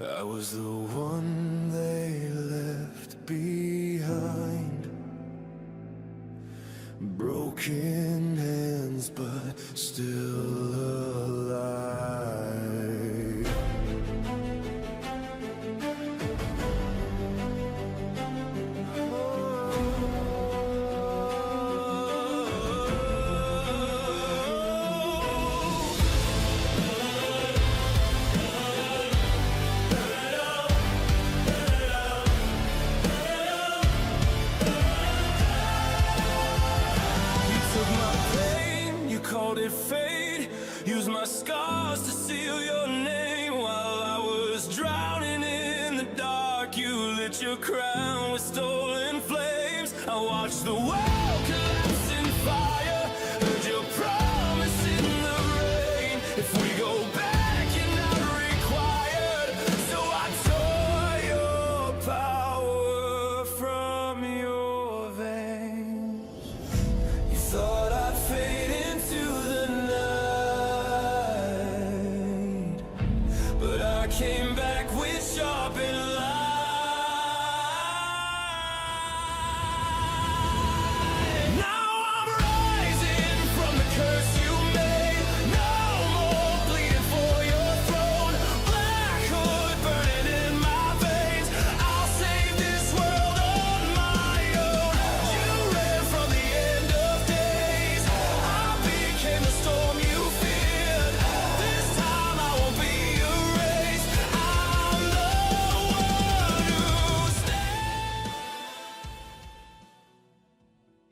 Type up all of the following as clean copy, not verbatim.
I was the one they left behind. Broken hands, but still alive. Called it fate. Use my scars to seal your name. While I was drowning in the dark, you lit your crown with stolen flames. I watched the world collapse in fire. Heard your promise in the rain. If we go back, you're not required. So I tore your power from your veins. You thought I'd fade into the night, but I came back with sharpened light. Now I'm rising from the curse you made. No more bleeding for your throne. Black hood burning in my veins. I'll save this world on my own. You ran from the end of days. I became the storm you feared. This time I won't be erased. I'm the one who stands.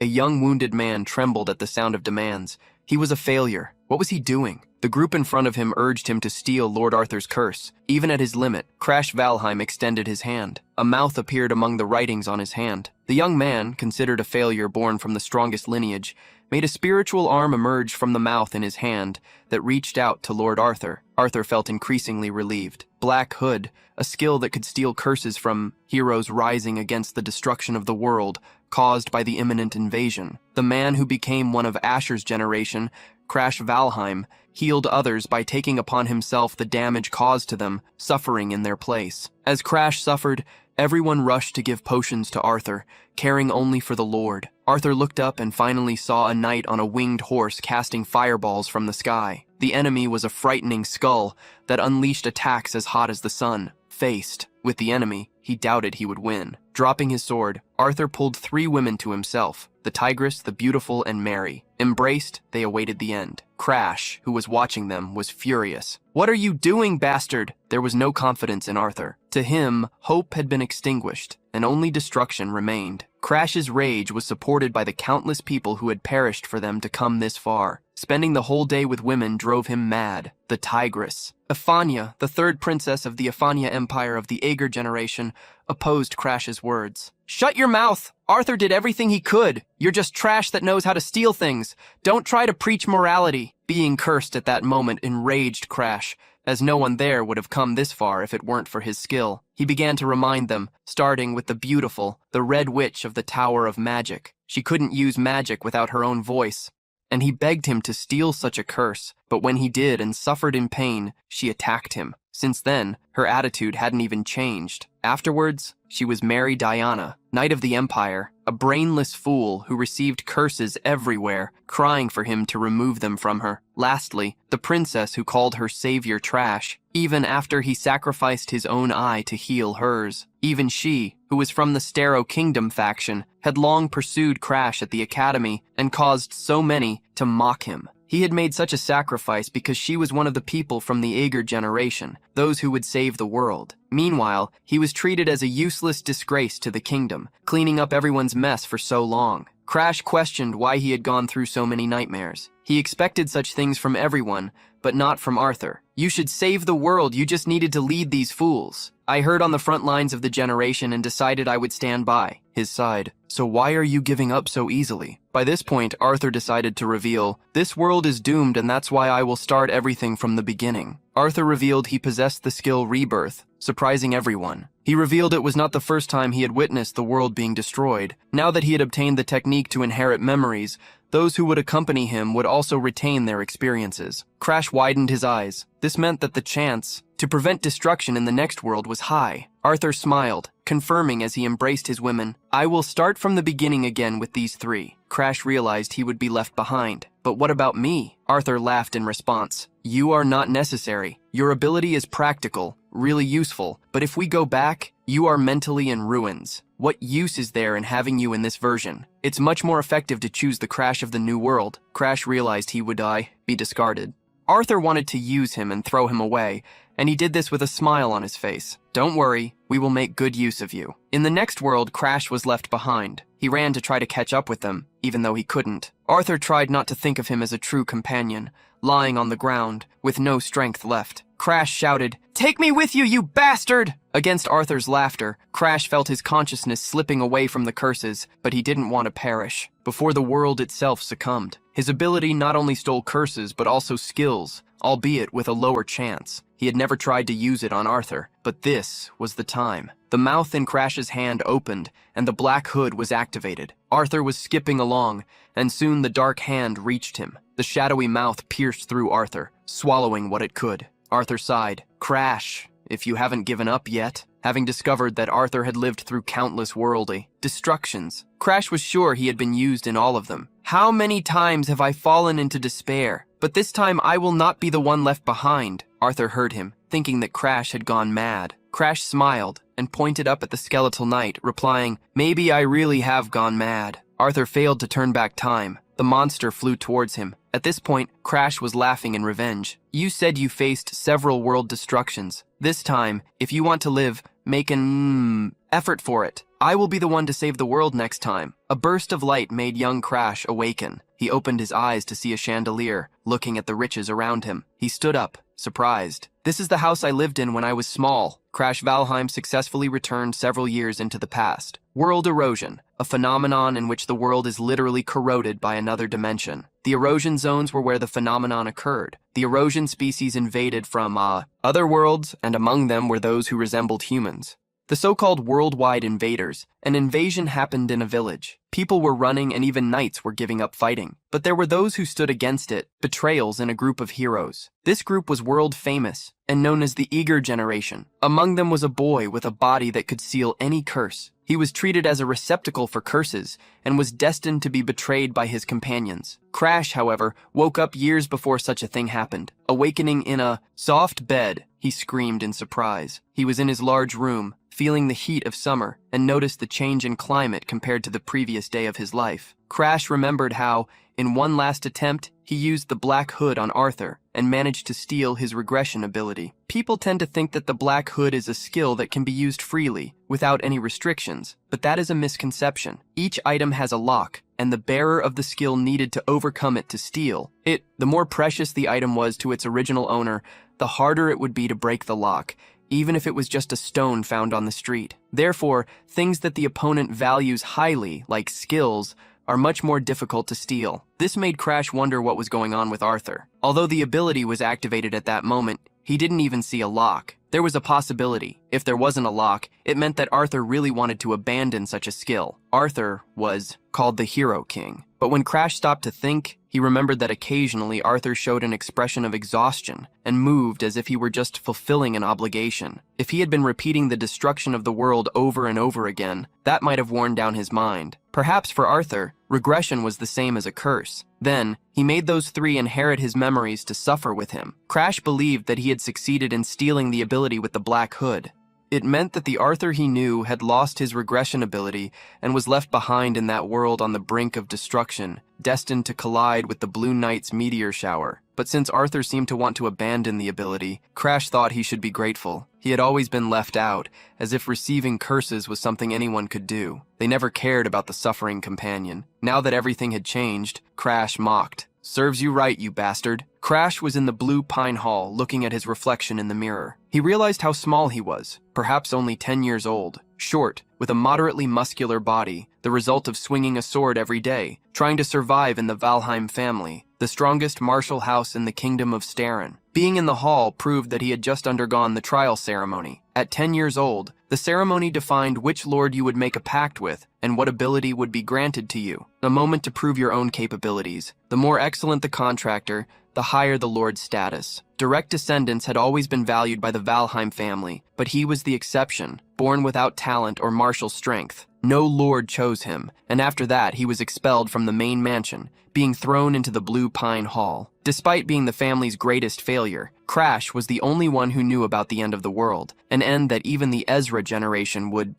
A young wounded man trembled at the sound of demands. He was a failure. What was he doing? The group in front of him urged him to steal Lord Arthur's curse. Even at his limit, Crash Valheim extended his hand. A mouth appeared among the writings on his hand. The young man, considered a failure born from the strongest lineage, made a spiritual arm emerge from the mouth in his hand that reached out to Lord Arthur. Arthur felt increasingly relieved. Black Hood, a skill that could steal curses from heroes rising against the destruction of the world caused by the imminent invasion. The man who became one of Asher's generation, Crash Valheim, healed others by taking upon himself the damage caused to them, suffering in their place. As Crash suffered, everyone rushed to give potions to Arthur, caring only for the Lord. Arthur looked up and finally saw a knight on a winged horse casting fireballs from the sky. The enemy was a frightening skull that unleashed attacks as hot as the sun. Faced with the enemy, he doubted he would win. Dropping his sword, Arthur pulled 3 women to himself, the Tigress, the Beautiful, and Mary. Embraced, they awaited the end. Crash, who was watching them, was furious. "What are you doing, bastard?" There was no confidence in Arthur. To him, hope had been extinguished, and only destruction remained. Crash's rage was supported by the countless people who had perished for them to come this far. Spending the whole day with women drove him mad. The Tigress. Ephania, the 3rd princess of the Ephania Empire of the Aegir generation, opposed Crash's words. "Shut your mouth! Arthur did everything he could. You're just trash that knows how to steal things. Don't try to preach morality." Being cursed at that moment enraged Crash, as no one there would have come this far if it weren't for his skill. He began to remind them, starting with the Beautiful, the Red Witch of the Tower of Magic. She couldn't use magic without her own voice, and he begged him to steal such a curse, but when he did and suffered in pain, she attacked him. Since then, her attitude hadn't even changed. Afterwards, she was Mary Diana, Knight of the Empire, a brainless fool who received curses everywhere, crying for him to remove them from her. Lastly, the princess who called her savior trash, even after he sacrificed his own eye to heal hers. Even she, who was from the Staro Kingdom faction, had long pursued Crash at the academy and caused so many to mock him. He had made such a sacrifice because she was one of the people from the Aegir generation, those who would save the world. Meanwhile, he was treated as a useless disgrace to the kingdom, cleaning up everyone's mess for so long. Crash questioned why he had gone through so many nightmares. He expected such things from everyone, but not from Arthur. "You should save the world, you just needed to lead these fools. I heard on the front lines of the generation and decided I would stand by." His side. "So why are you giving up so easily?" By this point, Arthur decided to reveal, "This world is doomed and that's why I will start everything from the beginning." Arthur revealed he possessed the skill Rebirth, surprising everyone. He revealed it was not the first time he had witnessed the world being destroyed. Now that he had obtained the technique to inherit memories, those who would accompany him would also retain their experiences. Crash widened his eyes. This meant that the chance to prevent destruction in the next world was high. Arthur smiled, confirming as he embraced his women, "I will start from the beginning again with these three." Crash realized he would be left behind. "But what about me?" Arthur laughed in response. "You are not necessary. Your ability is practical, really useful, but if we go back, you are mentally in ruins. What use is there in having you in this version? It's much more effective to choose the Crash of the new world." Crash realized he would be discarded. Arthur wanted to use him and throw him away, and he did this with a smile on his face. "Don't worry, we will make good use of you." In the next world, Crash was left behind. He ran to try to catch up with them, even though he couldn't. Arthur tried not to think of him as a true companion, lying on the ground, with no strength left. Crash shouted, "Take me with you, you bastard!" Against Arthur's laughter, Crash felt his consciousness slipping away from the curses, but he didn't want to perish before the world itself succumbed. His ability not only stole curses, but also skills, albeit with a lower chance. He had never tried to use it on Arthur, but this was the time. The mouth in Crash's hand opened, and the black hood was activated. Arthur was skipping along, and soon the dark hand reached him. The shadowy mouth pierced through Arthur, swallowing what it could. Arthur sighed. "Crash, if you haven't given up yet." Having discovered that Arthur had lived through countless worldly destructions, Crash was sure he had been used in all of them. "How many times have I fallen into despair? But this time I will not be the one left behind." Arthur heard him, thinking that Crash had gone mad. Crash smiled and pointed up at the skeletal knight, replying, "Maybe I really have gone mad." Arthur failed to turn back time. The monster flew towards him. At this point, Crash was laughing in revenge. "You said you faced several world destructions. This time, if you want to live, make an effort for it. I will be the one to save the world next time." A burst of light made young Crash awaken. He opened his eyes to see a chandelier, looking at the riches around him. He stood up, surprised. "This is the house I lived in when I was small." Crash Valheim successfully returned several years into the past. World erosion, a phenomenon in which the world is literally corroded by another dimension. The erosion zones were where the phenomenon occurred. The erosion species invaded from other worlds, and among them were those who resembled humans. The so-called worldwide invaders. An invasion happened in a village. People were running and even knights were giving up fighting. But there were those who stood against it, betrayals in a group of heroes. This group was world famous and known as the Eager Generation. Among them was a boy with a body that could seal any curse. He was treated as a receptacle for curses and was destined to be betrayed by his companions. Crash, however, woke up years before such a thing happened. Awakening in a soft bed, he screamed in surprise. He was in his large room, feeling the heat of summer, and noticed the change in climate compared to the previous day of his life. Crash remembered how, in one last attempt, he used the Black Hood on Arthur and managed to steal his regression ability. People tend to think that the Black Hood is a skill that can be used freely, without any restrictions, but that is a misconception. Each item has a lock, and the bearer of the skill needed to overcome it to steal it. The more precious the item was to its original owner, the harder it would be to break the lock, even if it was just a stone found on the street. Therefore, things that the opponent values highly, like skills, are much more difficult to steal. This made Crash wonder what was going on with Arthur. Although the ability was activated at that moment, he didn't even see a lock. There was a possibility. If there wasn't a lock, it meant that Arthur really wanted to abandon such a skill. Arthur was called the Hero King. But when Crash stopped to think, he remembered that occasionally Arthur showed an expression of exhaustion and moved as if he were just fulfilling an obligation. If he had been repeating the destruction of the world over and over again, that might have worn down his mind. Perhaps for Arthur, regression was the same as a curse. Then, he made those three inherit his memories to suffer with him. Crash believed that he had succeeded in stealing the ability with the Black Hood. It meant that the Arthur he knew had lost his regression ability and was left behind in that world on the brink of destruction, destined to collide with the Blue Knight's meteor shower. But since Arthur seemed to want to abandon the ability, Crash thought he should be grateful. He had always been left out, as if receiving curses was something anyone could do. They never cared about the suffering companion. Now that everything had changed, Crash mocked. "Serves you right, you bastard." Crash was in the blue pine hall, looking at his reflection in the mirror. He realized how small he was, perhaps only 10 years old, short, with a moderately muscular body, the result of swinging a sword every day, trying to survive in the Valheim family, the strongest martial house in the kingdom of Starin. Being in the hall proved that he had just undergone the trial ceremony. At 10 years old, the ceremony defined which lord you would make a pact with and what ability would be granted to you. A moment to prove your own capabilities. The more excellent the contractor, the the higher the lord's status. Direct descendants had always been valued by the Valheim family, but he was the exception, born without talent or martial strength. No lord chose him, and after that he was expelled from the main mansion, being thrown into the Blue Pine Hall. Despite being the family's greatest failure, Crash was the only one who knew about the end of the world, an end that even the Ezra generation would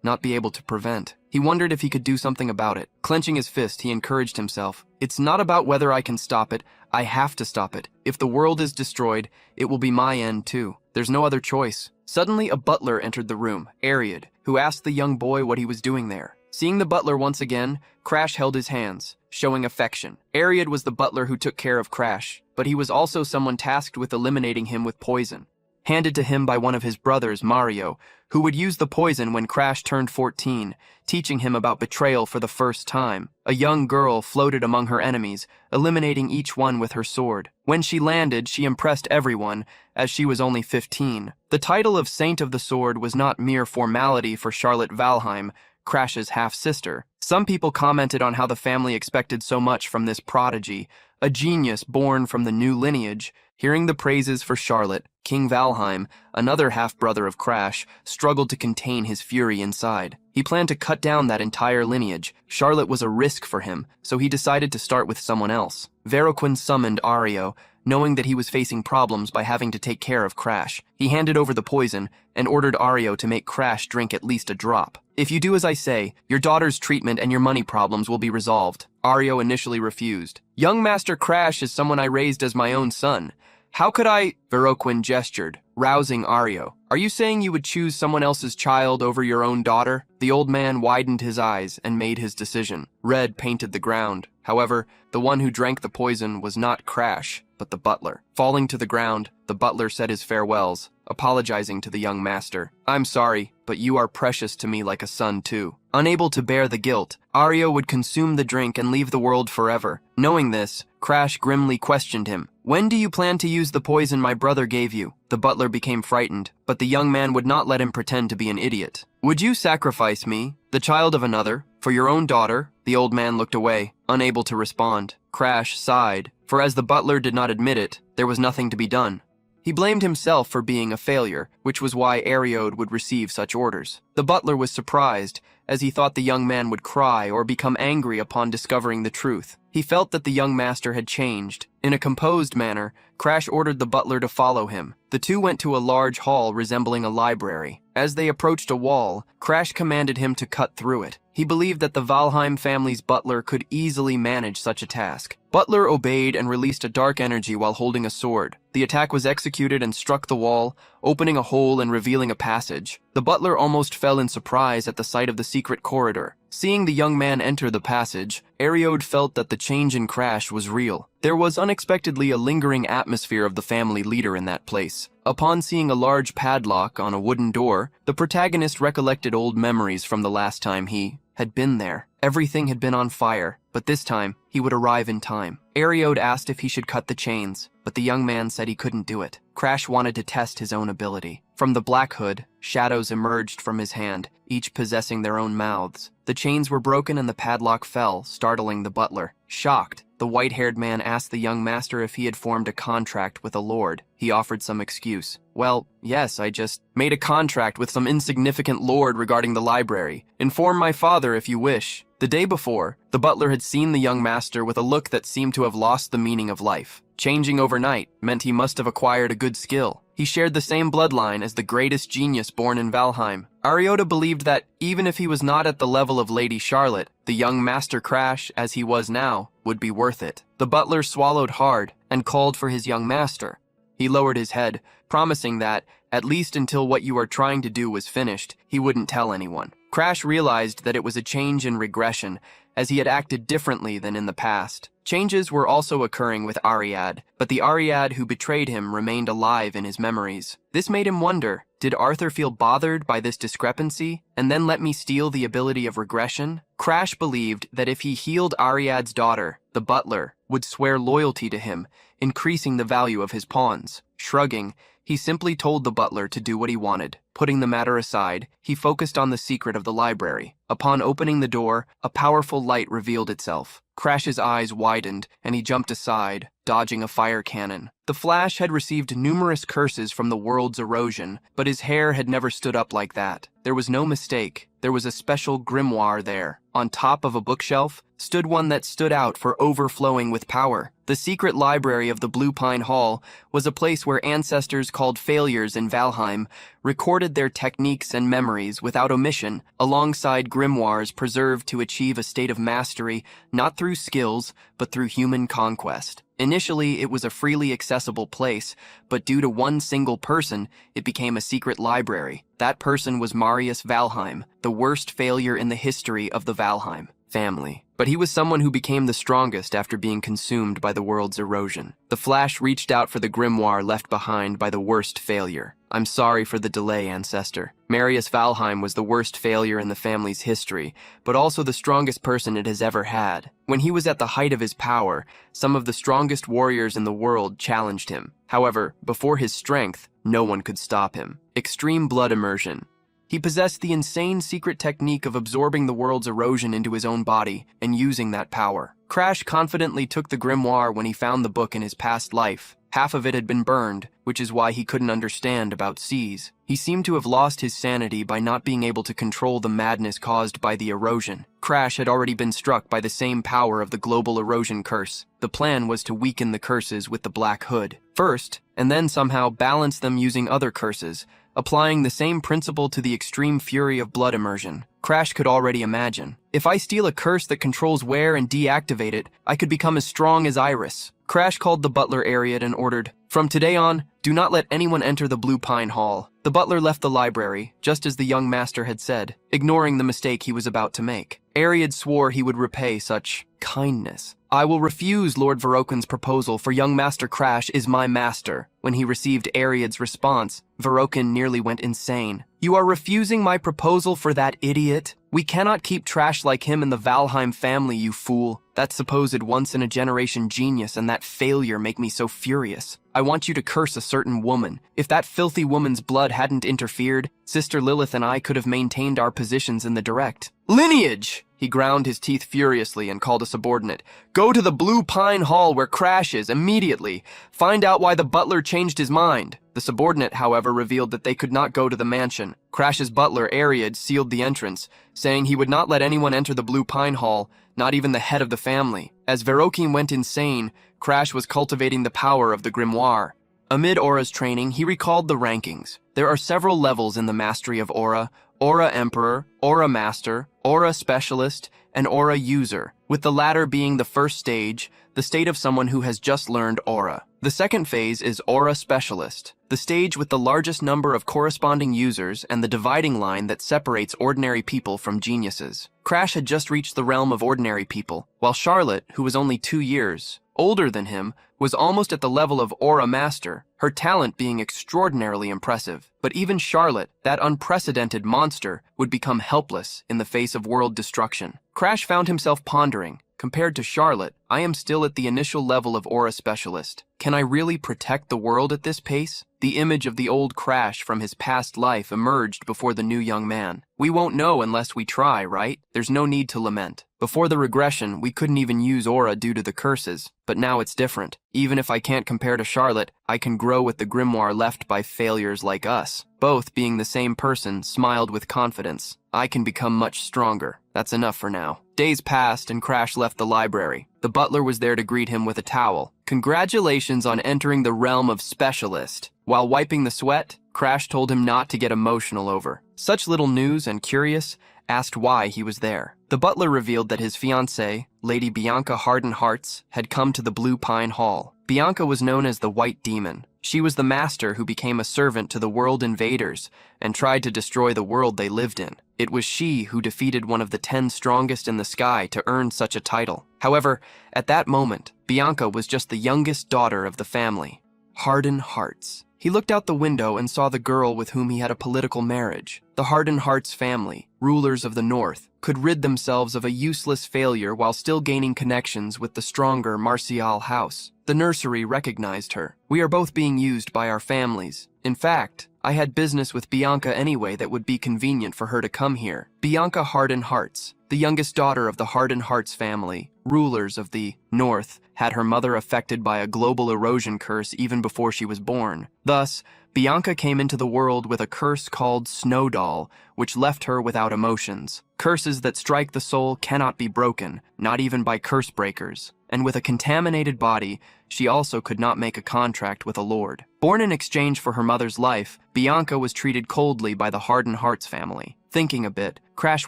not be able to prevent. He wondered if he could do something about it. Clenching his fist, he encouraged himself. It's not about whether I can stop it, I have to stop it. If the world is destroyed, it will be my end too. There's no other choice. Suddenly, a butler entered the room, Ariad, who asked the young boy what he was doing there. Seeing the butler once again, Crash held his hands, showing affection. Ariad was the butler who took care of Crash, but he was also someone tasked with eliminating him with poison, handed to him by one of his brothers, Mario, who would use the poison when Crash turned 14, teaching him about betrayal for the first time. A young girl floated among her enemies, eliminating each one with her sword. When she landed, she impressed everyone, as she was only 15. The title of Saint of the Sword was not mere formality for Charlotte Valheim, Crash's half-sister. Some people commented on how the family expected so much from this prodigy, a genius born from the new lineage. Hearing the praises for Charlotte, King Valheim, another half-brother of Crash, struggled to contain his fury inside. He planned to cut down that entire lineage. Charlotte was a risk for him, so he decided to start with someone else. Veroquin summoned Ario, knowing that he was facing problems by having to take care of Crash. He handed over the poison and ordered Ario to make Crash drink at least a drop. If you do as I say, your daughter's treatment and your money problems will be resolved. Ario initially refused. Young Master Crash is someone I raised as my own son. How could I? Veroquin gestured, rousing Ario. Are you saying you would choose someone else's child over your own daughter? The old man widened his eyes and made his decision. Red painted the ground. However, the one who drank the poison was not Crash, but the butler. Falling to the ground, the butler said his farewells, apologizing to the young master. I'm sorry, but you are precious to me like a son too. Unable to bear the guilt, Ario would consume the drink and leave the world forever. Knowing this, Crash grimly questioned him. When do you plan to use the poison my brother gave you? The butler became frightened, but the young man would not let him pretend to be an idiot. Would you sacrifice me, the child of another, for your own daughter? The old man looked away, unable to respond. Crash sighed, for as the butler did not admit it, there was nothing to be done. He blamed himself for being a failure, which was why Ariod would receive such orders. The butler was surprised, as he thought the young man would cry or become angry upon discovering the truth. He felt that the young master had changed. In a composed manner, Crash ordered the butler to follow him. The two went to a large hall resembling a library. As they approached a wall, Crash commanded him to cut through it. He believed that the Valheim family's butler could easily manage such a task. Butler obeyed and released a dark energy while holding a sword. The attack was executed and struck the wall, opening a hole and revealing a passage. The butler almost fell in surprise at the sight of the secret corridor. Seeing the young man enter the passage, Ariod felt that the change in Crash was real. There was unexpectedly a lingering atmosphere of the family leader in that place. Upon seeing a large padlock on a wooden door, the protagonist recollected old memories from the last time he had been there. Everything had been on fire, but this time, he would arrive in time. Ariod asked if he should cut the chains, but the young man said he couldn't do it. Crash wanted to test his own ability. From the black hood, shadows emerged from his hand, each possessing their own mouths. The chains were broken and the padlock fell, startling the butler. Shocked, the white-haired man asked the young master if he had formed a contract with a lord. He offered some excuse. Well, yes, I just made a contract with some insignificant lord regarding the library. Inform my father if you wish. The day before, the butler had seen the young master with a look that seemed to have lost the meaning of life. Changing overnight meant he must have acquired a good skill. He shared the same bloodline as the greatest genius born in Valheim. Ariota believed that, even if he was not at the level of Lady Charlotte, the young Master Crash, as he was now, would be worth it. The butler swallowed hard and called for his young master. He lowered his head, promising that, at least until what you are trying to do was finished, he wouldn't tell anyone. Crash realized that it was a change in regression, as he had acted differently than in the past. Changes were also occurring with Ariad, but the Ariad who betrayed him remained alive in his memories. This made him wonder, did Arthur feel bothered by this discrepancy, and then let me steal the ability of regression? Crash believed that if he healed Ariad's daughter, the butler would swear loyalty to him, increasing the value of his pawns. Shrugging, he simply told the butler to do what he wanted. Putting the matter aside, he focused on the secret of the library. Upon opening the door, a powerful light revealed itself. Crash's eyes widened, and he jumped aside, dodging a fire cannon. The Flash had received numerous curses from the world's erosion, but his hair had never stood up like that. There was no mistake. There was a special grimoire there. On top of a bookshelf stood one that stood out for overflowing with power. The secret library of the Blue Pine Hall was a place where ancestors called failures in Valheim recorded their techniques and memories without omission, alongside grimoires preserved to achieve a state of mastery not through skills, but through human conquest. Initially, it was a freely accessible place, but due to one single person, it became a secret library. That person was Marius Valheim, the worst failure in the history of the Valheim family. But he was someone who became the strongest after being consumed by the world's erosion. The Flash reached out for the grimoire left behind by the worst failure. I'm sorry for the delay, ancestor. Marius Valheim was the worst failure in the family's history, but also the strongest person it has ever had. When he was at the height of his power, some of the strongest warriors in the world challenged him. However, before his strength, no one could stop him. Extreme blood immersion. He possessed the insane secret technique of absorbing the world's erosion into his own body and using that power. Crash confidently took the grimoire when he found the book in his past life. Half of it had been burned, which is why he couldn't understand about seas. He seemed to have lost his sanity by not being able to control the madness caused by the erosion. Crash had already been struck by the same power of the global erosion curse. The plan was to weaken the curses with the Black Hood first, and then somehow balance them using other curses, applying the same principle to the extreme fury of blood immersion. Crash could already imagine. If I steal a curse that controls where and deactivate it, I could become as strong as Iris. Crash called the butler Ariad and ordered, "From today on, do not let anyone enter the Blue Pine Hall." The butler left the library, just as the young master had said, ignoring the mistake he was about to make. Ariad swore he would repay such kindness. "I will refuse Lord Verokin's proposal, for young Master Crash is my master." When he received Ariad's response, Verokin nearly went insane. "You are refusing my proposal for that idiot? We cannot keep trash like him in the Valheim family, you fool. That supposed once-in-a-generation genius and that failure make me so furious. I want you to curse a certain woman. If that filthy woman's blood hadn't interfered, Sister Lilith and I could have maintained our positions in the direct lineage." He ground his teeth furiously and called a subordinate. "Go to the Blue Pine Hall where Crash is, immediately. Find out why the butler changed his mind." The subordinate, however, revealed that they could not go to the mansion. Crash's butler, Ariad, sealed the entrance, saying he would not let anyone enter the Blue Pine Hall, not even the head of the family. As Verokin went insane, Crash was cultivating the power of the grimoire. Amid Aura's training, he recalled the rankings. There are several levels in the mastery of Aura: Aura Emperor, Aura Master, Aura Specialist, and Aura User, with the latter being the first stage, the state of someone who has just learned Aura. The second phase is Aura Specialist, the stage with the largest number of corresponding users and the dividing line that separates ordinary people from geniuses. Crash had just reached the realm of ordinary people, while Charlotte, who was only 2 years older than him, was almost at the level of Aura Master, her talent being extraordinarily impressive. But even Charlotte, that unprecedented monster, would become helpless in the face of world destruction. Crash found himself pondering. Compared to Charlotte, I am still at the initial level of Aura Specialist. Can I really protect the world at this pace? The image of the old Crash from his past life emerged before the new young man. We won't know unless we try, right? There's no need to lament. Before the regression, we couldn't even use Aura due to the curses, but now it's different. Even if I can't compare to Charlotte, I can grow with the grimoire left by failures like us. Both, being the same person, smiled with confidence. I can become much stronger. That's enough for now. Days passed and Crash left the library. The butler was there to greet him with a towel. "Congratulations on entering the realm of Specialist." While wiping the sweat, Crash told him not to get emotional over such little news and, curious, asked why he was there. The butler revealed that his fiancée, Lady Bianca Harden Hearts, had come to the Blue Pine Hall. Bianca was known as the White Demon. She was the master who became a servant to the world invaders and tried to destroy the world they lived in. It was she who defeated one of the 10 strongest in the sky to earn such a title. However, at that moment, Bianca was just the youngest daughter of the family. Harden Hearts. He looked out the window and saw the girl with whom he had a political marriage. The Harden Hearts family, rulers of the North, could rid themselves of a useless failure while still gaining connections with the stronger Martial house. The nursery recognized her. "We are both being used by our families. In fact, I had business with Bianca anyway that would be convenient for her to come here. Bianca Harden Hearts, the youngest daughter of the Harden Hearts family, rulers of the North, had her mother affected by a global erosion curse even before she was born. Thus, Bianca came into the world with a curse called Snowdoll, which left her without emotions. Curses that strike the soul cannot be broken, not even by curse breakers. And with a contaminated body, she also could not make a contract with a lord. Born in exchange for her mother's life, Bianca was treated coldly by the Harden Hearts family. Thinking a bit, Crash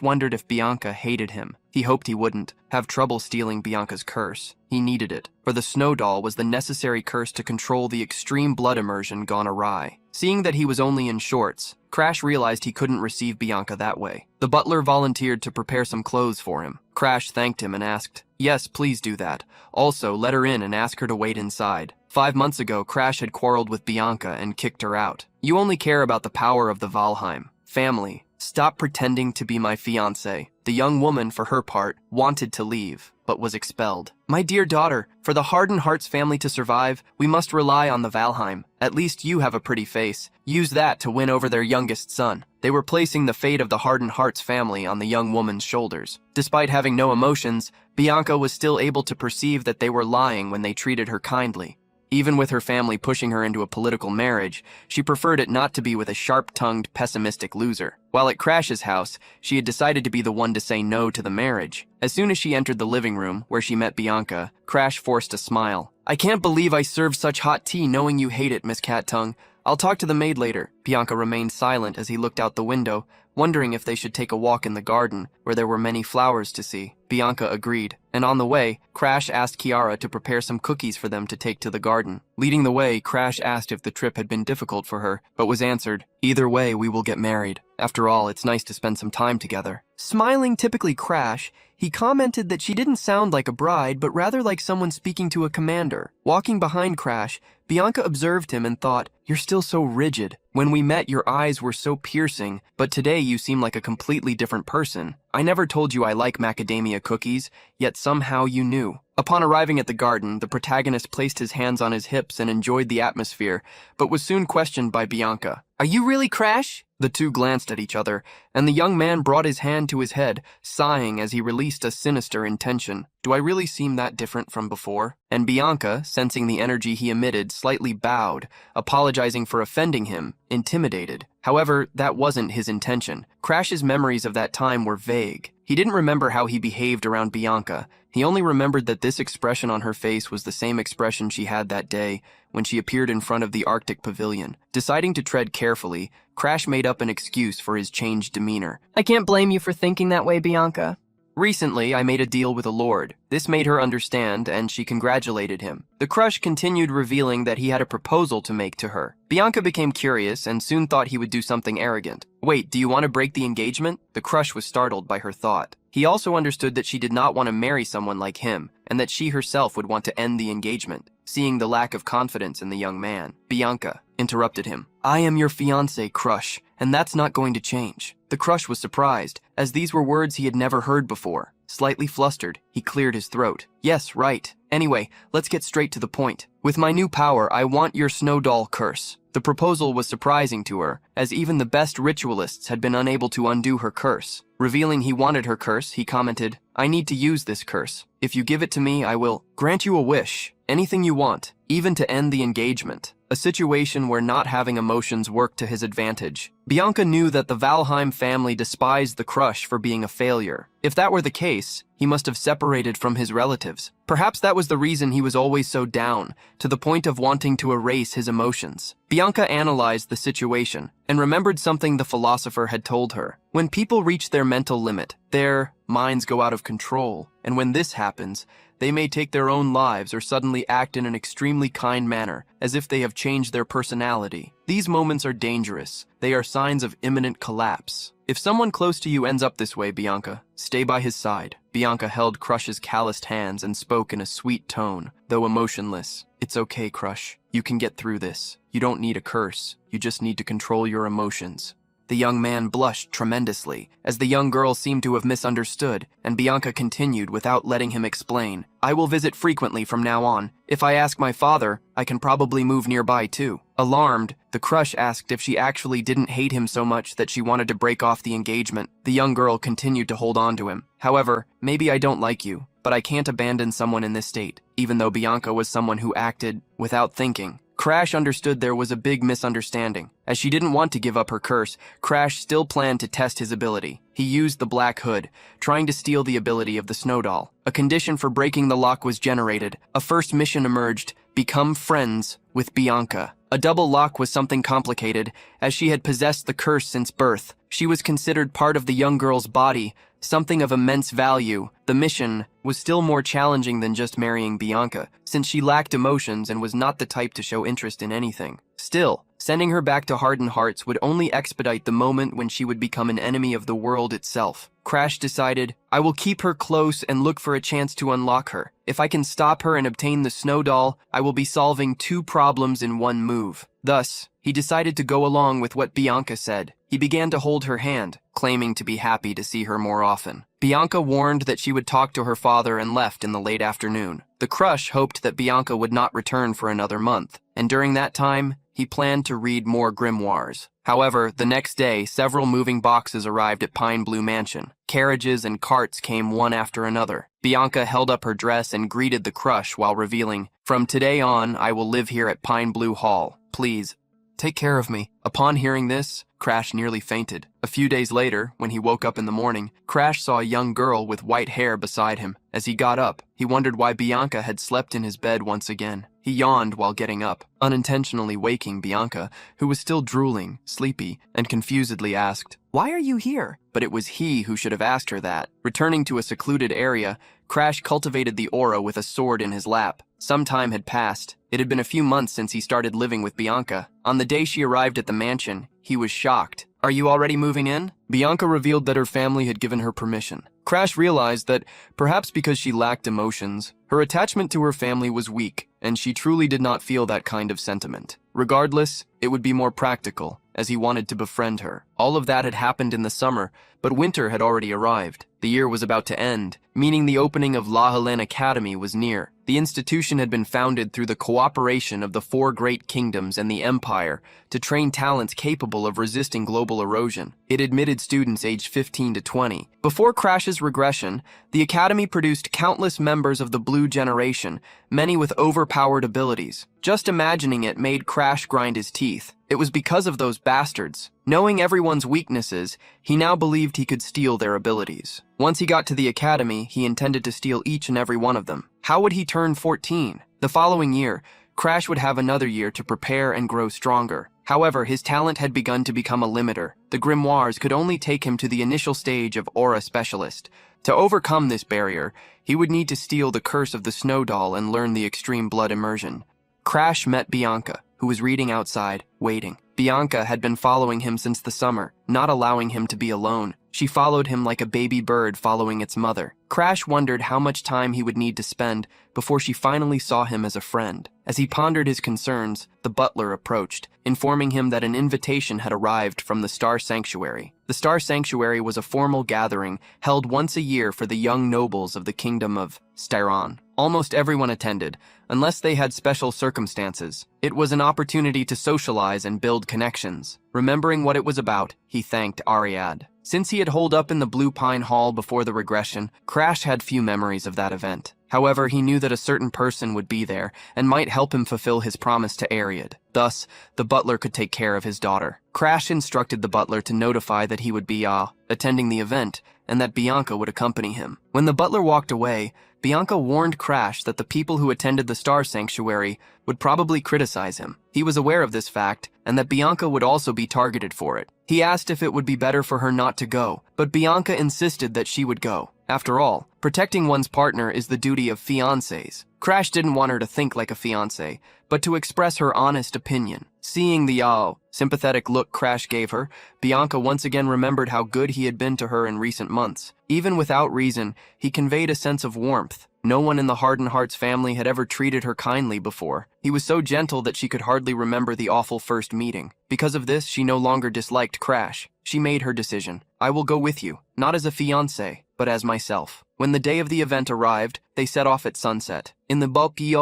wondered if Bianca hated him. He hoped he wouldn't have trouble stealing Bianca's curse. He needed it, for the Snowdoll was the necessary curse to control the extreme blood immersion gone awry. Seeing that he was only in shorts, Crash realized he couldn't receive Bianca that way. The butler volunteered to prepare some clothes for him. Crash thanked him and asked, "Yes, please do that. Also, let her in and ask her to wait inside." 5 months ago, Crash had quarreled with Bianca and kicked her out. "You only care about the power of the Valheim. Family, stop pretending to be my fiancé." The young woman, for her part, wanted to leave, but was expelled. "My dear daughter, for the Harden Hearts family to survive, we must rely on the Valheim. At least you have a pretty face. Use that to win over their youngest son." They were placing the fate of the Harden Hearts family on the young woman's shoulders. Despite having no emotions, Bianca was still able to perceive that they were lying when they treated her kindly. Even with her family pushing her into a political marriage, she preferred it not to be with a sharp-tongued, pessimistic loser. While at Crash's house, she had decided to be the one to say no to the marriage. As soon as she entered the living room, where she met Bianca, Crash forced a smile. "I can't believe I served such hot tea knowing you hate it, Miss Cat Tongue. I'll talk to the maid later." Bianca remained silent as he looked out the window, wondering if they should take a walk in the garden, where there were many flowers to see. Bianca agreed, and on the way, Crash asked Kiara to prepare some cookies for them to take to the garden. Leading the way, Crash asked if the trip had been difficult for her, but was answered, "Either way, we will get married. After all, it's nice to spend some time together." Smiling typically Crash, he commented that she didn't sound like a bride, but rather like someone speaking to a commander. Walking behind Crash, Bianca observed him and thought, "You're still so rigid. When we met, your eyes were so piercing, but today you seem like a completely different person. I never told you I like macadamia cookies, yet somehow you knew." Upon arriving at the garden, the protagonist placed his hands on his hips and enjoyed the atmosphere, but was soon questioned by Bianca. "Are you really Crash?" The two glanced at each other, and the young man brought his hand to his head, sighing as he released a sinister intention. "Do I really seem that different from before?" And Bianca, sensing the energy he emitted, slightly bowed, apologizing for offending him, intimidated. However, that wasn't his intention. Crash's memories of that time were vague. He didn't remember how he behaved around Bianca. He only remembered that this expression on her face was the same expression she had that day when she appeared in front of the Arctic Pavilion. Deciding to tread carefully, Crash made up an excuse for his changed demeanor. "I can't blame you for thinking that way, Bianca. Recently, I made a deal with a lord. This made her understand, and she congratulated him. The crush continued, revealing that he had a proposal to make to her. Bianca became curious and soon thought he would do something arrogant. "Wait, do you want to break the engagement?" The crush was startled by her thought. He also understood that she did not want to marry someone like him, and that she herself would want to end the engagement. Seeing the lack of confidence in the young man, Bianca interrupted him. "I am your fiancé, Crush, and that's not going to change." The crush was surprised, as these were words he had never heard before. Slightly flustered, he cleared his throat. "Yes, right. Anyway, let's get straight to the point. With my new power, I want your Snowdoll curse." The proposal was surprising to her, as even the best ritualists had been unable to undo her curse. Revealing he wanted her curse, he commented, "I need to use this curse. If you give it to me, I will grant you a wish, anything you want, even to end the engagement." A situation where not having emotions worked to his advantage. Bianca knew that the Valheim family despised the crush for being a failure. If that were the case, he must have separated from his relatives. Perhaps that was the reason he was always so down, to the point of wanting to erase his emotions. Bianca analyzed the situation and remembered something the philosopher had told her. When people reach their mental limit, their minds go out of control, and when this happens, they may take their own lives or suddenly act in an extremely kind manner, as if they have changed their personality. These moments are dangerous. They are signs of imminent collapse. If someone close to you ends up this way, Bianca, stay by his side. Bianca held Crush's calloused hands and spoke in a sweet tone, though emotionless. "It's okay, Crush. You can get through this. You don't need a curse. You just need to control your emotions." The young man blushed tremendously, as the young girl seemed to have misunderstood, and Bianca continued without letting him explain. I will visit frequently from now on. If I ask my father, I can probably move nearby too. Alarmed, the crush asked if she actually didn't hate him so much that she wanted to break off the engagement. The young girl continued to hold on to him. However, maybe I don't like you, but I can't abandon someone in this state, even though Bianca was someone who acted without thinking. Crash understood there was a big misunderstanding. As she didn't want to give up her curse, Crash still planned to test his ability. He used the Black Hood, trying to steal the ability of the Snow Doll. A condition for breaking the lock was generated. A first mission emerged: become friends with Bianca. A double lock was something complicated, as she had possessed the curse since birth. She was considered part of the young girl's body, something of immense value. The mission was still more challenging than just marrying Bianca, since she lacked emotions and was not the type to show interest in anything. Still, sending her back to Hardened Hearts would only expedite the moment when she would become an enemy of the world itself. Crash decided, I will keep her close and look for a chance to unlock her. If I can stop her and obtain the Snow Doll, I will be solving 2 problems in one move. Thus, he decided to go along with what Bianca said. He began to hold her hand, claiming to be happy to see her more often. Bianca warned that she would talk to her father and left in the late afternoon. The crush hoped that Bianca would not return for another month, and during that time, he planned to read more grimoires. However, the next day, several moving boxes arrived at Pine Blue Mansion. Carriages and carts came one after another. Bianca held up her dress and greeted the crush while revealing, from today on, I will live here at Pine Blue Hall. Please, take care of me. Upon hearing this, Crash nearly fainted. A few days later, when he woke up in the morning, Crash saw a young girl with white hair beside him. As he got up, he wondered why Bianca had slept in his bed once again. He yawned while getting up, unintentionally waking Bianca, who was still drooling, sleepy, and confusedly asked, Why are you here? But it was he who should have asked her that. Returning to a secluded area, Crash cultivated the aura with a sword in his lap. Some time had passed. It had been a few months since he started living with Bianca. On the day she arrived at the mansion, he was shocked. Are you already moving in? Bianca revealed that her family had given her permission. Crash realized that, perhaps because she lacked emotions, her attachment to her family was weak, and she truly did not feel that kind of sentiment. Regardless, it would be more practical, as he wanted to befriend her. All of that had happened in the summer, but winter had already arrived. The year was about to end, meaning the opening of La Helene Academy was near. The institution had been founded through the cooperation of the 4 great kingdoms and the empire to train talents capable of resisting global erosion. It admitted students aged 15 to 20. Before Crash's regression, the academy produced countless members of the Blue Generation, many with overpowered abilities. Just imagining it made Crash grind his teeth. It was because of those bastards. Knowing everyone's weaknesses, he now believed he could steal their abilities. Once he got to the academy, he intended to steal each and every one of them. How would he turn 14? The following year, Crash would have another year to prepare and grow stronger. However, his talent had begun to become a limiter. The grimoires could only take him to the initial stage of Aura Specialist. To overcome this barrier, he would need to steal the curse of the Snow Doll and learn the extreme blood immersion. Crash met Bianca, who was reading outside, waiting. Bianca had been following him since the summer, not allowing him to be alone. She followed him like a baby bird following its mother. Crash wondered how much time he would need to spend before she finally saw him as a friend. As he pondered his concerns, the butler approached, informing him that an invitation had arrived from the Star Sanctuary. The Star Sanctuary was a formal gathering held once a year for the young nobles of the kingdom of Styron. Almost everyone attended, unless they had special circumstances. It was an opportunity to socialize and build connections. Remembering what it was about, he thanked Ariad. Since he had holed up in the Blue Pine Hall before the regression, Crash had few memories of that event. However, he knew that a certain person would be there and might help him fulfill his promise to Ariad. Thus, the butler could take care of his daughter. Crash instructed the butler to notify that he would be attending the event and that Bianca would accompany him. When the butler walked away, Bianca warned Crash that the people who attended the Star Sanctuary would probably criticize him. He was aware of this fact and that Bianca would also be targeted for it. He asked if it would be better for her not to go, but Bianca insisted that she would go. After all, protecting one's partner is the duty of fiancés. Crash didn't want her to think like a fiancé, but to express her honest opinion. Seeing the sympathetic look Crash gave her, Bianca once again remembered how good he had been to her in recent months. Even without reason, he conveyed a sense of warmth. No one in the Harden Hearts family had ever treated her kindly before. He was so gentle that she could hardly remember the awful first meeting. Because of this, she no longer disliked Crash. She made her decision. I will go with you, not as a fiancé, but as myself. When the day of the event arrived, they set off at sunset. In the bulky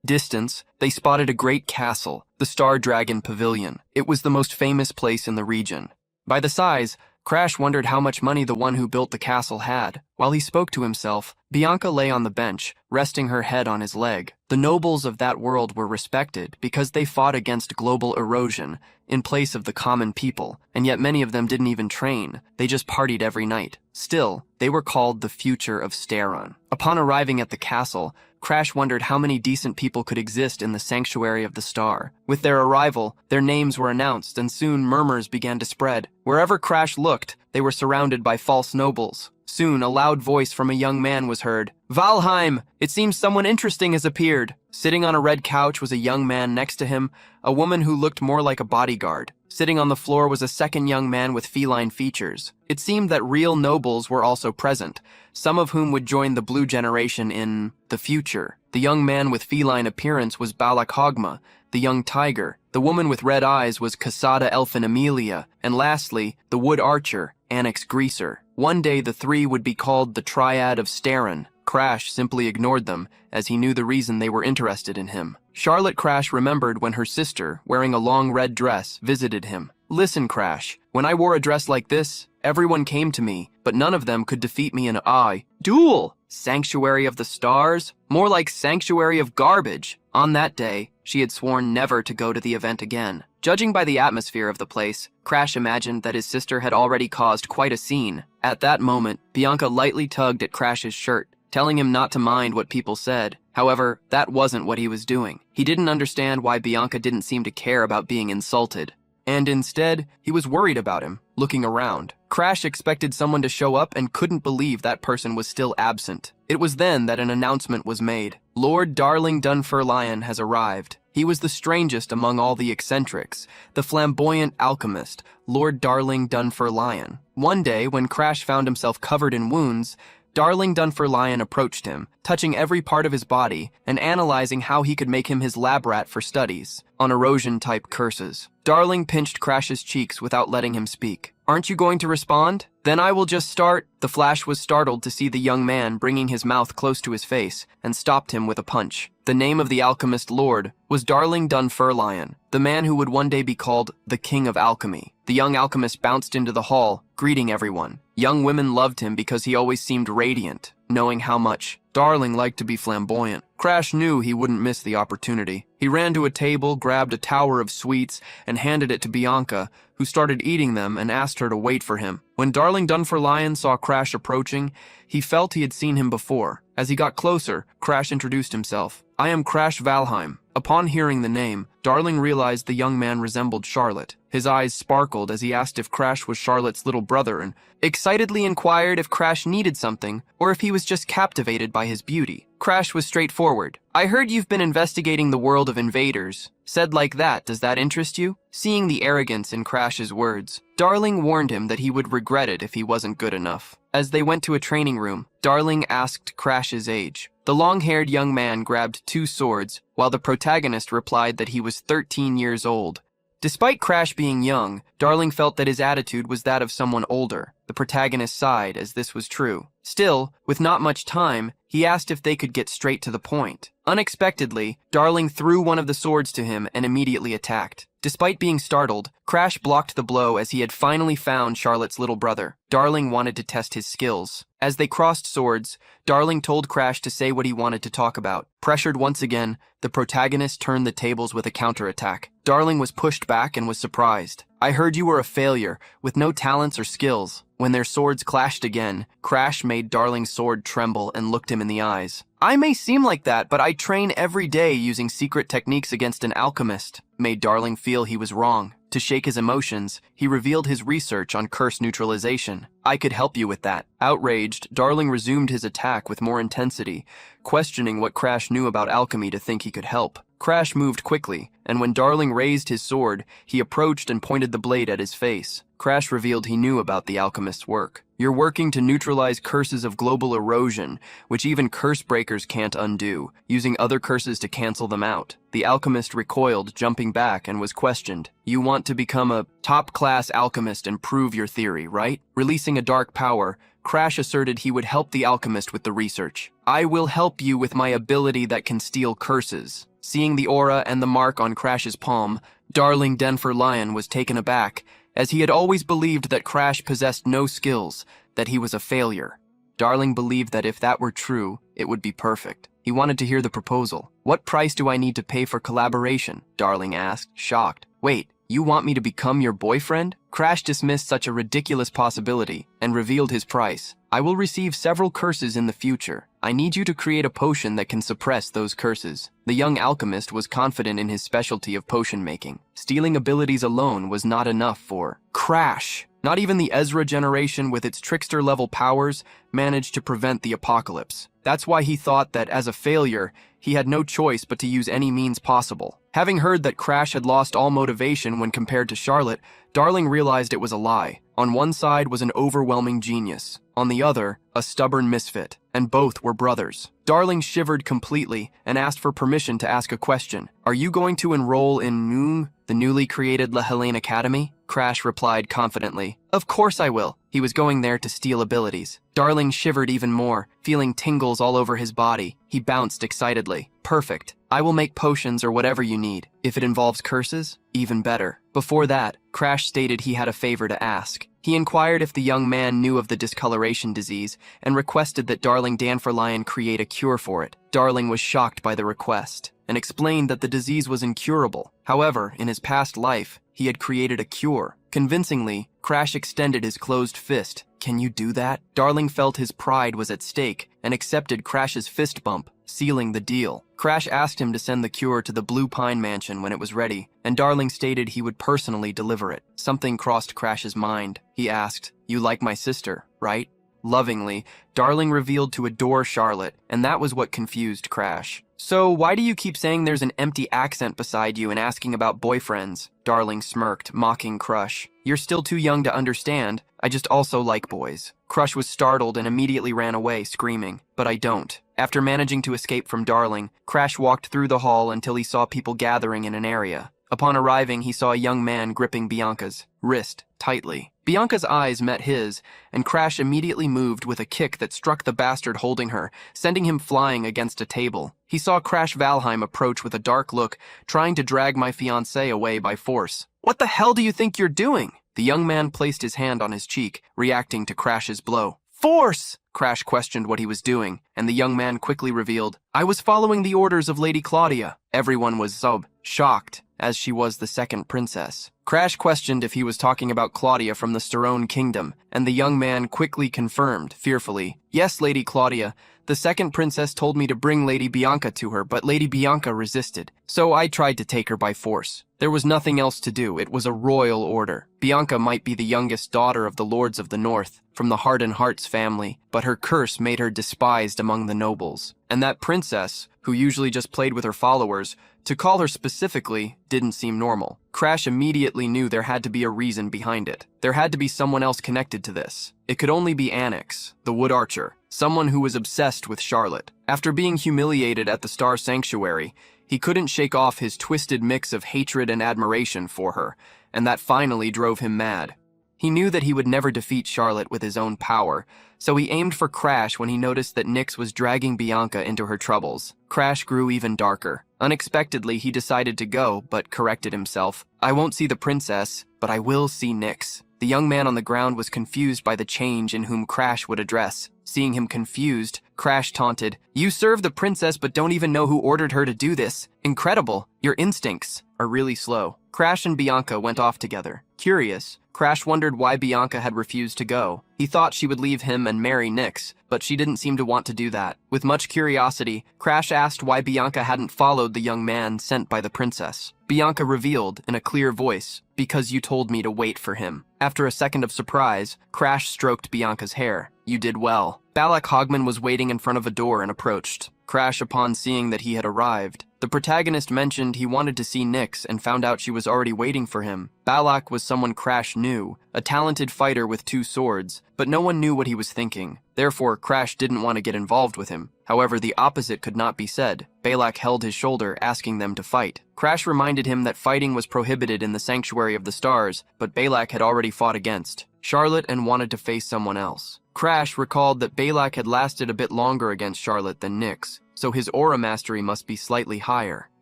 distance, they spotted a great castle, the Star Dragon Pavilion. It was the most famous place in the region. By the size, Crash wondered how much money the one who built the castle had. While he spoke to himself, Bianca lay on the bench, resting her head on his leg. The nobles of that world were respected because they fought against global erosion in place of the common people, and yet many of them didn't even train. They just partied every night. Still, they were called the future of Steron. Upon arriving at the castle, Crash wondered how many decent people could exist in the sanctuary of the star. With their arrival, their names were announced, and soon murmurs began to spread. Wherever Crash looked, they were surrounded by false nobles. Soon, a loud voice from a young man was heard. Valheim! It seems someone interesting has appeared. Sitting on a red couch was a young man next to him, a woman who looked more like a bodyguard. Sitting on the floor was a second young man with feline features. It seemed that real nobles were also present, some of whom would join the blue generation in the future. The young man with feline appearance was Balak Hogma, the young tiger. The woman with red eyes was Casada Elfin Amelia, and lastly, the wood archer, Annex Greaser. One day the three would be called the Triad of Steron. Crash simply ignored them, as he knew the reason they were interested in him. Charlotte Crash remembered when her sister, wearing a long red dress, visited him. Listen, Crash, when I wore a dress like this, everyone came to me, but none of them could defeat me in a duel. Sanctuary of the Stars? More like Sanctuary of Garbage. On that day, she had sworn never to go to the event again. Judging by the atmosphere of the place, Crash imagined that his sister had already caused quite a scene. At that moment, Bianca lightly tugged at Crash's shirt, telling him not to mind what people said. However, that wasn't what he was doing. He didn't understand why Bianca didn't seem to care about being insulted. And instead, he was worried about him, looking around. Crash expected someone to show up and couldn't believe that person was still absent. It was then that an announcement was made. Lord Darling Dunfermline has arrived. He was the strangest among all the eccentrics, the flamboyant alchemist, Lord Darling Dunfermline. One day, when Crash found himself covered in wounds, Darling Dunfermline approached him, touching every part of his body and analyzing how he could make him his lab rat for studies on erosion-type curses. Darling pinched Crash's cheeks without letting him speak. Aren't you going to respond? Then I will just start. The Flash was startled to see the young man bringing his mouth close to his face and stopped him with a punch. The name of the alchemist lord was Darling Dunfermline, the man who would one day be called the King of Alchemy. The young alchemist bounced into the hall, greeting everyone. Young women loved him because he always seemed radiant, knowing how much Darling liked to be flamboyant. Crash knew he wouldn't miss the opportunity. He ran to a table, grabbed a tower of sweets, and handed it to Bianca, who started eating them and asked her to wait for him. When Darling Dunfermline saw Crash approaching, he felt he had seen him before. As he got closer, Crash introduced himself. I am Crash Valheim. Upon hearing the name, Darling realized the young man resembled Charlotte. His eyes sparkled as he asked if Crash was Charlotte's little brother and excitedly inquired if Crash needed something or if he was just captivated by his beauty. Crash was straightforward. I heard you've been investigating the world of invaders. Said like that, does that interest you? Seeing the arrogance in Crash's words, Darling warned him that he would regret it if he wasn't good enough. As they went to a training room, Darling asked Crash's age. The long-haired young man grabbed 2 swords, while the protagonist replied that he was 13 years old. Despite Crash being young, Darling felt that his attitude was that of someone older. The protagonist sighed as this was true. Still, with not much time, he asked if they could get straight to the point. Unexpectedly, Darling threw one of the swords to him and immediately attacked. Despite being startled, Crash blocked the blow as he had finally found Charlotte's little brother. Darling wanted to test his skills. As they crossed swords, Darling told Crash to say what he wanted to talk about. Pressured once again, the protagonist turned the tables with a counterattack. Darling was pushed back and was surprised. I heard you were a failure, with no talents or skills. When their swords clashed again, Crash made Darling's sword tremble and looked him in the eyes. I may seem like that, but I train every day using secret techniques against an alchemist. Made Darling feel he was wrong. To shake his emotions, he revealed his research on curse neutralization. I could help you with that. Outraged, Darling resumed his attack with more intensity, questioning what Crash knew about alchemy to think he could help. Crash moved quickly, and when Darling raised his sword, he approached and pointed the blade at his face. Crash revealed he knew about the alchemist's work. You're working to neutralize curses of global erosion, which even curse breakers can't undo, using other curses to cancel them out. The alchemist recoiled, jumping back, and was questioned. You want to become a top-class alchemist and prove your theory, right? Releasing a dark power, Crash asserted he would help the alchemist with the research. I will help you with my ability that can steal curses. Seeing the aura and the mark on Crash's palm, Darling Denver Lion was taken aback, as he had always believed that Crash possessed no skills, that he was a failure. Darling believed that if that were true, it would be perfect. He wanted to hear the proposal. What price do I need to pay for collaboration? Darling asked, shocked. Wait, you want me to become your boyfriend? Crash dismissed such a ridiculous possibility and revealed his price. I will receive several curses in the future. I need you to create a potion that can suppress those curses. The young alchemist was confident in his specialty of potion making. Stealing abilities alone was not enough for Crash. Not even the Ezra generation with its trickster-level powers managed to prevent the apocalypse. That's why he thought that, as a failure, he had no choice but to use any means possible. Having heard that Crash had lost all motivation when compared to Charlotte, Darling realized it was a lie. On one side was an overwhelming genius, on the other, a stubborn misfit, and both were brothers. Darling shivered completely and asked for permission to ask a question. Are you going to enroll in the newly created La Helene Academy? Crash replied confidently. Of course I will. He was going there to steal abilities. Darling shivered even more, feeling tingles all over his body. He bounced excitedly. Perfect. I will make potions or whatever you need. If it involves curses, even better. Before that, Crash stated he had a favor to ask. He inquired if the young man knew of the discoloration disease and requested that Darling Denver Lion create a cure for it. Darling was shocked by the request and explained that the disease was incurable. However, in his past life, he had created a cure. Convincingly, Crash extended his closed fist. Can you do that? Darling felt his pride was at stake and accepted Crash's fist bump, sealing the deal. Crash asked him to send the cure to the Blue Pine Mansion when it was ready, and Darling stated he would personally deliver it. Something crossed Crash's mind. He asked, "You like my sister, right?" Lovingly, Darling revealed to adore Charlotte, and that was what confused Crash. So why do you keep saying there's an empty accent beside you and asking about boyfriends? Darling smirked, mocking Crush. You're still too young to understand. I just also like boys. Crush was startled and immediately ran away, screaming. But I don't. After managing to escape from Darling, Crash walked through the hall until he saw people gathering in an area. Upon arriving, he saw a young man gripping Bianca's wrist tightly. Bianca's eyes met his, and Crash immediately moved with a kick that struck the bastard holding her, sending him flying against a table. He saw Crash Valheim approach with a dark look, trying to drag my fiancé away by force. What the hell do you think you're doing? The young man placed his hand on his cheek, reacting to Crash's blow. Force! Crash questioned what he was doing, and the young man quickly revealed, I was following the orders of Lady Claudia. Everyone was shocked, as she was the second princess. Crash questioned if he was talking about Claudia from the Sterone Kingdom, and the young man quickly confirmed, fearfully, Yes, Lady Claudia. The second princess told me to bring Lady Bianca to her, but Lady Bianca resisted. So I tried to take her by force. There was nothing else to do. It was a royal order. Bianca might be the youngest daughter of the Lords of the North, from the Hardenhearts family, but her curse made her despised among the nobles. And that princess, who usually just played with her followers, to call her specifically didn't seem normal. Crash immediately knew there had to be a reason behind it. There had to be someone else connected to this. It could only be Annex, the Wood Archer, someone who was obsessed with Charlotte. After being humiliated at the Star Sanctuary, he couldn't shake off his twisted mix of hatred and admiration for her, and that finally drove him mad. He knew that he would never defeat Charlotte with his own power, so he aimed for Crash when he noticed that Nyx was dragging Bianca into her troubles. Crash grew even darker. Unexpectedly, he decided to go, but corrected himself. I won't see the princess, but I will see Nyx. The young man on the ground was confused by the change in whom Crash would address. Seeing him confused, Crash taunted, You serve the princess but don't even know who ordered her to do this. Incredible. Your instincts are really slow. Crash and Bianca went off together. Curious, Crash wondered why Bianca had refused to go. He thought she would leave him and marry Nyx, but she didn't seem to want to do that. With much curiosity, Crash asked why Bianca hadn't followed the young man sent by the princess. Bianca revealed, in a clear voice, Because you told me to wait for him. After a second of surprise, Crash stroked Bianca's hair. You did well. Balak Hogman was waiting in front of a door and approached. Crash, upon seeing that he had arrived, The protagonist mentioned he wanted to see Nyx and found out she was already waiting for him. Balak was someone Crash knew, a talented fighter with 2 swords, but no one knew what he was thinking. Therefore, Crash didn't want to get involved with him. However, the opposite could not be said. Balak held his shoulder, asking them to fight. Crash reminded him that fighting was prohibited in the Sanctuary of the Stars, but Balak had already fought against Charlotte and wanted to face someone else. Crash recalled that Balak had lasted a bit longer against Charlotte than Nyx, so his aura mastery must be slightly higher.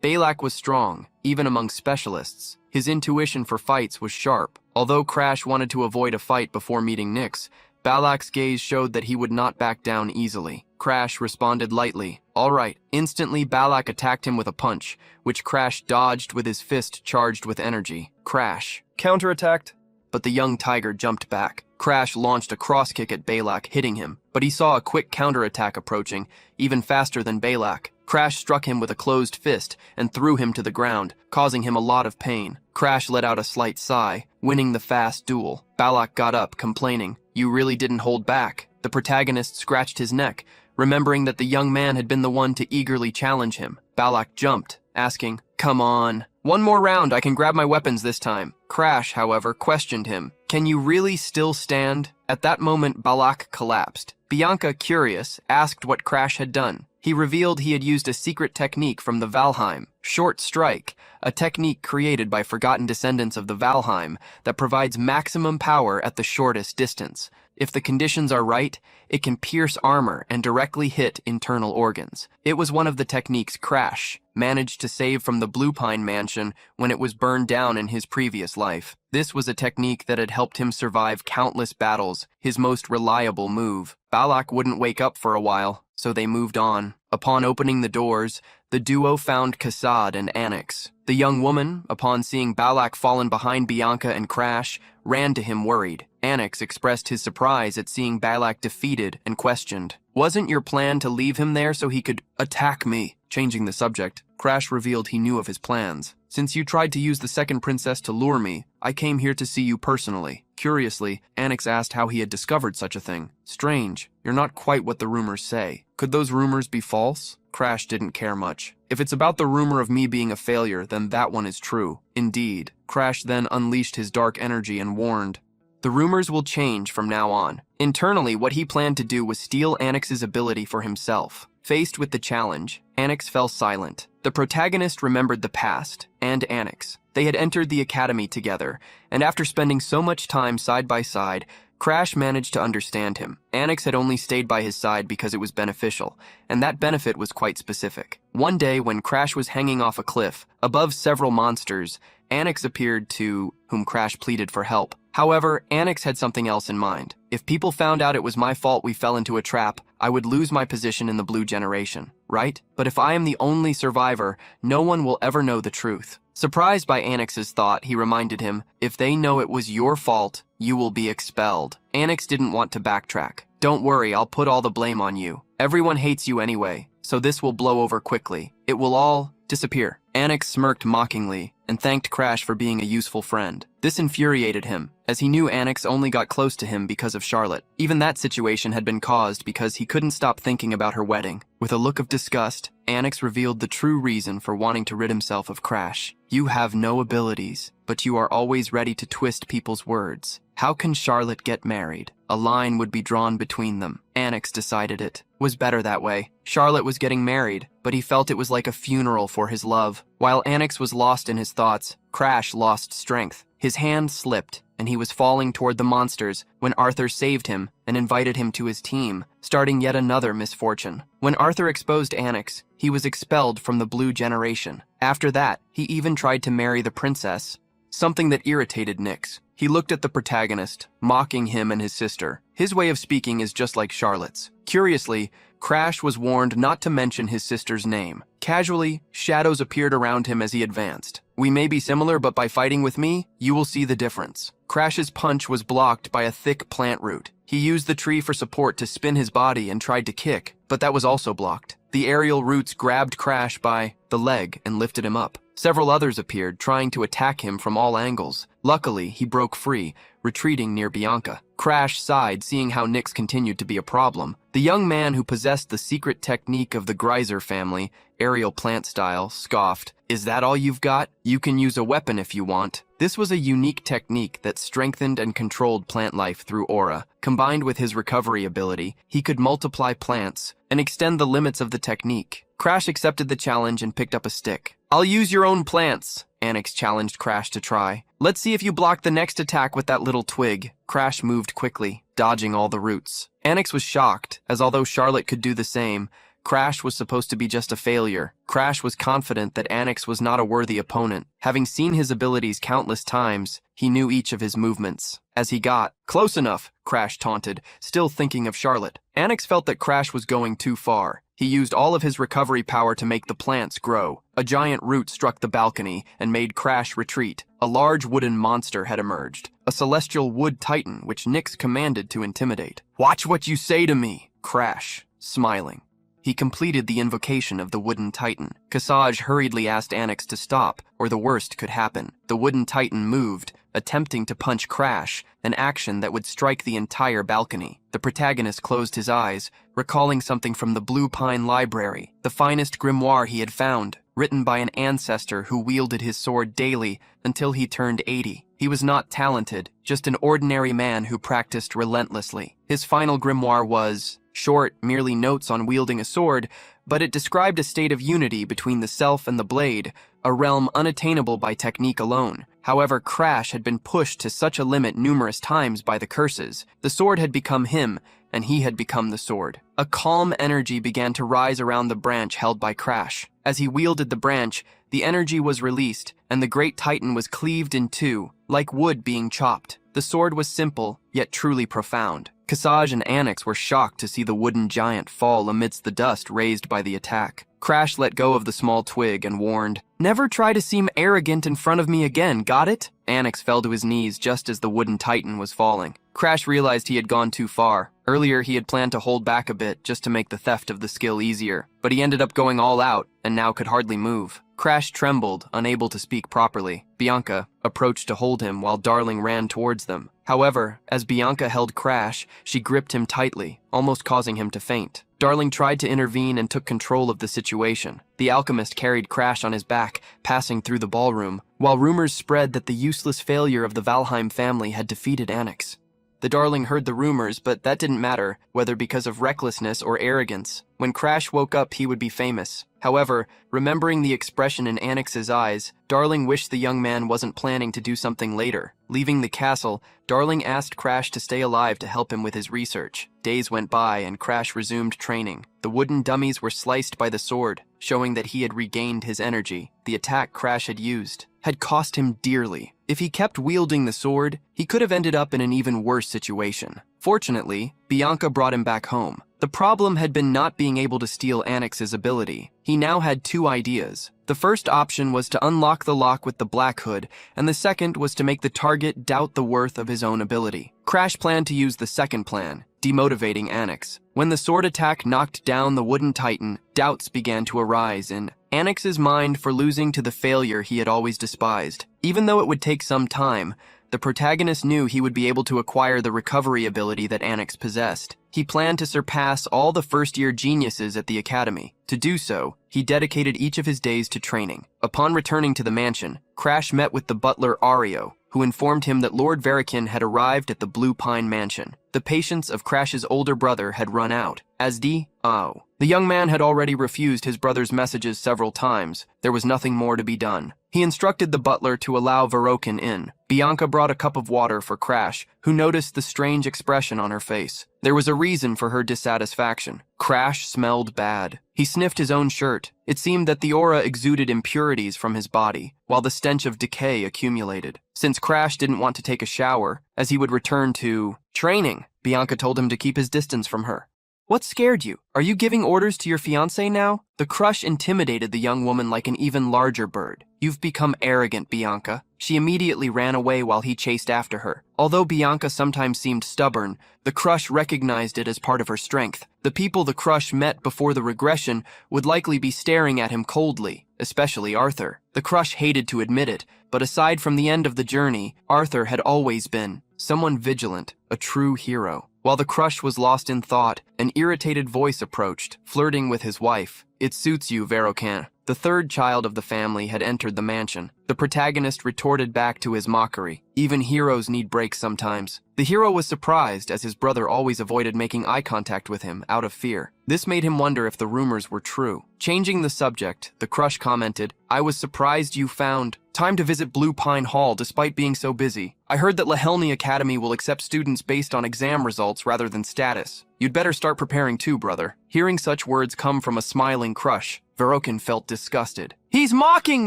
Balak was strong, even among specialists. His intuition for fights was sharp. Although Crash wanted to avoid a fight before meeting Nyx, Balak's gaze showed that he would not back down easily. Crash responded lightly. All right. Instantly, Balak attacked him with a punch, which Crash dodged with his fist charged with energy. Crash counterattacked, but the young tiger jumped back. Crash launched a cross kick at Balak, hitting him, but he saw a quick counterattack approaching, even faster than Balak. Crash struck him with a closed fist and threw him to the ground, causing him a lot of pain. Crash let out a slight sigh, winning the fast duel. Balak got up, complaining, "You really didn't hold back." The protagonist scratched his neck, remembering that the young man had been the one to eagerly challenge him. Balak jumped, asking, "Come on. One more round, I can grab my weapons this time." Crash, however, questioned him. "Can you really still stand?" At that moment, Balak collapsed. Bianca, curious, asked what Crash had done. He revealed he had used a secret technique from the Valheim, Short Strike, a technique created by forgotten descendants of the Valheim that provides maximum power at the shortest distance. If the conditions are right, it can pierce armor and directly hit internal organs. It was one of the techniques Crash managed to save from the Blue Pine Mansion when it was burned down in his previous life. This was a technique that had helped him survive countless battles, his most reliable move. Balak wouldn't wake up for a while, so they moved on. Upon opening the doors, the duo found Kassad and Anix. The young woman, upon seeing Balak fallen behind Bianca and Crash, ran to him worried. Anix expressed his surprise at seeing Balak defeated and questioned, "Wasn't your plan to leave him there so he could attack me?" Changing the subject, Crash revealed he knew of his plans. "Since you tried to use the second princess to lure me, I came here to see you personally." Curiously, Anix asked how he had discovered such a thing. "Strange, you're not quite what the rumors say. Could those rumors be false?" Crash didn't care much. "If it's about the rumor of me being a failure, then that one is true." Indeed. Crash then unleashed his dark energy and warned, "The rumors will change from now on." Internally, what he planned to do was steal Anix's ability for himself. Faced with the challenge, Anix fell silent. The protagonist remembered the past, and Anix. They had entered the academy together, and after spending so much time side by side, Crash managed to understand him. Anix had only stayed by his side because it was beneficial, and that benefit was quite specific. One day, when Crash was hanging off a cliff, above several monsters, Anix appeared to whom Crash pleaded for help. However, Anix had something else in mind. "If people found out it was my fault we fell into a trap, I would lose my position in the Blue Generation, right? But if I am the only survivor, no one will ever know the truth." Surprised by Anix's thought, he reminded him, "If they know it was your fault, you will be expelled." Anix didn't want to backtrack. "Don't worry, I'll put all the blame on you. Everyone hates you anyway, so this will blow over quickly. It will all disappear." Anix smirked mockingly and thanked Crash for being a useful friend. This infuriated him, as he knew Anix only got close to him because of Charlotte. Even that situation had been caused because he couldn't stop thinking about her wedding. With a look of disgust, Anix revealed the true reason for wanting to rid himself of Crash. "You have no abilities, but you are always ready to twist people's words. How can Charlotte get married? A line would be drawn between them." Anix decided it was better that way. Charlotte was getting married, but he felt it was like a funeral for his love. While Anix was lost in his thoughts, Crash lost strength. His hand slipped, and he was falling toward the monsters when Arthur saved him and invited him to his team, starting yet another misfortune. When Arthur exposed Anix, he was expelled from the Blue Generation. After that, he even tried to marry the princess, something that irritated Nyx. He looked at the protagonist, mocking him and his sister. His way of speaking is just like Charlotte's. Curiously, Crash was warned not to mention his sister's name. Casually, shadows appeared around him as he advanced. "We may be similar, but by fighting with me, you will see the difference." Crash's punch was blocked by a thick plant root. He used the tree for support to spin his body and tried to kick, but that was also blocked. The aerial roots grabbed Crash by the leg and lifted him up. Several others appeared, trying to attack him from all angles. Luckily, he broke free, retreating near Bianca. Crash sighed, seeing how Nyx continued to be a problem. The young man who possessed the secret technique of the Greiser family, aerial plant style, scoffed. "Is that all you've got? You can use a weapon if you want." This was a unique technique that strengthened and controlled plant life through aura. Combined with his recovery ability, he could multiply plants and extend the limits of the technique. Crash accepted the challenge and picked up a stick. "I'll use your own plants," Annex challenged Crash to try. "Let's see if you block the next attack with that little twig." Crash moved quickly, dodging all the roots. Annex was shocked, as although Charlotte could do the same, Crash was supposed to be just a failure. Crash was confident that Annex was not a worthy opponent. Having seen his abilities countless times, he knew each of his movements. As he got close enough, Crash taunted, still thinking of Charlotte. Annex felt that Crash was going too far. He used all of his recovery power to make the plants grow. A giant root struck the balcony and made Crash retreat. A large wooden monster had emerged, a celestial wood titan which Nyx commanded to intimidate. "Watch what you say to me," Crash, smiling. He completed the invocation of the wooden titan. Kasaj hurriedly asked Annex to stop, or the worst could happen. The wooden titan moved, attempting to punch Crash, an action that would strike the entire balcony. The protagonist closed his eyes, recalling something from the Blue Pine Library, the finest grimoire he had found, written by an ancestor who wielded his sword daily until he turned 80. He was not talented, just an ordinary man who practiced relentlessly. His final grimoire was short, merely notes on wielding a sword, but it described a state of unity between the self and the blade, a realm unattainable by technique alone. However, Crash had been pushed to such a limit numerous times by the curses. The sword had become him, and he had become the sword. A calm energy began to rise around the branch held by Crash. As he wielded the branch, the energy was released, and the great titan was cleaved in two, like wood being chopped. The sword was simple, yet truly profound. Kasaj and Annex were shocked to see the wooden giant fall amidst the dust raised by the attack. Crash let go of the small twig and warned, "Never try to seem arrogant in front of me again, got it?" Annex fell to his knees just as the wooden titan was falling. Crash realized he had gone too far. Earlier, he had planned to hold back a bit just to make the theft of the skill easier, but he ended up going all out and now could hardly move. Crash trembled, unable to speak properly. Bianca approached to hold him while Darling ran towards them. However, as Bianca held Crash, she gripped him tightly, almost causing him to faint. Darling tried to intervene and took control of the situation. The alchemist carried Crash on his back, passing through the ballroom, while rumors spread that the useless failure of the Valheim family had defeated Annex. The Darling heard the rumors, but that didn't matter, whether because of recklessness or arrogance. When Crash woke up, he would be famous. However, remembering the expression in Annex's eyes, Darling wished the young man wasn't planning to do something later. Leaving the castle, Darling asked Crash to stay alive to help him with his research. Days went by and Crash resumed training. The wooden dummies were sliced by the sword, showing that he had regained his energy. The attack Crash had used had cost him dearly. If he kept wielding the sword, he could have ended up in an even worse situation. Fortunately, Bianca brought him back home. The problem had been not being able to steal Annex's ability. He now had two ideas. The first option was to unlock the lock with the Black Hood, and the second was to make the target doubt the worth of his own ability. Crash planned to use the second plan, demotivating Annex. When the sword attack knocked down the wooden titan, doubts began to arise in Annex's mind for losing to the failure he had always despised. Even though it would take some time, the protagonist knew he would be able to acquire the recovery ability that Annex possessed. He planned to surpass all the first-year geniuses at the academy. To do so, he dedicated each of his days to training. Upon returning to the mansion, Crash met with the butler Ario, who informed him that Lord Verikin had arrived at the Blue Pine Mansion. The patience of Crash's older brother had run out. The young man had already refused his brother's messages several times. There was nothing more to be done. He instructed the butler to allow Verokin in. Bianca brought a cup of water for Crash, who noticed the strange expression on her face. There was a reason for her dissatisfaction. Crash smelled bad. He sniffed his own shirt. It seemed that the aura exuded impurities from his body, while the stench of decay accumulated. Since Crash didn't want to take a shower, as he would return to training, Bianca told him to keep his distance from her. "What scared you? Are you giving orders to your fiancé now?" The crush intimidated the young woman like an even larger bird. "You've become arrogant, Bianca." She immediately ran away while he chased after her. Although Bianca sometimes seemed stubborn, the crush recognized it as part of her strength. The people the crush met before the regression would likely be staring at him coldly, especially Arthur. The crush hated to admit it, but aside from the end of the journey, Arthur had always been someone vigilant, a true hero. While the crush was lost in thought, an irritated voice approached, flirting with his wife. "It suits you, Veroquin." The third child of the family had entered the mansion. The protagonist retorted back to his mockery. Even heroes need breaks sometimes. The hero was surprised, as his brother always avoided making eye contact with him, out of fear. This made him wonder if the rumors were true. Changing the subject, the crush commented, "I was surprised you found time to visit Blue Pine Hall despite being so busy. I heard that Lahelny Academy will accept students based on exam results rather than status. You'd better start preparing too, brother." Hearing such words come from a smiling crush, Verokin felt disgusted. "He's mocking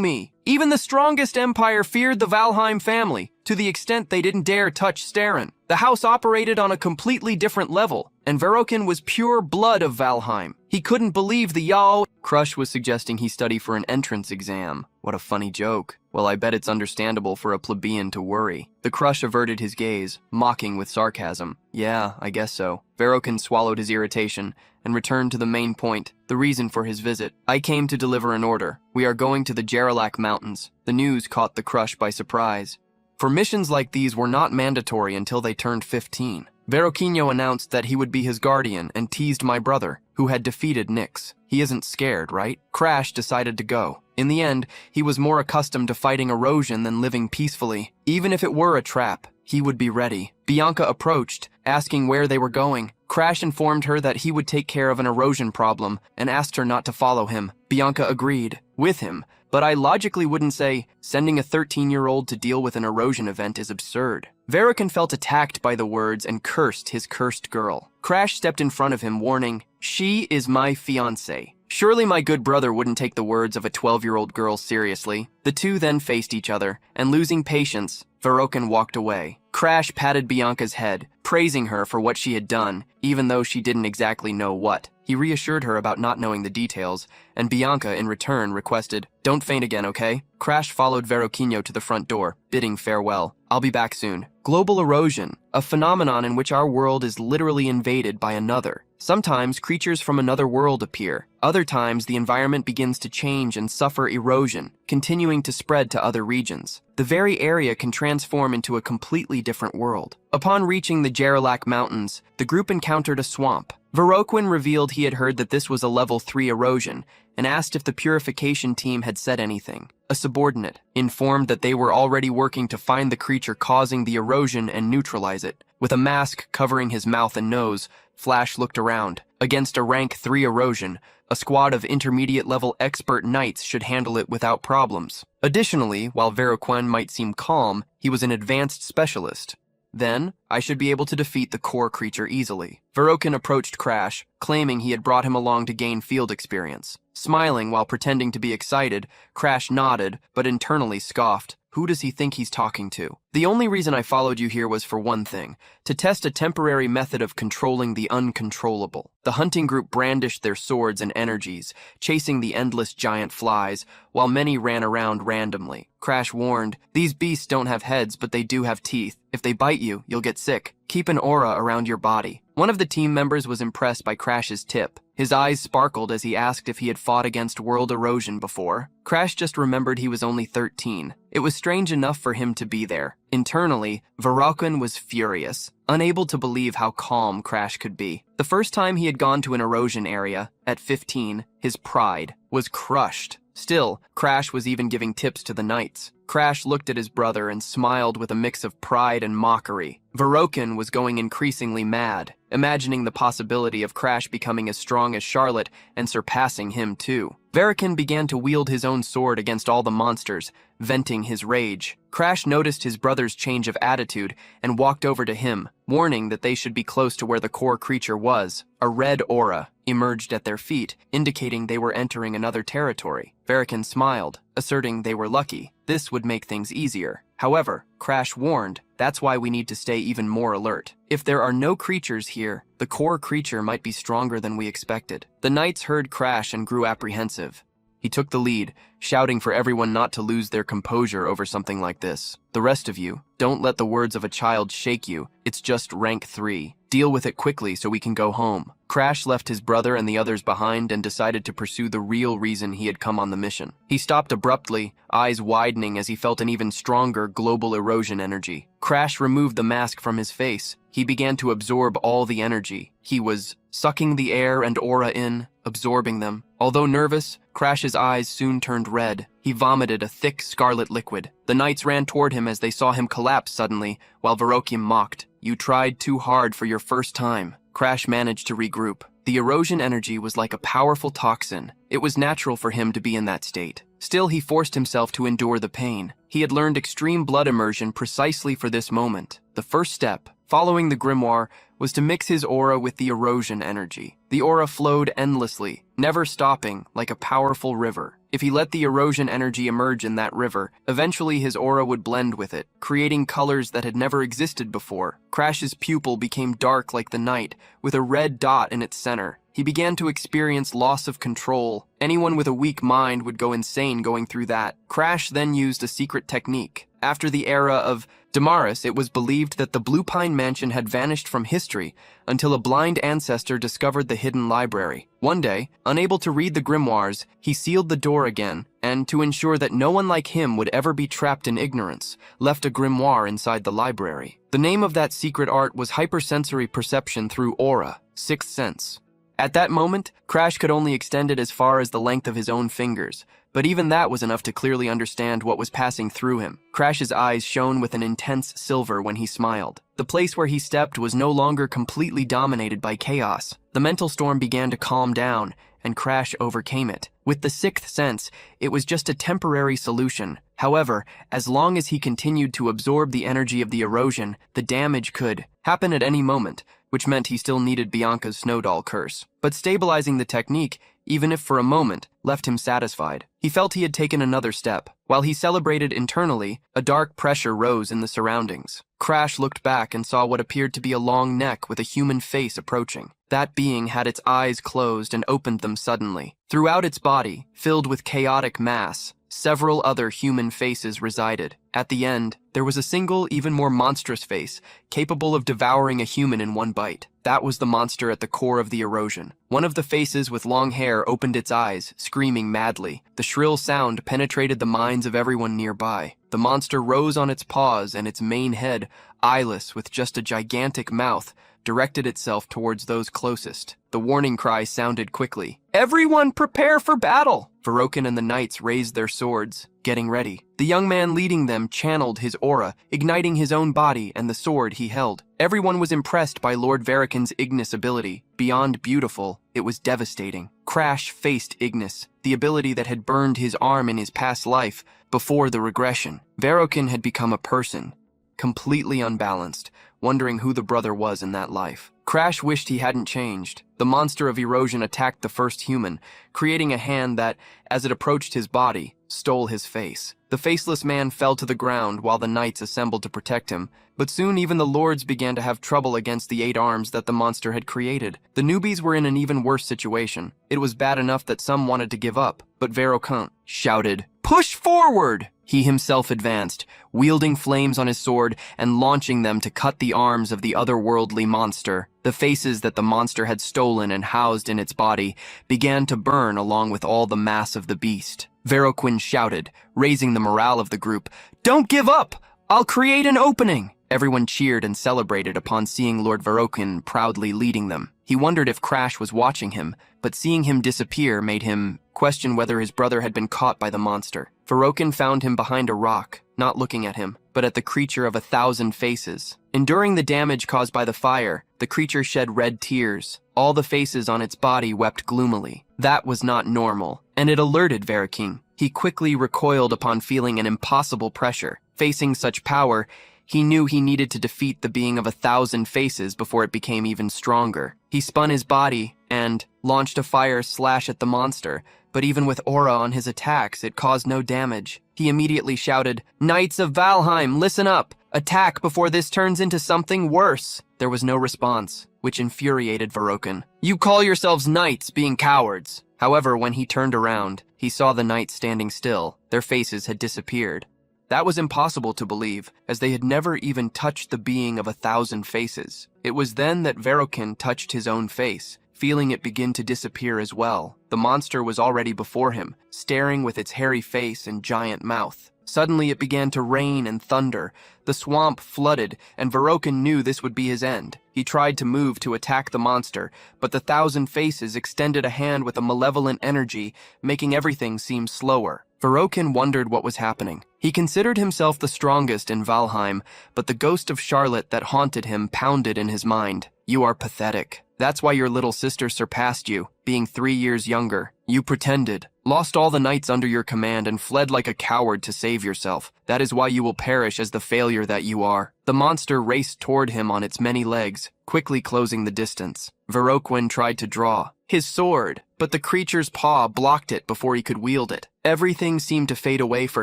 me! Even the strongest empire feared the Valheim family, to the extent they didn't dare touch Sterin. The house operated on a completely different level, and Verokin was pure blood of Valheim. He couldn't believe the Yao." Crush was suggesting he study for an entrance exam. What a funny joke. Well, I bet it's understandable for a plebeian to worry. The crush averted his gaze, mocking with sarcasm. "Yeah, I guess so." Verokin swallowed his irritation and returned to the main point, the reason for his visit. "I came to deliver an order. We are going to the Jarlac Mountains." The news caught the crush by surprise. For missions like these were not mandatory until they turned 15. Verocchino announced that he would be his guardian and teased my brother, who had defeated Nyx. He isn't scared, right? Crash decided to go. In the end, he was more accustomed to fighting erosion than living peacefully. Even if it were a trap, he would be ready. Bianca approached, asking where they were going. Crash informed her that he would take care of an erosion problem and asked her not to follow him. Bianca agreed, with him, but I logically wouldn't say sending a 13-year-old to deal with an erosion event is absurd. Verokin felt attacked by the words and cursed his cursed girl. Crash stepped in front of him, warning, "She is my fiancée." Surely my good brother wouldn't take the words of a 12-year-old girl seriously. The two then faced each other, and losing patience, Verokin walked away. Crash patted Bianca's head, praising her for what she had done, even though she didn't exactly know what. He reassured her about not knowing the details, and Bianca, in return, requested, "Don't faint again, okay?" Crash followed Verocchino to the front door, bidding farewell. "I'll be back soon." Global erosion, a phenomenon in which our world is literally invaded by another. Sometimes creatures from another world appear. Other times the environment begins to change and suffer erosion, continuing to spread to other regions. The very area can transform into a completely different world. Upon reaching the Jarlac Mountains, the group encountered a swamp. Veroquin revealed he had heard that this was a level 3 erosion and asked if the purification team had said anything. A subordinate informed that they were already working to find the creature causing the erosion and neutralize it. With a mask covering his mouth and nose, Flash looked around. Against a rank 3 erosion, a squad of intermediate-level expert knights should handle it without problems. Additionally, while Veroquin might seem calm, he was an advanced specialist. Then, I should be able to defeat the core creature easily. Verokin approached Crash, claiming he had brought him along to gain field experience. Smiling while pretending to be excited, Crash nodded, but internally scoffed. Who does he think he's talking to? The only reason I followed you here was for one thing, to test a temporary method of controlling the uncontrollable. The hunting group brandished their swords and energies, chasing the endless giant flies, while many ran around randomly. Crash warned, "These beasts don't have heads, but they do have teeth. If they bite you, you'll get sick. Keep an aura around your body." One of the team members was impressed by Crash's tip. His eyes sparkled as he asked if he had fought against world erosion before. Crash just remembered he was only 13. It was strange enough for him to be there. Internally, Verokin was furious, unable to believe how calm Crash could be. The first time he had gone to an erosion area, at 15, his pride was crushed. Still, Crash was even giving tips to the knights. Crash looked at his brother and smiled with a mix of pride and mockery. Verokin was going increasingly mad, imagining the possibility of Crash becoming as strong as Charlotte and surpassing him too. Verokin began to wield his own sword against all the monsters, venting his rage. Crash noticed his brother's change of attitude and walked over to him, warning that they should be close to where the core creature was. A red aura emerged at their feet, indicating they were entering another territory. Verokin smiled, asserting they were lucky. This would make things easier. However, Crash warned, that's why we need to stay even more alert. If there are no creatures here, the core creature might be stronger than we expected. The knights heard Crash and grew apprehensive. He took the lead, shouting for everyone not to lose their composure over something like this. The rest of you, don't let the words of a child shake you. It's just rank 3. Deal with it quickly so we can go home. Crash left his brother and the others behind and decided to pursue the real reason he had come on the mission. He stopped abruptly, eyes widening as he felt an even stronger global erosion energy. Crash removed the mask from his face. He began to absorb all the energy. He was sucking the air and aura in, absorbing them. Although nervous, Crash's eyes soon turned red. He vomited a thick scarlet liquid. The knights ran toward him as they saw him collapse suddenly, while Verokim mocked. You tried too hard for your first time. Crash managed to regroup. The erosion energy was like a powerful toxin. It was natural for him to be in that state. Still, he forced himself to endure the pain. He had learned extreme blood immersion precisely for this moment. The first step, following the grimoire, was to mix his aura with the erosion energy. The aura flowed endlessly, never stopping, like a powerful river. If he let the erosion energy emerge in that river, eventually his aura would blend with it, creating colors that had never existed before. Crash's pupil became dark like the night, with a red dot in its center. He began to experience loss of control. Anyone with a weak mind would go insane going through that. Crash then used a secret technique. After the era of Damaris, it was believed that the Blue Pine Mansion had vanished from history until a blind ancestor discovered the hidden library. One day, unable to read the grimoires, he sealed the door again, and to ensure that no one like him would ever be trapped in ignorance, left a grimoire inside the library. The name of that secret art was hypersensory perception through aura, sixth sense. At that moment, Crash could only extend it as far as the length of his own fingers, but even that was enough to clearly understand what was passing through him. Crash's eyes shone with an intense silver when he smiled. The place where he stepped was no longer completely dominated by chaos. The mental storm began to calm down, and Crash overcame it. With the sixth sense, it was just a temporary solution. However, as long as he continued to absorb the energy of the erosion, the damage could happen at any moment, which meant he still needed Bianca's Snowdoll curse. But stabilizing the technique, even if for a moment, left him satisfied. He felt he had taken another step. While he celebrated internally, a dark pressure rose in the surroundings. Crash looked back and saw what appeared to be a long neck with a human face approaching. That being had its eyes closed and opened them suddenly. Throughout its body, filled with chaotic mass, several other human faces resided. At the end, there was a single, even more monstrous face, capable of devouring a human in one bite. That was the monster at the core of the erosion. One of the faces with long hair opened its eyes, screaming madly. The shrill sound penetrated the minds of everyone nearby. The monster rose on its paws, and its main head, eyeless with just a gigantic mouth, directed itself towards those closest. The warning cry sounded quickly. "Everyone prepare for battle!" Verokin and the knights raised their swords, getting ready. The young man leading them channeled his aura, igniting his own body and the sword he held. Everyone was impressed by Lord Verokin's Ignis ability. Beyond beautiful, it was devastating. Crash faced Ignis, the ability that had burned his arm in his past life before the regression. Verokin had become a person, completely unbalanced, wondering who the brother was in that life. Crash wished he hadn't changed. The monster of erosion attacked the first human, creating a hand that, as it approached his body, stole his face. The faceless man fell to the ground while the knights assembled to protect him, but soon even the lords began to have trouble against the 8 arms that the monster had created. The newbies were in an even worse situation. It was bad enough that some wanted to give up, but Verokin shouted, "Push forward!" He himself advanced, wielding flames on his sword and launching them to cut the arms of the otherworldly monster. The faces that the monster had stolen and housed in its body began to burn along with all the mass of the beast. Verokin shouted, raising the morale of the group, "Don't give up! I'll create an opening!" Everyone cheered and celebrated upon seeing Lord Verokin proudly leading them. He wondered if Crash was watching him, but seeing him disappear made him question whether his brother had been caught by the monster. Verokin found him behind a rock, not looking at him, but at the creature of 1,000 faces. Enduring the damage caused by the fire, the creature shed red tears. All the faces on its body wept gloomily. That was not normal, and it alerted Verokin. He quickly recoiled upon feeling an impossible pressure. Facing such power, he knew he needed to defeat the being of 1,000 faces before it became even stronger. He spun his body and launched a fire slash at the monster, but even with aura on his attacks, it caused no damage. He immediately shouted, "Knights of Valheim, listen up! Attack before this turns into something worse!" There was no response, which infuriated Verokin. "You call yourselves knights, being cowards." However, when he turned around, he saw the knights standing still. Their faces had disappeared. That was impossible to believe, as they had never even touched the being of 1,000 faces. It was then that Verokin touched his own face, feeling it begin to disappear as well. The monster was already before him, staring with its hairy face and giant mouth. Suddenly it began to rain and thunder. The swamp flooded, and Verokin knew this would be his end. He tried to move to attack the monster, but the 1,000 faces extended a hand with a malevolent energy, making everything seem slower. Verokin wondered what was happening. He considered himself the strongest in Valheim, but the ghost of Charlotte that haunted him pounded in his mind. You are pathetic. That's why your little sister surpassed you, being 3 years younger. You pretended, lost all the knights under your command, and fled like a coward to save yourself. That is why you will perish as the failure that you are. The monster raced toward him on its many legs, quickly closing the distance. Verokin tried to draw his sword, but the creature's paw blocked it before he could wield it. Everything seemed to fade away for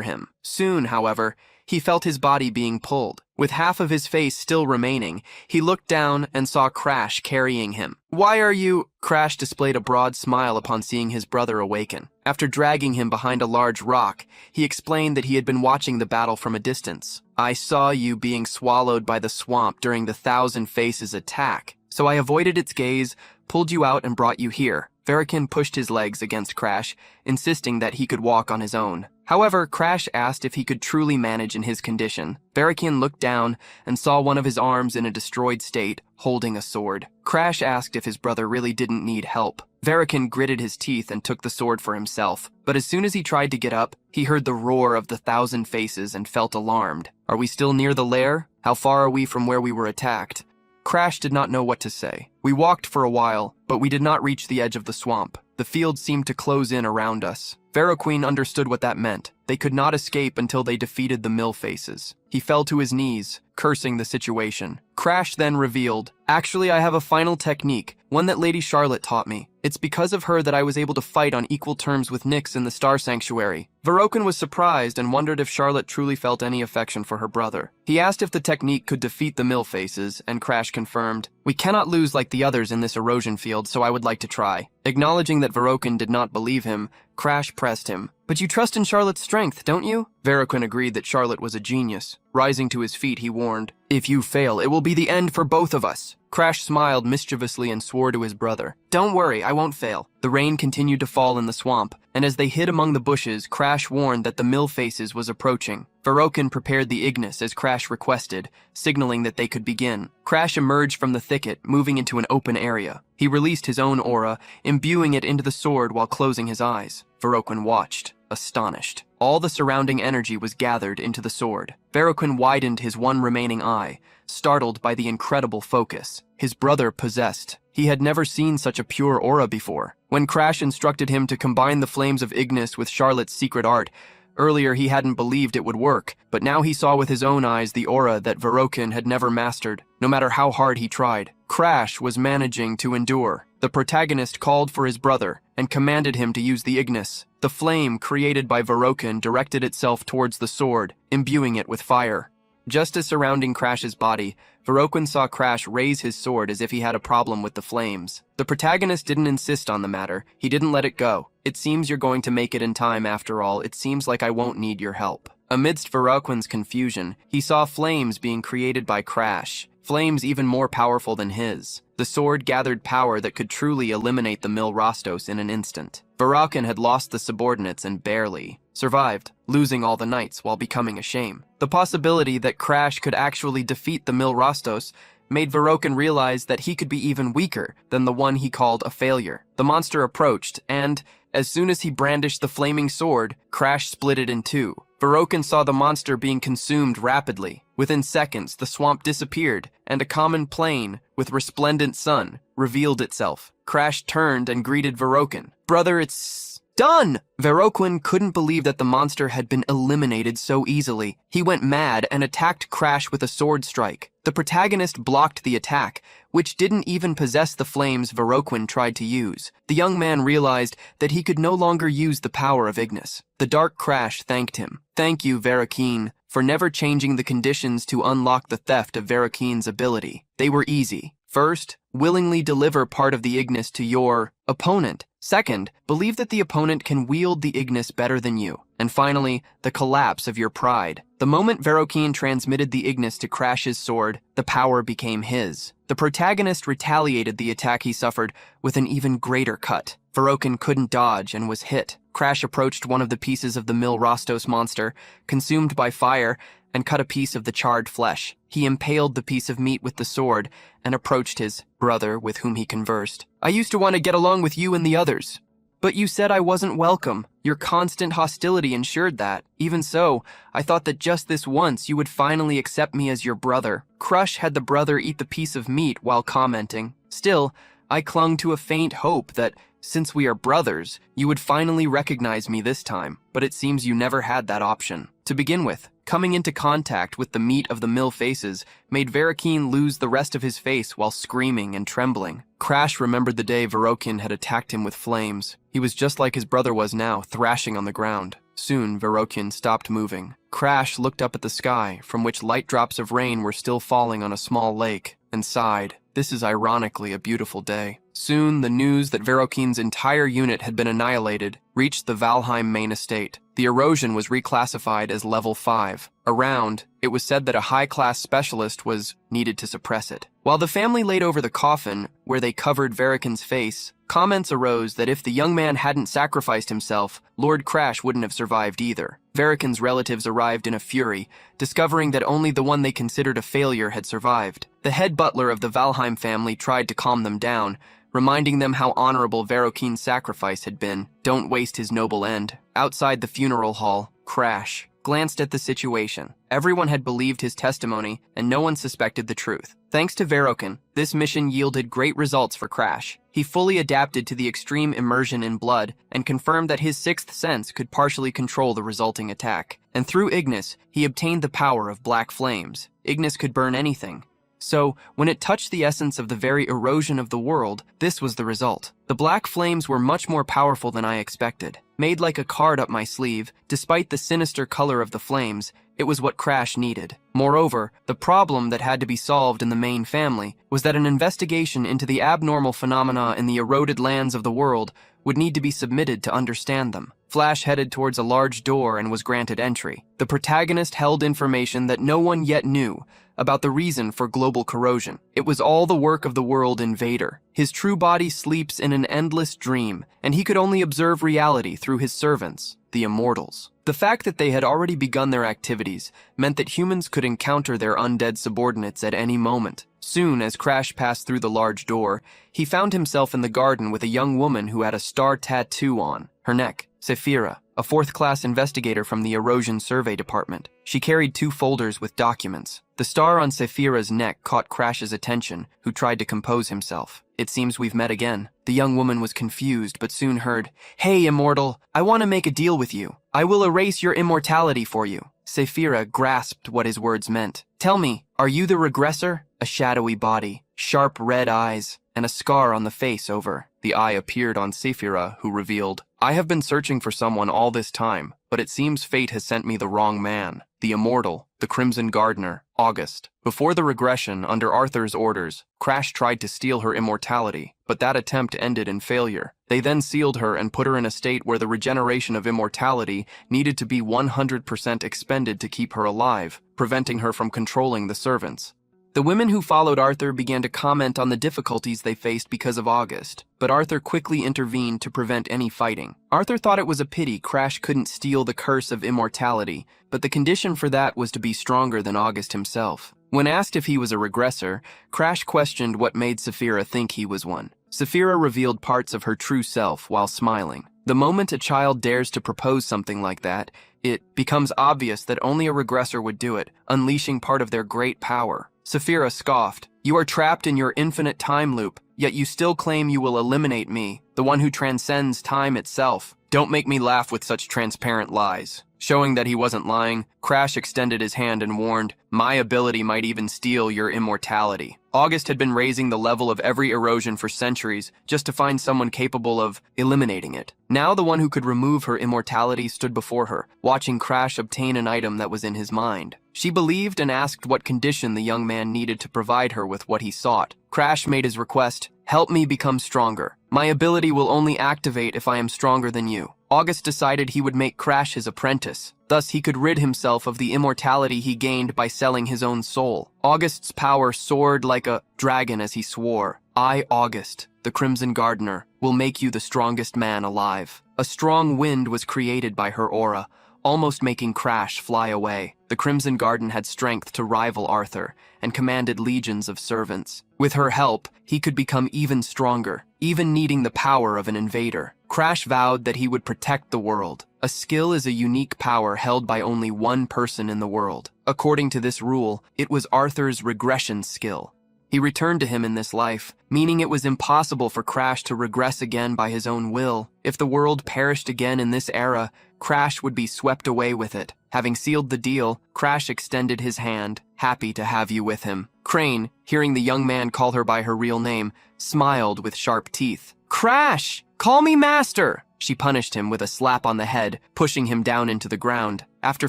him. Soon, however, he felt his body being pulled. With half of his face still remaining, he looked down and saw Crash carrying him. Why are you? Crash displayed a broad smile upon seeing his brother awaken. After dragging him behind a large rock, he explained that he had been watching the battle from a distance. I saw you being swallowed by the swamp during the 1,000 Faces attack, so I avoided its gaze, pulled you out, and brought you here. Verokin pushed his legs against Crash, insisting that he could walk on his own. However, Crash asked if he could truly manage in his condition. Verokin looked down and saw one of his arms in a destroyed state, holding a sword. Crash asked if his brother really didn't need help. Verokin gritted his teeth and took the sword for himself. But as soon as he tried to get up, he heard the roar of the 1,000 Faces and felt alarmed. Are we still near the lair? How far are we from where we were attacked? Crash did not know what to say. We walked for a while, but we did not reach the edge of the swamp. The field seemed to close in around us. Verokin understood what that meant. They could not escape until they defeated the Mill Faces. He fell to his knees, cursing the situation. Crash then revealed, actually, I have a final technique, one that Lady Charlotte taught me. It's because of her that I was able to fight on equal terms with Nyx in the Star Sanctuary. Verokin was surprised and wondered if Charlotte truly felt any affection for her brother. He asked if the technique could defeat the Mill Faces, and Crash confirmed, we cannot lose like the others in this erosion field, so I would like to try. Acknowledging that Verokin did not believe him, Crash pressed him. But you trust in Charlotte's strength, don't you? Verokin agreed that Charlotte was a genius. Rising to his feet, he warned, if you fail, it will be the end for both of us. Crash smiled mischievously and swore to his brother, don't worry, I won't fail. The rain continued to fall in the swamp, and as they hid among the bushes, Crash warned that the Mill Faces was approaching. Verokin prepared the Ignis as Crash requested, signaling that they could begin. Crash emerged from the thicket, moving into an open area. He released his own aura, imbuing it into the sword while closing his eyes. Verokin watched, astonished. All the surrounding energy was gathered into the sword. Verokin widened his one remaining eye, startled by the incredible focus. His brother possessed. He had never seen such a pure aura before. When Crash instructed him to combine the flames of Ignis with Charlotte's secret art, earlier he hadn't believed it would work, but now he saw with his own eyes the aura that Verokin had never mastered, no matter how hard he tried. Crash was managing to endure. The protagonist called for his brother and commanded him to use the Ignis. The flame created by Verokin directed itself towards the sword, imbuing it with fire. Just as surrounding Crash's body, Verokin saw Crash raise his sword as if he had a problem with the flames. The protagonist didn't insist on the matter. He didn't let it go. It seems you're going to make it in time after all. It seems like I won't need your help. Amidst Verokin's confusion, he saw flames being created by Crash, flames even more powerful than his. The sword gathered power that could truly eliminate the Mill Rostos in an instant. Verokin had lost the subordinates and barely survived, losing all the knights while becoming a shame. The possibility that Crash could actually defeat the Mill Rostos made Verokin realize that he could be even weaker than the one he called a failure. The monster approached, and as soon as he brandished the flaming sword, Crash split it in two. Verokin saw the monster being consumed rapidly. Within seconds, the swamp disappeared, and a common plain with resplendent sun revealed itself. Crash turned and greeted Verokin. Brother, it's done! Verokin couldn't believe that the monster had been eliminated so easily. He went mad and attacked Crash with a sword strike. The protagonist blocked the attack, which didn't even possess the flames Verokin tried to use. The young man realized that he could no longer use the power of Ignis. The dark Crash thanked him. Thank you, Verokin, for never changing the conditions to unlock the theft of Verokin's ability. They were easy. First, willingly deliver part of the Ignis to your opponent. Second, believe that the opponent can wield the Ignis better than you. And finally, the collapse of your pride. The moment Verokeen transmitted the Ignis to Crash's sword, the power became his. The protagonist retaliated the attack he suffered with an even greater cut. Verokeen couldn't dodge and was hit. Crash approached one of the pieces of the Mil Rostos monster, consumed by fire, and cut a piece of the charred flesh. He impaled the piece of meat with the sword and approached his brother with whom he conversed. I used to want to get along with you and the others, but you said I wasn't welcome. Your constant hostility ensured that. Even so, I thought that just this once you would finally accept me as your brother. Crush had the brother eat the piece of meat while commenting. Still, I clung to a faint hope that, since we are brothers, you would finally recognize me this time, but it seems you never had that option. To begin with, coming into contact with the meat of the mill faces made Verokeen lose the rest of his face while screaming and trembling. Crash remembered the day Verokeen had attacked him with flames. He was just like his brother was now, thrashing on the ground. Soon, Verokeen stopped moving. Crash looked up at the sky, from which light drops of rain were still falling on a small lake, and sighed. This is ironically a beautiful day. Soon, the news that Verokeen's entire unit had been annihilated reached the Valheim main estate. The erosion was reclassified as level 5. Around, it was said that a high-class specialist was needed to suppress it. While the family laid over the coffin, where they covered Verokeen's face, comments arose that if the young man hadn't sacrificed himself, Lord Crash wouldn't have survived either. Verokeen's relatives arrived in a fury, discovering that only the one they considered a failure had survived. The head butler of the Valheim family tried to calm them down, reminding them how honorable Verokeen's sacrifice had been. Don't waste his noble end. Outside the funeral hall, Crash glanced at the situation. Everyone had believed his testimony, and no one suspected the truth. Thanks to Verokeen, this mission yielded great results for Crash. He fully adapted to the extreme immersion in blood and confirmed that his sixth sense could partially control the resulting attack. And through Ignis, he obtained the power of black flames. Ignis could burn anything. So, when it touched the essence of the very erosion of the world, this was the result. The black flames were much more powerful than I expected. Made like a card up my sleeve, despite the sinister color of the flames, it was what Crash needed. Moreover, the problem that had to be solved in the main family was that an investigation into the abnormal phenomena in the eroded lands of the world would need to be submitted to understand them. Flash headed towards a large door and was granted entry. The protagonist held information that no one yet knew about the reason for global corrosion. It was all the work of the world invader. His true body sleeps in an endless dream, and he could only observe reality through his servants, the Immortals. The fact that they had already begun their activities meant that humans could encounter their undead subordinates at any moment. Soon, as Crash passed through the large door, he found himself in the garden with a young woman who had a star tattoo on her neck. Sephira, a fourth-class investigator from the Erosion Survey Department. She carried 2 folders with documents. The star on Sephira's neck caught Crash's attention, who tried to compose himself. It seems we've met again. The young woman was confused, but soon heard, Hey, Immortal, I want to make a deal with you. I will erase your immortality for you. Sephira grasped what his words meant. Tell me, are you the regressor? A shadowy body, sharp red eyes, and a scar on the face over. The eye appeared on Sephira, who revealed, I have been searching for someone all this time, but it seems fate has sent me the wrong man. The Immortal, the Crimson Gardener, August. Before the regression, under Arthur's orders, Crash tried to steal her immortality, but that attempt ended in failure. They then sealed her and put her in a state where the regeneration of immortality needed to be 100% expended to keep her alive, preventing her from controlling the servants. The women who followed Arthur began to comment on the difficulties they faced because of August, but Arthur quickly intervened to prevent any fighting. Arthur thought it was a pity Crash couldn't steal the curse of immortality, but the condition for that was to be stronger than August himself. When asked if he was a regressor, Crash questioned what made Sephira think he was one. Sephira revealed parts of her true self while smiling. The moment a child dares to propose something like that, it becomes obvious that only a regressor would do it, unleashing part of their great power. Sephira scoffed. You are trapped in your infinite time loop, yet you still claim you will eliminate me, the one who transcends time itself. Don't make me laugh with such transparent lies. Showing that he wasn't lying, Crash extended his hand and warned, My ability might even steal your immortality. August had been raising the level of every erosion for centuries just to find someone capable of eliminating it. Now the one who could remove her immortality stood before her, watching Crash obtain an item that was in his mind. She believed and asked what condition the young man needed to provide her with what he sought. Crash made his request, Help me become stronger. My ability will only activate if I am stronger than you. August decided he would make Crash his apprentice. Thus, he could rid himself of the immortality he gained by selling his own soul. August's power soared like a dragon as he swore, I, August, the Crimson Gardener, will make you the strongest man alive. A strong wind was created by her aura, almost making Crash fly away. The Crimson Garden had strength to rival Arthur and commanded legions of servants. With her help, he could become even stronger, even needing the power of an invader. Crash vowed that he would protect the world. A skill is a unique power held by only one person in the world. According to this rule, it was Arthur's regression skill. He returned to him in this life, meaning it was impossible for Crash to regress again by his own will. If the world perished again in this era, Crash would be swept away with it. Having sealed the deal, Crash extended his hand, happy to have you with him. Crane, hearing the young man call her by her real name, smiled with sharp teeth. Crash! Call me master! She punished him with a slap on the head, pushing him down into the ground. After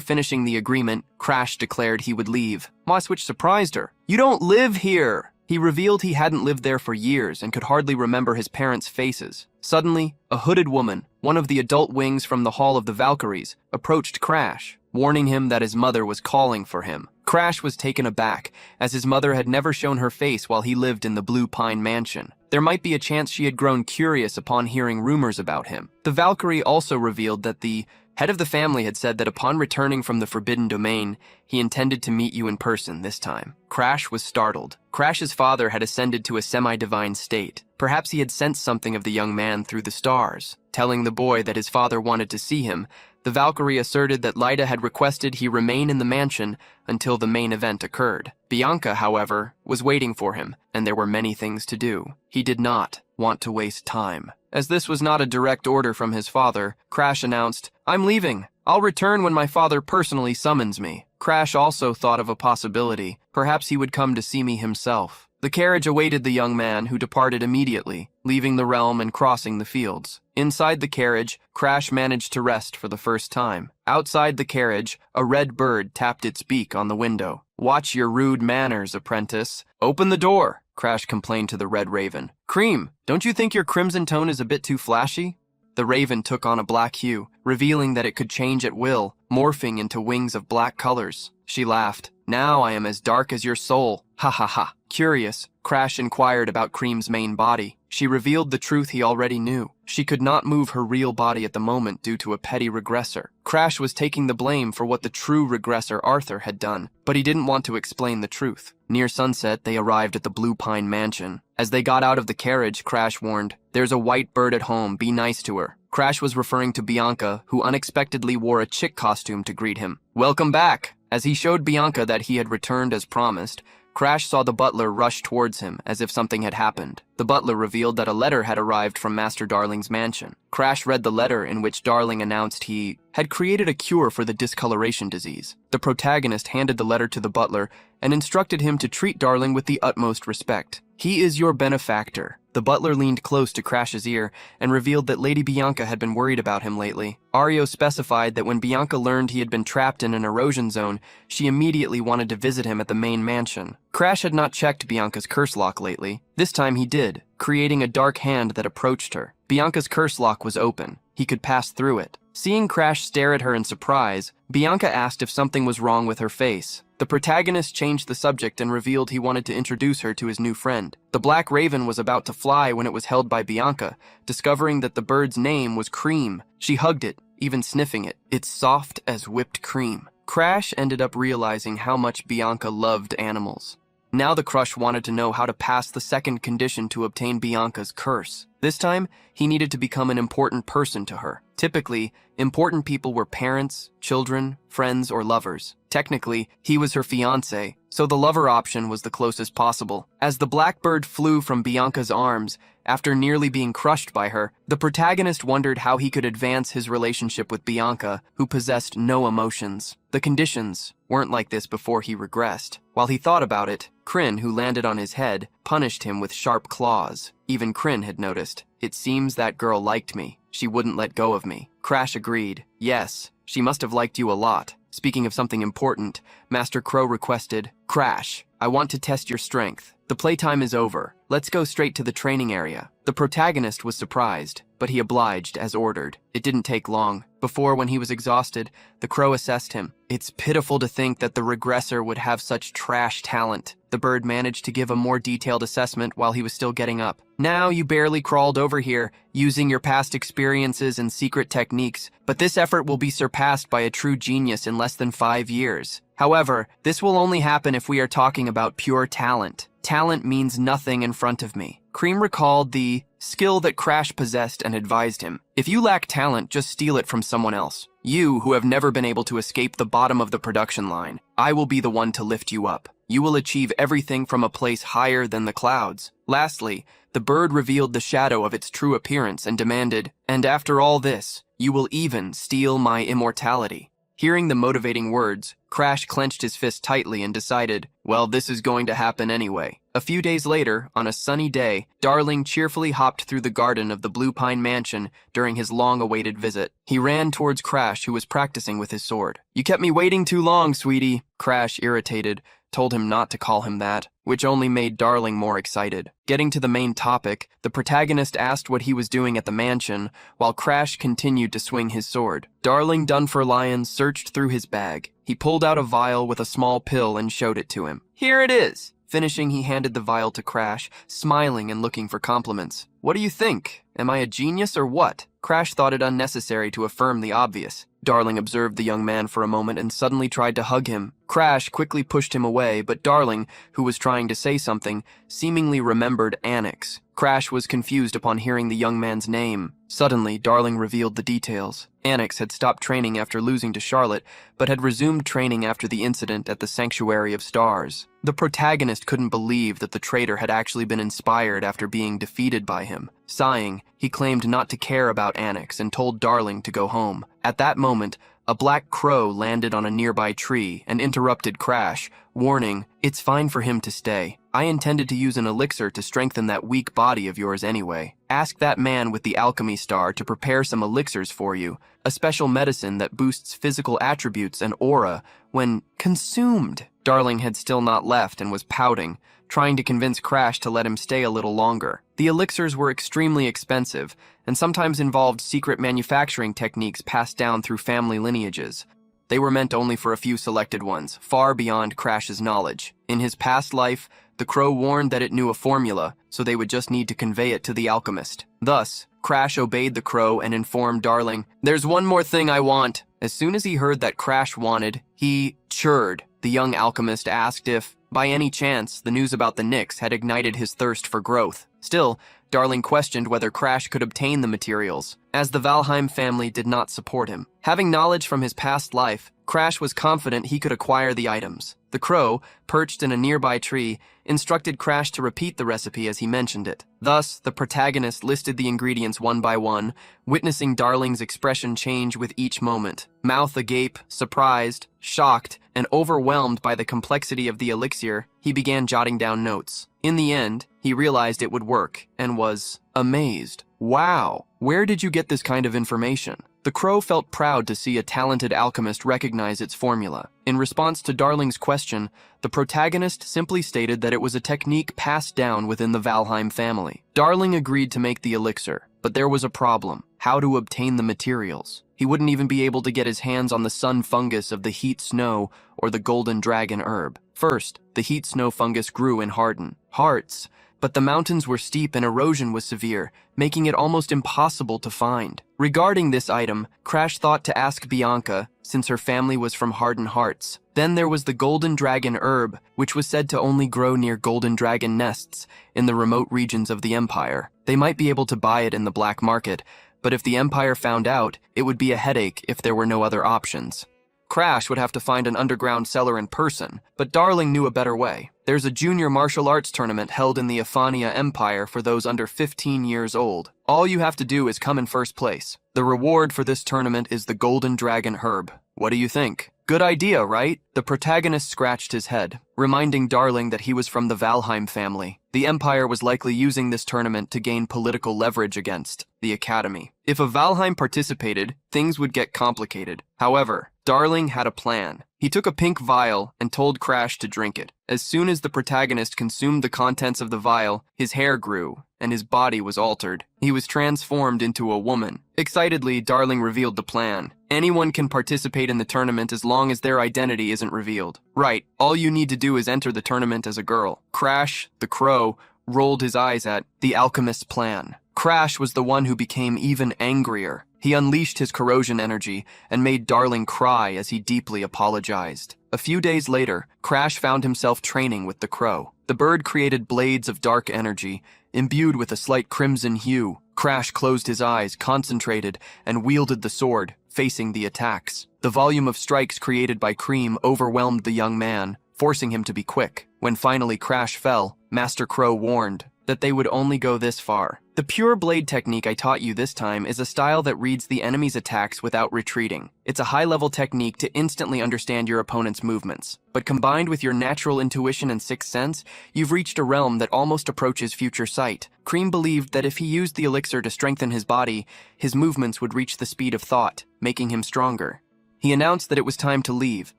finishing the agreement, Crash declared he would leave. Mosswitch surprised her. You don't live here! He revealed he hadn't lived there for years and could hardly remember his parents' faces. Suddenly, a hooded woman, one of the adult wings from the Hall of the Valkyries, approached Crash, warning him that his mother was calling for him. Crash was taken aback, as his mother had never shown her face while he lived in the Blue Pine Mansion. There might be a chance she had grown curious upon hearing rumors about him. The Valkyrie also revealed that the head of the family had said that upon returning from the Forbidden Domain, he intended to meet you in person this time. Crash was startled. Crash's father had ascended to a semi-divine state. Perhaps he had sensed something of the young man through the stars. Telling the boy that his father wanted to see him, the Valkyrie asserted that Lyda had requested he remain in the mansion until the main event occurred. Bianca, however, was waiting for him, and there were many things to do. He did not want to waste time. As this was not a direct order from his father, Crash announced, I'm leaving. I'll return when my father personally summons me. Crash also thought of a possibility. Perhaps he would come to see me himself. The carriage awaited the young man, who departed immediately, leaving the realm and crossing the fields. Inside the carriage, Crash managed to rest for the first time. Outside the carriage, a red bird tapped its beak on the window. Watch your rude manners, apprentice. Open the door, Crash complained to the red raven. Cream, don't you think your crimson tone is a bit too flashy? The raven took on a black hue, revealing that it could change at will, morphing into wings of black colors. She laughed. Now I am as dark as your soul. Ha ha ha. Curious, Crash inquired about Cream's main body. She revealed the truth he already knew. She could not move her real body at the moment due to a petty regressor. Crash was taking the blame for what the true regressor Arthur had done, but he didn't want to explain the truth. Near sunset, they arrived at the Blue Pine Mansion. As they got out of the carriage, Crash warned, There's a white bird at home, be nice to her. Crash was referring to Bianca, who unexpectedly wore a chick costume to greet him. Welcome back! As he showed Bianca that he had returned as promised, Crash saw the butler rush towards him as if something had happened. The butler revealed that a letter had arrived from Master Darling's mansion. Crash read the letter in which Darling announced he had created a cure for the discoloration disease. The protagonist handed the letter to the butler and instructed him to treat Darling with the utmost respect. He is your benefactor. The butler leaned close to Crash's ear and revealed that Lady Bianca had been worried about him lately. Ario specified that when Bianca learned he had been trapped in an erosion zone, she immediately wanted to visit him at the main mansion. Crash had not checked Bianca's curse lock lately. This time he did, creating a dark hand that approached her. Bianca's curse lock was open. He could pass through it. Seeing Crash stare at her in surprise, Bianca asked if something was wrong with her face. The protagonist changed the subject and revealed he wanted to introduce her to his new friend. The black raven was about to fly when it was held by Bianca, discovering that the bird's name was Cream. She hugged it, even sniffing it. It's soft as whipped cream. Crash ended up realizing how much Bianca loved animals. Now the crush wanted to know how to pass the second condition to obtain Bianca's curse. This time, he needed to become an important person to her. Typically, important people were parents, children, friends, or lovers. Technically, he was her fiancé, so the lover option was the closest possible. As the blackbird flew from Bianca's arms, after nearly being crushed by her, the protagonist wondered how he could advance his relationship with Bianca, who possessed no emotions. The conditions weren't like this before he regressed. While he thought about it, Kryn, who landed on his head, punished him with sharp claws. Even Kryn had noticed. It seems that girl liked me. She wouldn't let go of me. Crash agreed. Yes, she must have liked you a lot. Speaking of something important, Master Crow requested, Crash, I want to test your strength. The playtime is over. Let's go straight to the training area. The protagonist was surprised, but he obliged as ordered. It didn't take long. Before, when he was exhausted, the crow assessed him. It's pitiful to think that the regressor would have such trash talent. The bird managed to give a more detailed assessment while he was still getting up. Now you barely crawled over here, using your past experiences and secret techniques, but this effort will be surpassed by a true genius in less than 5 years. However, this will only happen if we are talking about pure talent. Talent means nothing in front of me. Cream recalled the skill that Crash possessed and advised him. If you lack talent, just steal it from someone else. You, who have never been able to escape the bottom of the production line, I will be the one to lift you up. You will achieve everything from a place higher than the clouds. Lastly, the bird revealed the shadow of its true appearance and demanded, and after all this, you will even steal my immortality. Hearing the motivating words, Crash clenched his fist tightly and decided, well, this is going to happen anyway. A few days later, on a sunny day, Darling cheerfully hopped through the garden of the Blue Pine Mansion during his long-awaited visit. He ran towards Crash, who was practicing with his sword. You kept me waiting too long, sweetie. Crash, irritated, told him not to call him that, which only made Darling more excited. Getting to the main topic, the protagonist asked what he was doing at the mansion, while Crash continued to swing his sword. Darling Dunferlion searched through his bag. He pulled out a vial with a small pill and showed it to him. Here it is! Finishing, he handed the vial to Crash, smiling and looking for compliments. What do you think? Am I a genius or what? Crash thought it unnecessary to affirm the obvious. Darling observed the young man for a moment and suddenly tried to hug him. Crash quickly pushed him away, but Darling, who was trying to say something, seemingly remembered Annex. Crash was confused upon hearing the young man's name. Suddenly, Darling revealed the details. Annex had stopped training after losing to Charlotte, but had resumed training after the incident at the Sanctuary of Stars. The protagonist couldn't believe that the traitor had actually been inspired after being defeated by him. Sighing, he claimed not to care about Annex and told Darling to go home. At that moment, a black crow landed on a nearby tree and interrupted Crash, warning, "It's fine for him to stay. I intended to use an elixir to strengthen that weak body of yours anyway. Ask that man with the alchemy star to prepare some elixirs for you, a special medicine that boosts physical attributes and aura when consumed." Darling had still not left and was pouting, trying to convince Crash to let him stay a little longer. The elixirs were extremely expensive and sometimes involved secret manufacturing techniques passed down through family lineages. They were meant only for a few selected ones, far beyond Crash's knowledge. In his past life, the crow warned that it knew a formula, so they would just need to convey it to the alchemist. Thus, Crash obeyed the crow and informed Darling, "There's one more thing I want." As soon as he heard that Crash wanted, he chirred. The young alchemist asked if, by any chance, the news about the Nyx had ignited his thirst for growth. Still, Darling questioned whether Crash could obtain the materials, as the Valheim family did not support him. Having knowledge from his past life, Crash was confident he could acquire the items. The crow, perched in a nearby tree, instructed Crash to repeat the recipe as he mentioned it. Thus, the protagonist listed the ingredients one by one, witnessing Darling's expression change with each moment. Mouth agape, surprised, shocked, and overwhelmed by the complexity of the elixir, he began jotting down notes. In the end, he realized it would work, and was amazed. Wow, where did you get this kind of information? The crow felt proud to see a talented alchemist recognize its formula. In response to Darling's question, the protagonist simply stated that it was a technique passed down within the Valheim family. Darling agreed to make the elixir, but there was a problem: how to obtain the materials. He wouldn't even be able to get his hands on the sun fungus of the heat snow or the golden dragon herb. First, the heat snow fungus grew in Harden Hearts, but the mountains were steep and erosion was severe, making it almost impossible to find. Regarding this item, Crash thought to ask Bianca, since her family was from Harden Hearts. Then there was the golden dragon herb, which was said to only grow near golden dragon nests in the remote regions of the Empire. They might be able to buy it in the black market, but if the Empire found out, it would be a headache if there were no other options. Crash would have to find an underground cellar in person, but Darling knew a better way. There's a junior martial arts tournament held in the Ephania Empire for those under 15 years old. All you have to do is come in first place. The reward for this tournament is the golden dragon herb. What do you think? Good idea, right? The protagonist scratched his head, reminding Darling that he was from the Valheim family. The Empire was likely using this tournament to gain political leverage against the Academy. If a Valheim participated, things would get complicated. However, Darling had a plan. He took a pink vial and told Crash to drink it. As soon as the protagonist consumed the contents of the vial, his hair grew, and his body was altered. He was transformed into a woman. Excitedly, Darling revealed the plan. Anyone can participate in the tournament as long as their identity isn't revealed. Right, all you need to do is enter the tournament as a girl. Crash, the crow, rolled his eyes at the alchemist's plan. Crash was the one who became even angrier. He unleashed his corrosion energy and made Darling cry as he deeply apologized. A few days later, Crash found himself training with the crow. The bird created blades of dark energy, imbued with a slight crimson hue. Crash closed his eyes, concentrated, and wielded the sword, facing the attacks. The volume of strikes created by Cream overwhelmed the young man, forcing him to be quick. When finally Crash fell, Master Crow warned that they would only go this far. The pure blade technique I taught you this time is a style that reads the enemy's attacks without retreating. It's a high-level technique to instantly understand your opponent's movements. But combined with your natural intuition and sixth sense, you've reached a realm that almost approaches future sight. Cream believed that if he used the elixir to strengthen his body, his movements would reach the speed of thought, making him stronger. He announced that it was time to leave.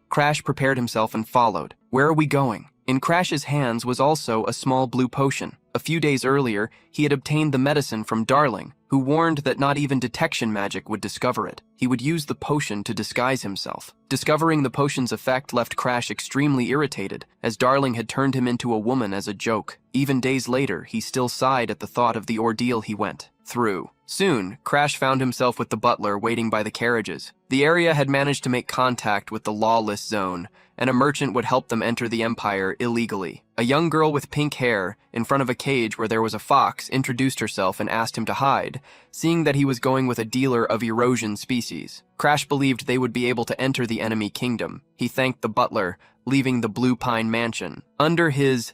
Crash prepared himself and followed. Where are we going? In Crash's hands was also a small blue potion. A few days earlier, he had obtained the medicine from Darling, who warned that not even detection magic would discover it. He would use the potion to disguise himself. Discovering the potion's effect left Crash extremely irritated, as Darling had turned him into a woman as a joke. Even days later, he still sighed at the thought of the ordeal he went through. Soon, Crash found himself with the butler waiting by the carriages. The area had managed to make contact with the lawless zone, and a merchant would help them enter the Empire illegally. A young girl with pink hair, in front of a cage where there was a fox, introduced herself and asked him to hide, seeing that he was going with a dealer of erosion species. Crash believed they would be able to enter the enemy kingdom. He thanked the butler, leaving the Blue Pine Mansion. Under his,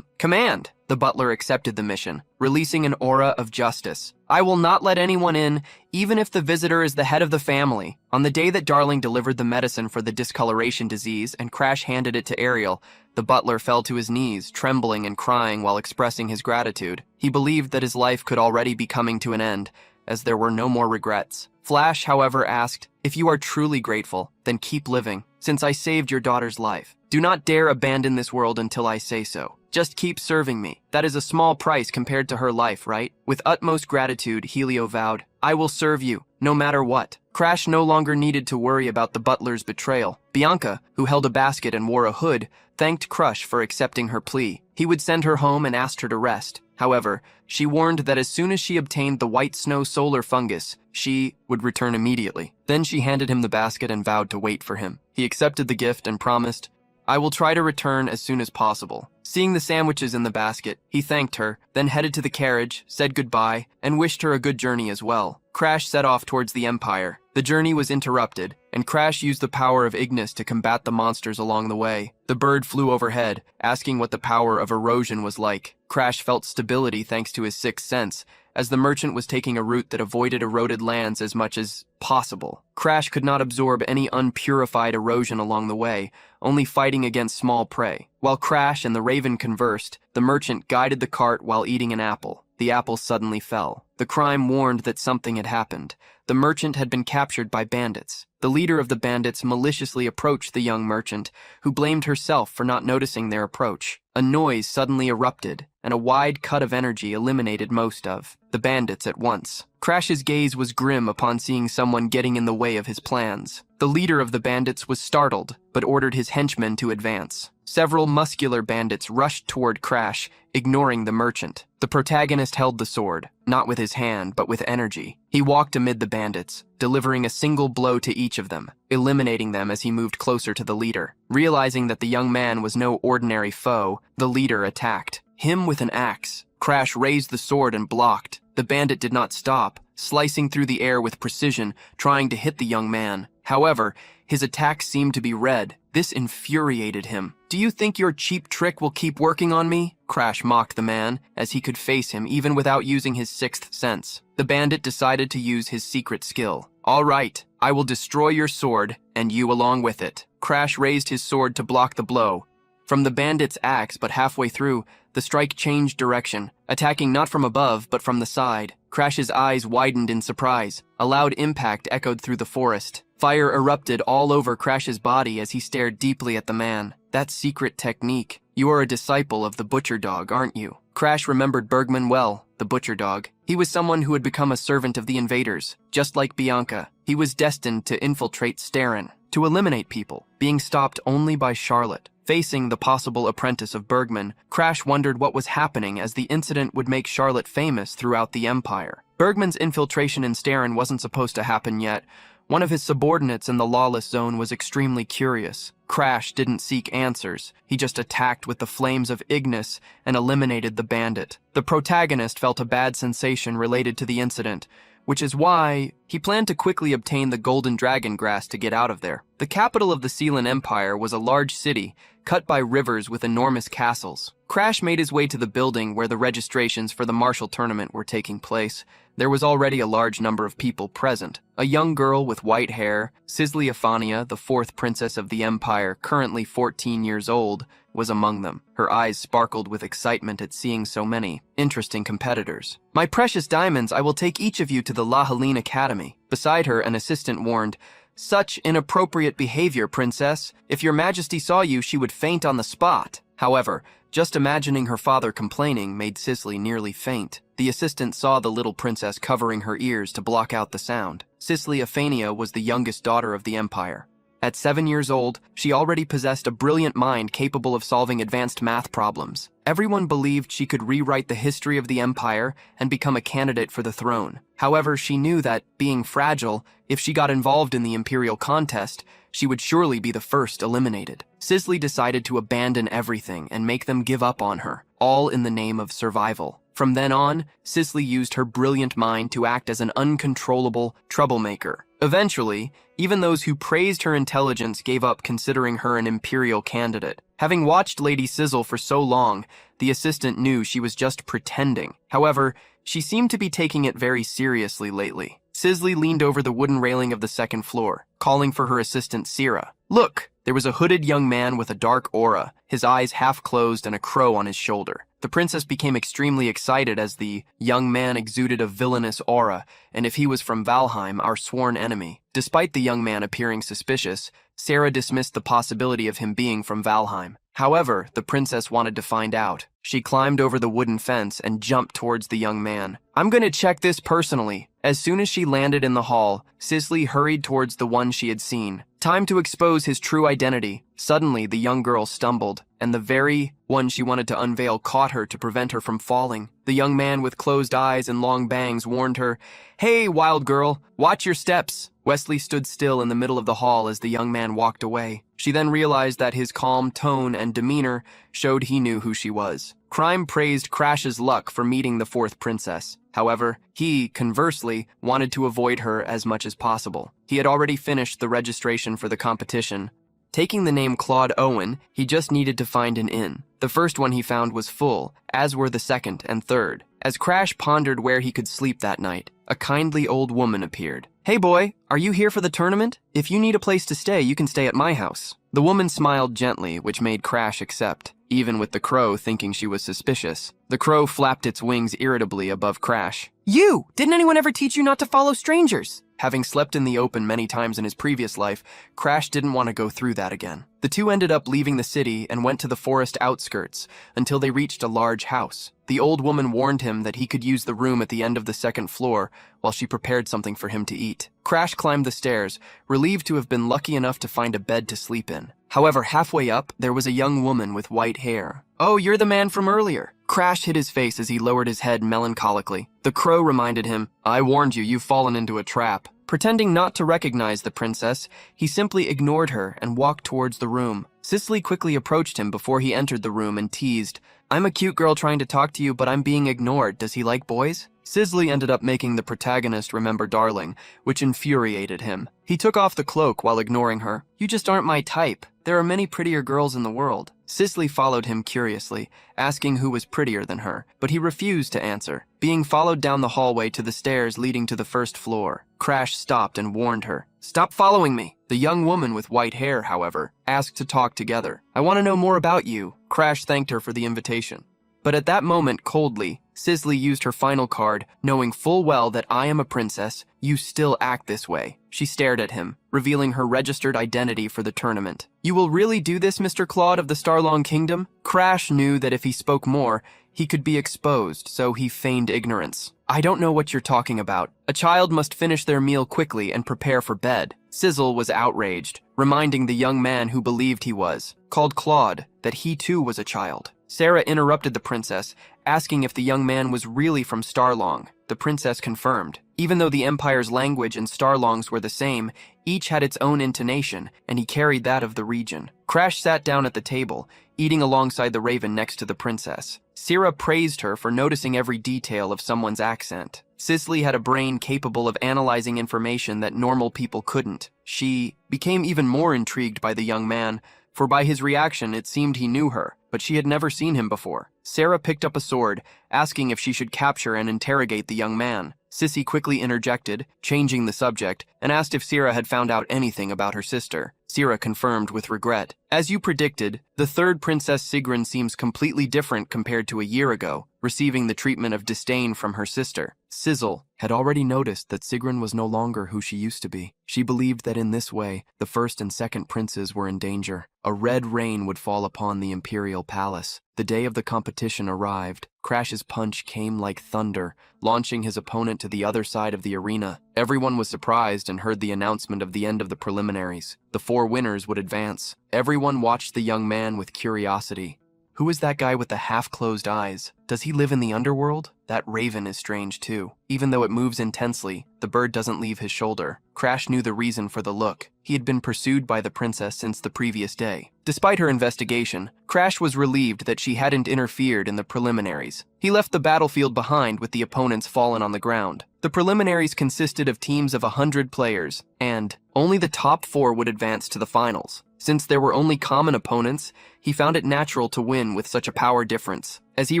command, the butler accepted the mission, releasing an aura of justice. I will not let anyone in, even if the visitor is the head of the family. On the day that Darling delivered the medicine for the discoloration disease and Crash handed it to Ariel, the butler fell to his knees, trembling and crying while expressing his gratitude. He believed that his life could already be coming to an end, as there were no more regrets. Flash, however, asked, if you are truly grateful, then keep living, since I saved your daughter's life. Do not dare abandon this world until I say so. Just keep serving me. That is a small price compared to her life, right? With utmost gratitude, Helio vowed, I will serve you, no matter what. Crash no longer needed to worry about the butler's betrayal. Bianca, who held a basket and wore a hood, thanked Crush for accepting her plea. He would send her home and asked her to rest. However, she warned that as soon as she obtained the white snow solar fungus, she would return immediately. Then she handed him the basket and vowed to wait for him. He accepted the gift and promised, I will try to return as soon as possible. Seeing the sandwiches in the basket, he thanked her, then headed to the carriage, said goodbye, and wished her a good journey as well. Crash set off towards the Empire. The journey was interrupted, and Crash used the power of Ignis to combat the monsters along the way. The bird flew overhead, asking what the power of erosion was like. Crash felt stability thanks to his sixth sense, as the merchant was taking a route that avoided eroded lands as much as possible. Crash could not absorb any unpurified erosion along the way, only fighting against small prey. While Crash and the Raven conversed, the merchant guided the cart while eating an apple. The apple suddenly fell. The crime warned that something had happened. The merchant had been captured by bandits. The leader of the bandits maliciously approached the young merchant, who blamed herself for not noticing their approach. A noise suddenly erupted, and a wide cut of energy eliminated most of the bandits at once. Crash's gaze was grim upon seeing someone getting in the way of his plans. The leader of the bandits was startled, but ordered his henchmen to advance. Several muscular bandits rushed toward Crash, ignoring the merchant. The protagonist held the sword, not with his hand, but with energy. He walked amid the bandits, delivering a single blow to each of them, eliminating them as he moved closer to the leader. Realizing that the young man was no ordinary foe, the leader attacked him with an axe. Crash raised the sword and blocked. The bandit did not stop, slicing through the air with precision, trying to hit the young man. However, his attack seemed to be red. This infuriated him. Do you think your cheap trick will keep working on me? Crash mocked the man, as he could face him even without using his sixth sense. The bandit decided to use his secret skill. All right, I will destroy your sword, and you along with it. Crash raised his sword to block the blow from the bandit's axe, but halfway through, The strike changed direction, attacking not from above, but from the side. Crash's eyes widened in surprise. A loud impact echoed through the forest. Fire erupted all over Crash's body as he stared deeply at the man. That secret technique. You are a disciple of the butcher dog, aren't you? Crash remembered Bergman well, the butcher dog. He was someone who had become a servant of the invaders. Just like Bianca, he was destined to infiltrate Starin, to eliminate people, being stopped only by Charlotte. Facing the possible apprentice of Bergman, Crash wondered what was happening as the incident would make Charlotte famous throughout the Empire. Bergman's infiltration in Starin wasn't supposed to happen yet. One of his subordinates in the lawless zone was extremely curious. Crash didn't seek answers. He just attacked with the flames of Ignis and eliminated the bandit. The protagonist felt a bad sensation related to the incident, which is why he planned to quickly obtain the golden dragon grass to get out of there. The capital of the Sealan Empire was a large city, cut by rivers with enormous castles. Crash made his way to the building where the registrations for the martial tournament were taking place. There was already a large number of people present. A young girl with white hair, Cisleophania, the fourth princess of the Empire, currently 14 years old, was among them. Her eyes sparkled with excitement at seeing so many interesting competitors. "My precious diamonds, I will take each of you to the La Helene Academy." Beside her, an assistant warned, "Such inappropriate behavior, princess. If your majesty saw you, she would faint on the spot." However, just imagining her father complaining made Sisley nearly faint. The assistant saw the little princess covering her ears to block out the sound. Cisleophania was the youngest daughter of the Empire. At 7 years old, she already possessed a brilliant mind capable of solving advanced math problems. Everyone believed she could rewrite the history of the Empire and become a candidate for the throne. However, she knew that, being fragile, if she got involved in the imperial contest, she would surely be the first eliminated. Sisley decided to abandon everything and make them give up on her, all in the name of survival. From then on, Sisley used her brilliant mind to act as an uncontrollable troublemaker. Eventually, even those who praised her intelligence gave up considering her an imperial candidate. Having watched Lady Sizzle for so long, the assistant knew she was just pretending. However, she seemed to be taking it very seriously lately. Sisley leaned over the wooden railing of the second floor, calling for her assistant Sira. "Look!" There was a hooded young man with a dark aura, his eyes half closed and a crow on his shoulder. The princess became extremely excited as the young man exuded a villainous aura, and if he was from Valheim, our sworn enemy. Despite the young man appearing suspicious, Sarah dismissed the possibility of him being from Valheim. However, the princess wanted to find out. She climbed over the wooden fence and jumped towards the young man. "I'm going to check this personally." As soon as she landed in the hall, Sisley hurried towards the one she had seen. Time to expose his true identity. Suddenly, the young girl stumbled, and the very one she wanted to unveil caught her to prevent her from falling. The young man with closed eyes and long bangs warned her, "Hey, wild girl, watch your steps." Wesley stood still in the middle of the hall as the young man walked away. She then realized that his calm tone and demeanor showed he knew who she was. Crime praised Crash's luck for meeting the fourth princess. However, he, conversely, wanted to avoid her as much as possible. He had already finished the registration for the competition. Taking the name Claude Owen, he just needed to find an inn. The first one he found was full, as were the second and third. As Crash pondered where he could sleep that night, a kindly old woman appeared. "Hey boy, are you here for the tournament? If you need a place to stay, you can stay at my house." The woman smiled gently, which made Crash accept, even with the crow thinking she was suspicious. The crow flapped its wings irritably above Crash. You! Didn't anyone ever teach you not to follow strangers? Having slept in the open many times in his previous life, Crash didn't want to go through that again. The two ended up leaving the city and went to the forest outskirts until they reached a large house. The old woman warned him that he could use the room at the end of the second floor while she prepared something for him to eat. Crash climbed the stairs, relieved to have been lucky enough to find a bed to sleep in. However, halfway up, there was a young woman with white hair. "Oh, you're the man from earlier." Crash hid his face as he lowered his head melancholically. The crow reminded him, "I warned you, you've fallen into a trap." Pretending not to recognize the princess, he simply ignored her and walked towards the room. Sisley quickly approached him before he entered the room and teased, "I'm a cute girl trying to talk to you, but I'm being ignored. Does he like boys?" Sisley ended up making the protagonist remember Darling, which infuriated him. He took off the cloak while ignoring her. "You just aren't my type. There are many prettier girls in the world." Sisley followed him curiously, asking who was prettier than her, but he refused to answer. Being followed down the hallway to the stairs leading to the first floor, Crash stopped and warned her, "Stop following me." The young woman with white hair, however, asked to talk together. "I want to know more about you." Crash thanked her for the invitation. But at that moment, coldly, Sisley used her final card, knowing full well that I am a princess, you still act this way. She stared at him, revealing her registered identity for the tournament. You will really do this, Mr. Claude of the Starlong Kingdom? Crash knew that if he spoke more, he could be exposed, so he feigned ignorance. I don't know what you're talking about. A child must finish their meal quickly and prepare for bed. Sizzle was outraged, reminding the young man who believed he was, called Claude, that he too was a child. Sarah interrupted the princess, asking if the young man was really from Starlong. The princess confirmed. Even though the Empire's language and Starlong's were the same, each had its own intonation, and he carried that of the region. Crash sat down at the table, eating alongside the raven next to the princess. Sarah praised her for noticing every detail of someone's accent. Sisley had a brain capable of analyzing information that normal people couldn't. She became even more intrigued by the young man, for by his reaction it seemed he knew her, but she had never seen him before. Sarah picked up a sword, asking if she should capture and interrogate the young man. Sissy quickly interjected, changing the subject, and asked if Sarah had found out anything about her sister. Sarah confirmed with regret. As you predicted, the third Princess Sigrun seems completely different compared to a year ago, receiving the treatment of disdain from her sister. Sizzle had already noticed that Sigrun was no longer who she used to be. She believed that in this way, the first and second princes were in danger. A red rain would fall upon the imperial palace. The day of the competition arrived. Crash's punch came like thunder, launching his opponent to the other side of the arena. Everyone was surprised and heard the announcement of the end of the preliminaries. The 4 winners would advance. Everyone watched the young man with curiosity. Who is that guy with the half-closed eyes? Does he live in the underworld? That raven is strange too. Even though it moves intensely, the bird doesn't leave his shoulder. Crash knew the reason for the look. He had been pursued by the princess since the previous day. Despite her investigation, Crash was relieved that she hadn't interfered in the preliminaries. He left the battlefield behind with the opponents fallen on the ground. The preliminaries consisted of teams of 100 players, and only the top 4 would advance to the finals. Since there were only common opponents, he found it natural to win with such a power difference. As he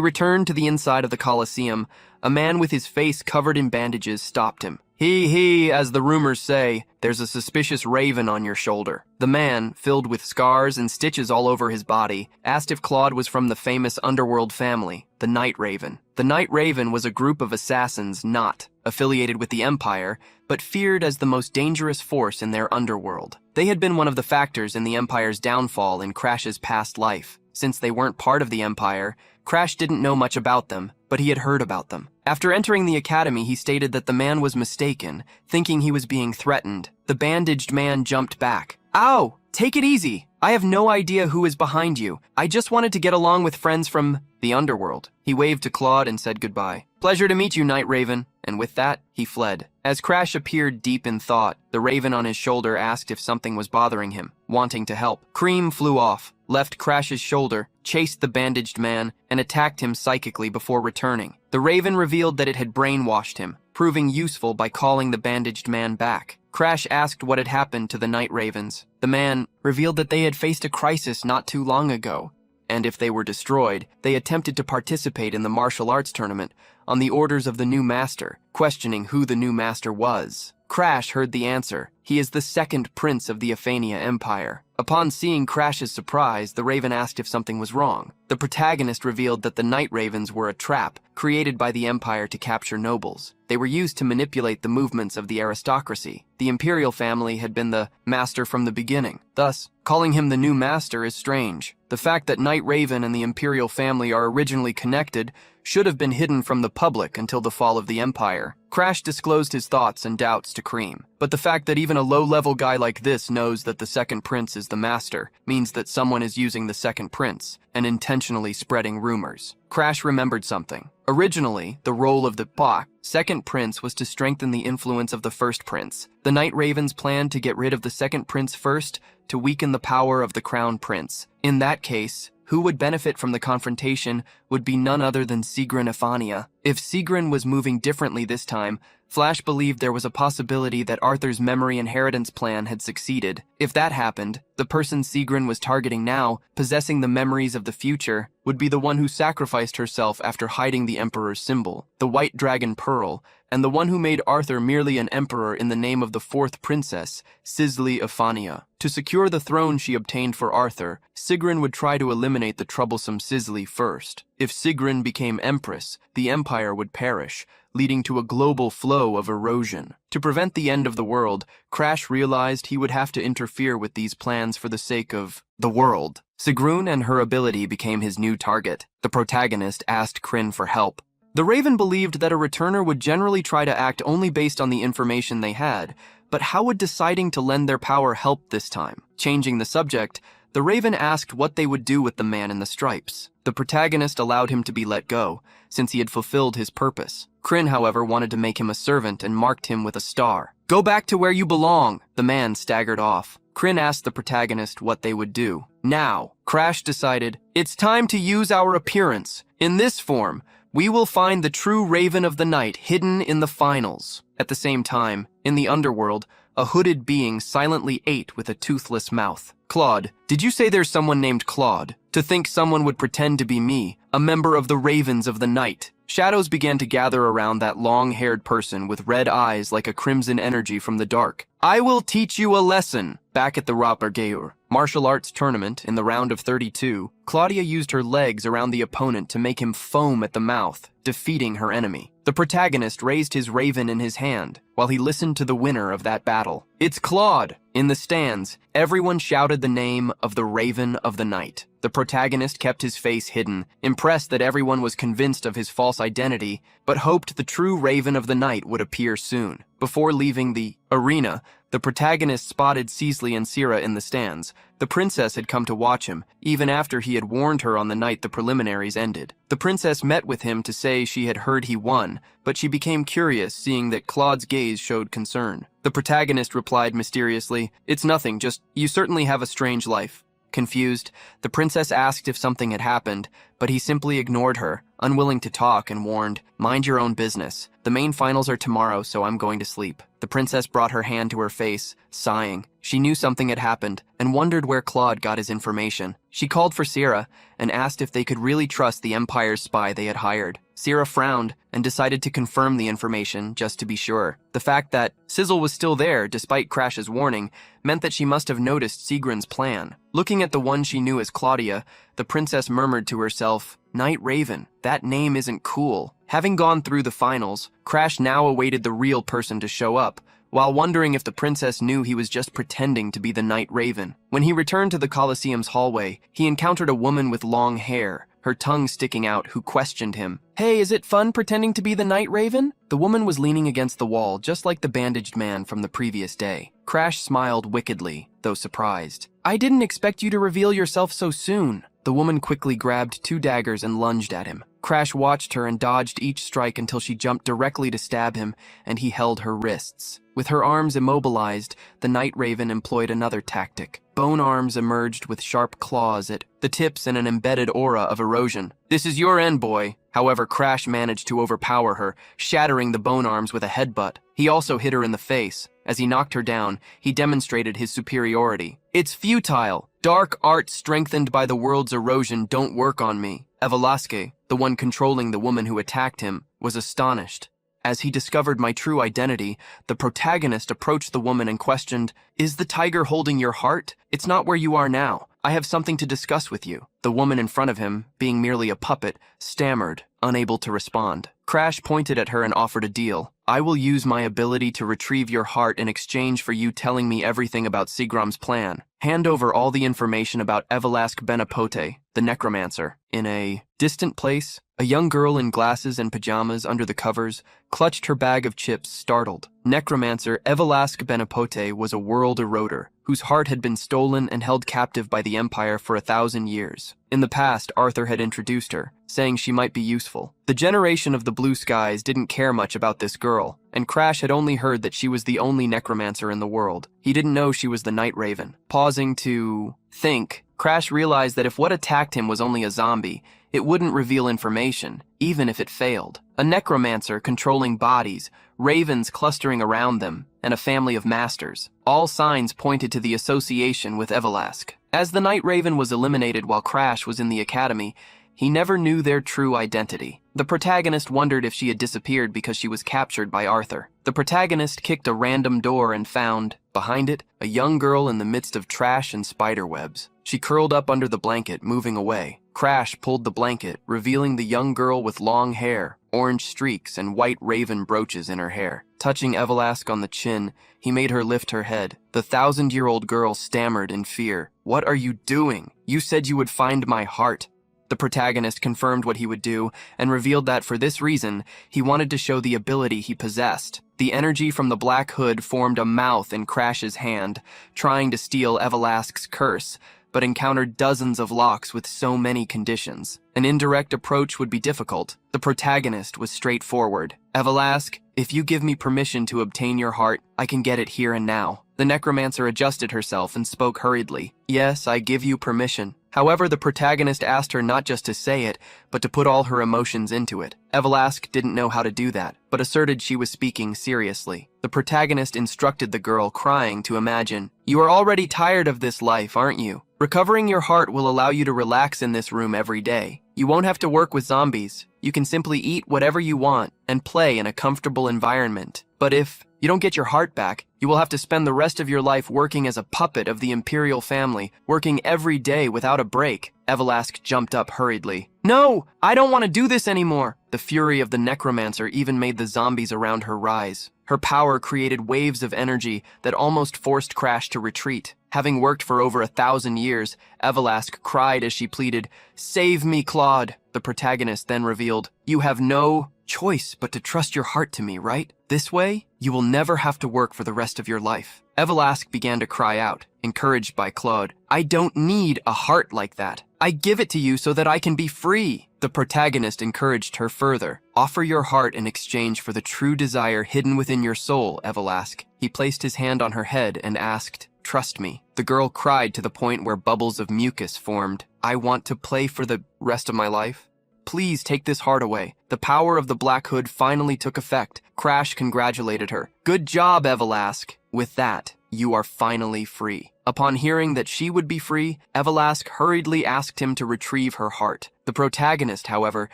returned to the inside of the Colosseum, a man with his face covered in bandages stopped him. He, as the rumors say, there's a suspicious raven on your shoulder. The man, filled with scars and stitches all over his body, asked if Claude was from the famous underworld family, the Night Raven. The Night Raven was a group of assassins not affiliated with the Empire, but feared as the most dangerous force in their underworld. They had been one of the factors in the Empire's downfall in Crash's past life. Since they weren't part of the Empire, Crash didn't know much about them, but he had heard about them. After entering the academy, he stated that the man was mistaken, thinking he was being threatened. The bandaged man jumped back. Ow! Take it easy. I have no idea who is behind you. I just wanted to get along with friends from the underworld. He waved to Claude and said goodbye. Pleasure to meet you, Night Raven. And with that, he fled. As Crash appeared deep in thought, the raven on his shoulder asked if something was bothering him, wanting to help. Cream flew off, left Crash's shoulder, chased the bandaged man, and attacked him psychically before returning. The raven revealed that it had brainwashed him, proving useful by calling the bandaged man back. Crash asked what had happened to the Night Ravens. The man revealed that they had faced a crisis not too long ago, and if they were destroyed, they attempted to participate in the martial arts tournament on the orders of the new master, questioning who the new master was. Crash heard the answer. He is the second prince of the Aphania Empire. Upon seeing Crash's surprise, the raven asked if something was wrong. The protagonist revealed that the Night Ravens were a trap created by the Empire to capture nobles. They were used to manipulate the movements of the aristocracy. The imperial family had been the master from the beginning. Thus, calling him the new master is strange. The fact that Night Raven and the imperial family are originally connected should have been hidden from the public until the fall of the Empire. Crash disclosed his thoughts and doubts to Cream. But the fact that even a low-level guy like this knows that the second prince is the master means that someone is using the second prince and intentionally spreading rumors. Crash remembered something. Originally, the role of the second prince was to strengthen the influence of the first prince. The Night Ravens planned to get rid of the second prince first to weaken the power of the crown prince. In that case, who would benefit from the confrontation would be none other than Sigrun Aphania. If Sigrun was moving differently this time, Flash believed there was a possibility that Arthur's memory inheritance plan had succeeded. If that happened, the person Sigrun was targeting now, possessing the memories of the future, would be the one who sacrificed herself after hiding the Emperor's symbol, the White Dragon Pearl, and the one who made Arthur merely an emperor in the name of the fourth princess, Sisley Aphania. To secure the throne she obtained for Arthur, Sigrun would try to eliminate the troublesome Sisley first. If Sigrun became empress, the empire would perish, leading to a global flow of erosion. To prevent the end of the world, Crash realized he would have to interfere with these plans for the sake of the world. Sigrun and her ability became his new target. The protagonist asked Kryn for help. The Raven believed that a returner would generally try to act only based on the information they had, but how would deciding to lend their power help this time? Changing the subject, the Raven asked what they would do with the man in the stripes. The protagonist allowed him to be let go, since he had fulfilled his purpose. Kryn, however, wanted to make him a servant and marked him with a star. "Go back to where you belong!" The man staggered off. Kryn asked the protagonist what they would do. Now, Crash decided, "It's time to use our appearance. In this form, we will find the true Raven of the Night hidden in the finals." At the same time, in the underworld, a hooded being silently ate with a toothless mouth. "Claude, did you say there's someone named Claude? To think someone would pretend to be me, a member of the Ravens of the Night." Shadows began to gather around that long-haired person with red eyes like a crimson energy from the dark. "I will teach you a lesson." Back at the Rappergeur martial arts tournament in the round of 32, Claudia used her legs around the opponent to make him foam at the mouth, defeating her enemy. The protagonist raised his raven in his hand while he listened to the winner of that battle. "It's Claude!" In the stands, everyone shouted the name of the Raven of the Night. The protagonist kept his face hidden, impressed that everyone was convinced of his false identity, but hoped the true Raven of the Night would appear soon. Before leaving the arena, the protagonist spotted Ceasley and Sierra in the stands. The princess had come to watch him, even after he had warned her on the night the preliminaries ended. The princess met with him to say she had heard he won, but she became curious seeing that Claude's gaze showed concern. The protagonist replied mysteriously, "It's nothing, just, you certainly have a strange life." Confused, the princess asked if something had happened, but he simply ignored her, unwilling to talk, and warned, "Mind your own business. The main finals are tomorrow, so I'm going to sleep." The princess brought her hand to her face, sighing. She knew something had happened, and wondered where Claude got his information. She called for Sierra, and asked if they could really trust the Empire's spy they had hired. Sierra frowned, and decided to confirm the information, just to be sure. The fact that Sizzle was still there, despite Crash's warning, meant that she must have noticed Sigrun's plan. Looking at the one she knew as Claudia, the princess murmured to herself, "Night Raven, that name isn't cool." Having gone through the finals, Crash now awaited the real person to show up, while wondering if the princess knew he was just pretending to be the Night Raven. When he returned to the Colosseum's hallway, he encountered a woman with long hair, her tongue sticking out, who questioned him. "Hey, is it fun pretending to be the Night Raven?" The woman was leaning against the wall, just like the bandaged man from the previous day. Crash smiled wickedly, though surprised. "I didn't expect you to reveal yourself so soon." The woman quickly grabbed 2 daggers and lunged at him. Crash watched her and dodged each strike until she jumped directly to stab him, and he held her wrists. With her arms immobilized, the Night Raven employed another tactic. Bone arms emerged with sharp claws at the tips and an embedded aura of erosion. "This is your end, boy." However, Crash managed to overpower her, shattering the bone arms with a headbutt. He also hit her in the face. As he knocked her down, he demonstrated his superiority. "It's futile. Dark art strengthened by the world's erosion don't work on me." Evalaske, the one controlling the woman who attacked him, was astonished. As he discovered my true identity, the protagonist approached the woman and questioned, "Is the tiger holding your heart? It's not where you are now. I have something to discuss with you." The woman in front of him, being merely a puppet, stammered, unable to respond. Crash pointed at her and offered a deal. "I will use my ability to retrieve your heart in exchange for you telling me everything about Sigram's plan. Hand over all the information about Evalask Benapote, the necromancer." In a distant place, a young girl in glasses and pajamas under the covers clutched her bag of chips, startled. Necromancer Evalask Benapote was a world eroder, whose heart had been stolen and held captive by the Empire for 1,000 years. In the past, Arthur had introduced her, saying she might be useful. The generation of the Blue Skies didn't care much about this girl, and Crash had only heard that she was the only necromancer in the world. He didn't know she was the Night Raven. Pausing to think, Crash realized that if what attacked him was only a zombie, it wouldn't reveal information, even if it failed. A necromancer controlling bodies, ravens clustering around them, and a family of masters. All signs pointed to the association with Evalask. As the Night Raven was eliminated while Crash was in the academy, he never knew their true identity. The protagonist wondered if she had disappeared because she was captured by Arthur. The protagonist kicked a random door and found, behind it, a young girl in the midst of trash and spider webs. She curled up under the blanket, moving away. Crash pulled the blanket, revealing the young girl with long hair, orange streaks, and white raven brooches in her hair. Touching Evelask on the chin, he made her lift her head. The 1,000-year-old girl stammered in fear. "What are you doing? You said you would find my heart." The protagonist confirmed what he would do and revealed that for this reason, he wanted to show the ability he possessed. The energy from the black hood formed a mouth in Crash's hand, trying to steal Evelask's curse, but encountered dozens of locks with so many conditions. An indirect approach would be difficult. The protagonist was straightforward. "Evelask, if you give me permission to obtain your heart, I can get it here and now." The necromancer adjusted herself and spoke hurriedly. "Yes, I give you permission." However, the protagonist asked her not just to say it, but to put all her emotions into it. Evelask didn't know how to do that, but asserted she was speaking seriously. The protagonist instructed the girl, crying, to imagine, "You are already tired of this life, aren't you? Recovering your heart will allow you to relax in this room every day. You won't have to work with zombies. You can simply eat whatever you want and play in a comfortable environment. But if you don't get your heart back, you will have to spend the rest of your life working as a puppet of the imperial family, working every day without a break." Evelask jumped up hurriedly. "No, I don't want to do this anymore." The fury of the necromancer even made the zombies around her rise. Her power created waves of energy that almost forced Crash to retreat. Having worked for over 1,000 years, Evelask cried as she pleaded, "Save me, Claude." The protagonist then revealed, "You have no choice but to trust your heart to me, right? This way, you will never have to work for the rest of your life." Evelask began to cry out, encouraged by Claude. "I don't need a heart like that. I give it to you so that I can be free." The protagonist encouraged her further. "Offer your heart in exchange for the true desire hidden within your soul, Evelask." He placed his hand on her head and asked, "Trust me." The girl cried to the point where bubbles of mucus formed. "I want to play for the rest of my life. Please take this heart away." The power of the Black Hood finally took effect. Crash congratulated her. "Good job, Evelask. With that, you are finally free." Upon hearing that she would be free, Evelask hurriedly asked him to retrieve her heart. The protagonist, however,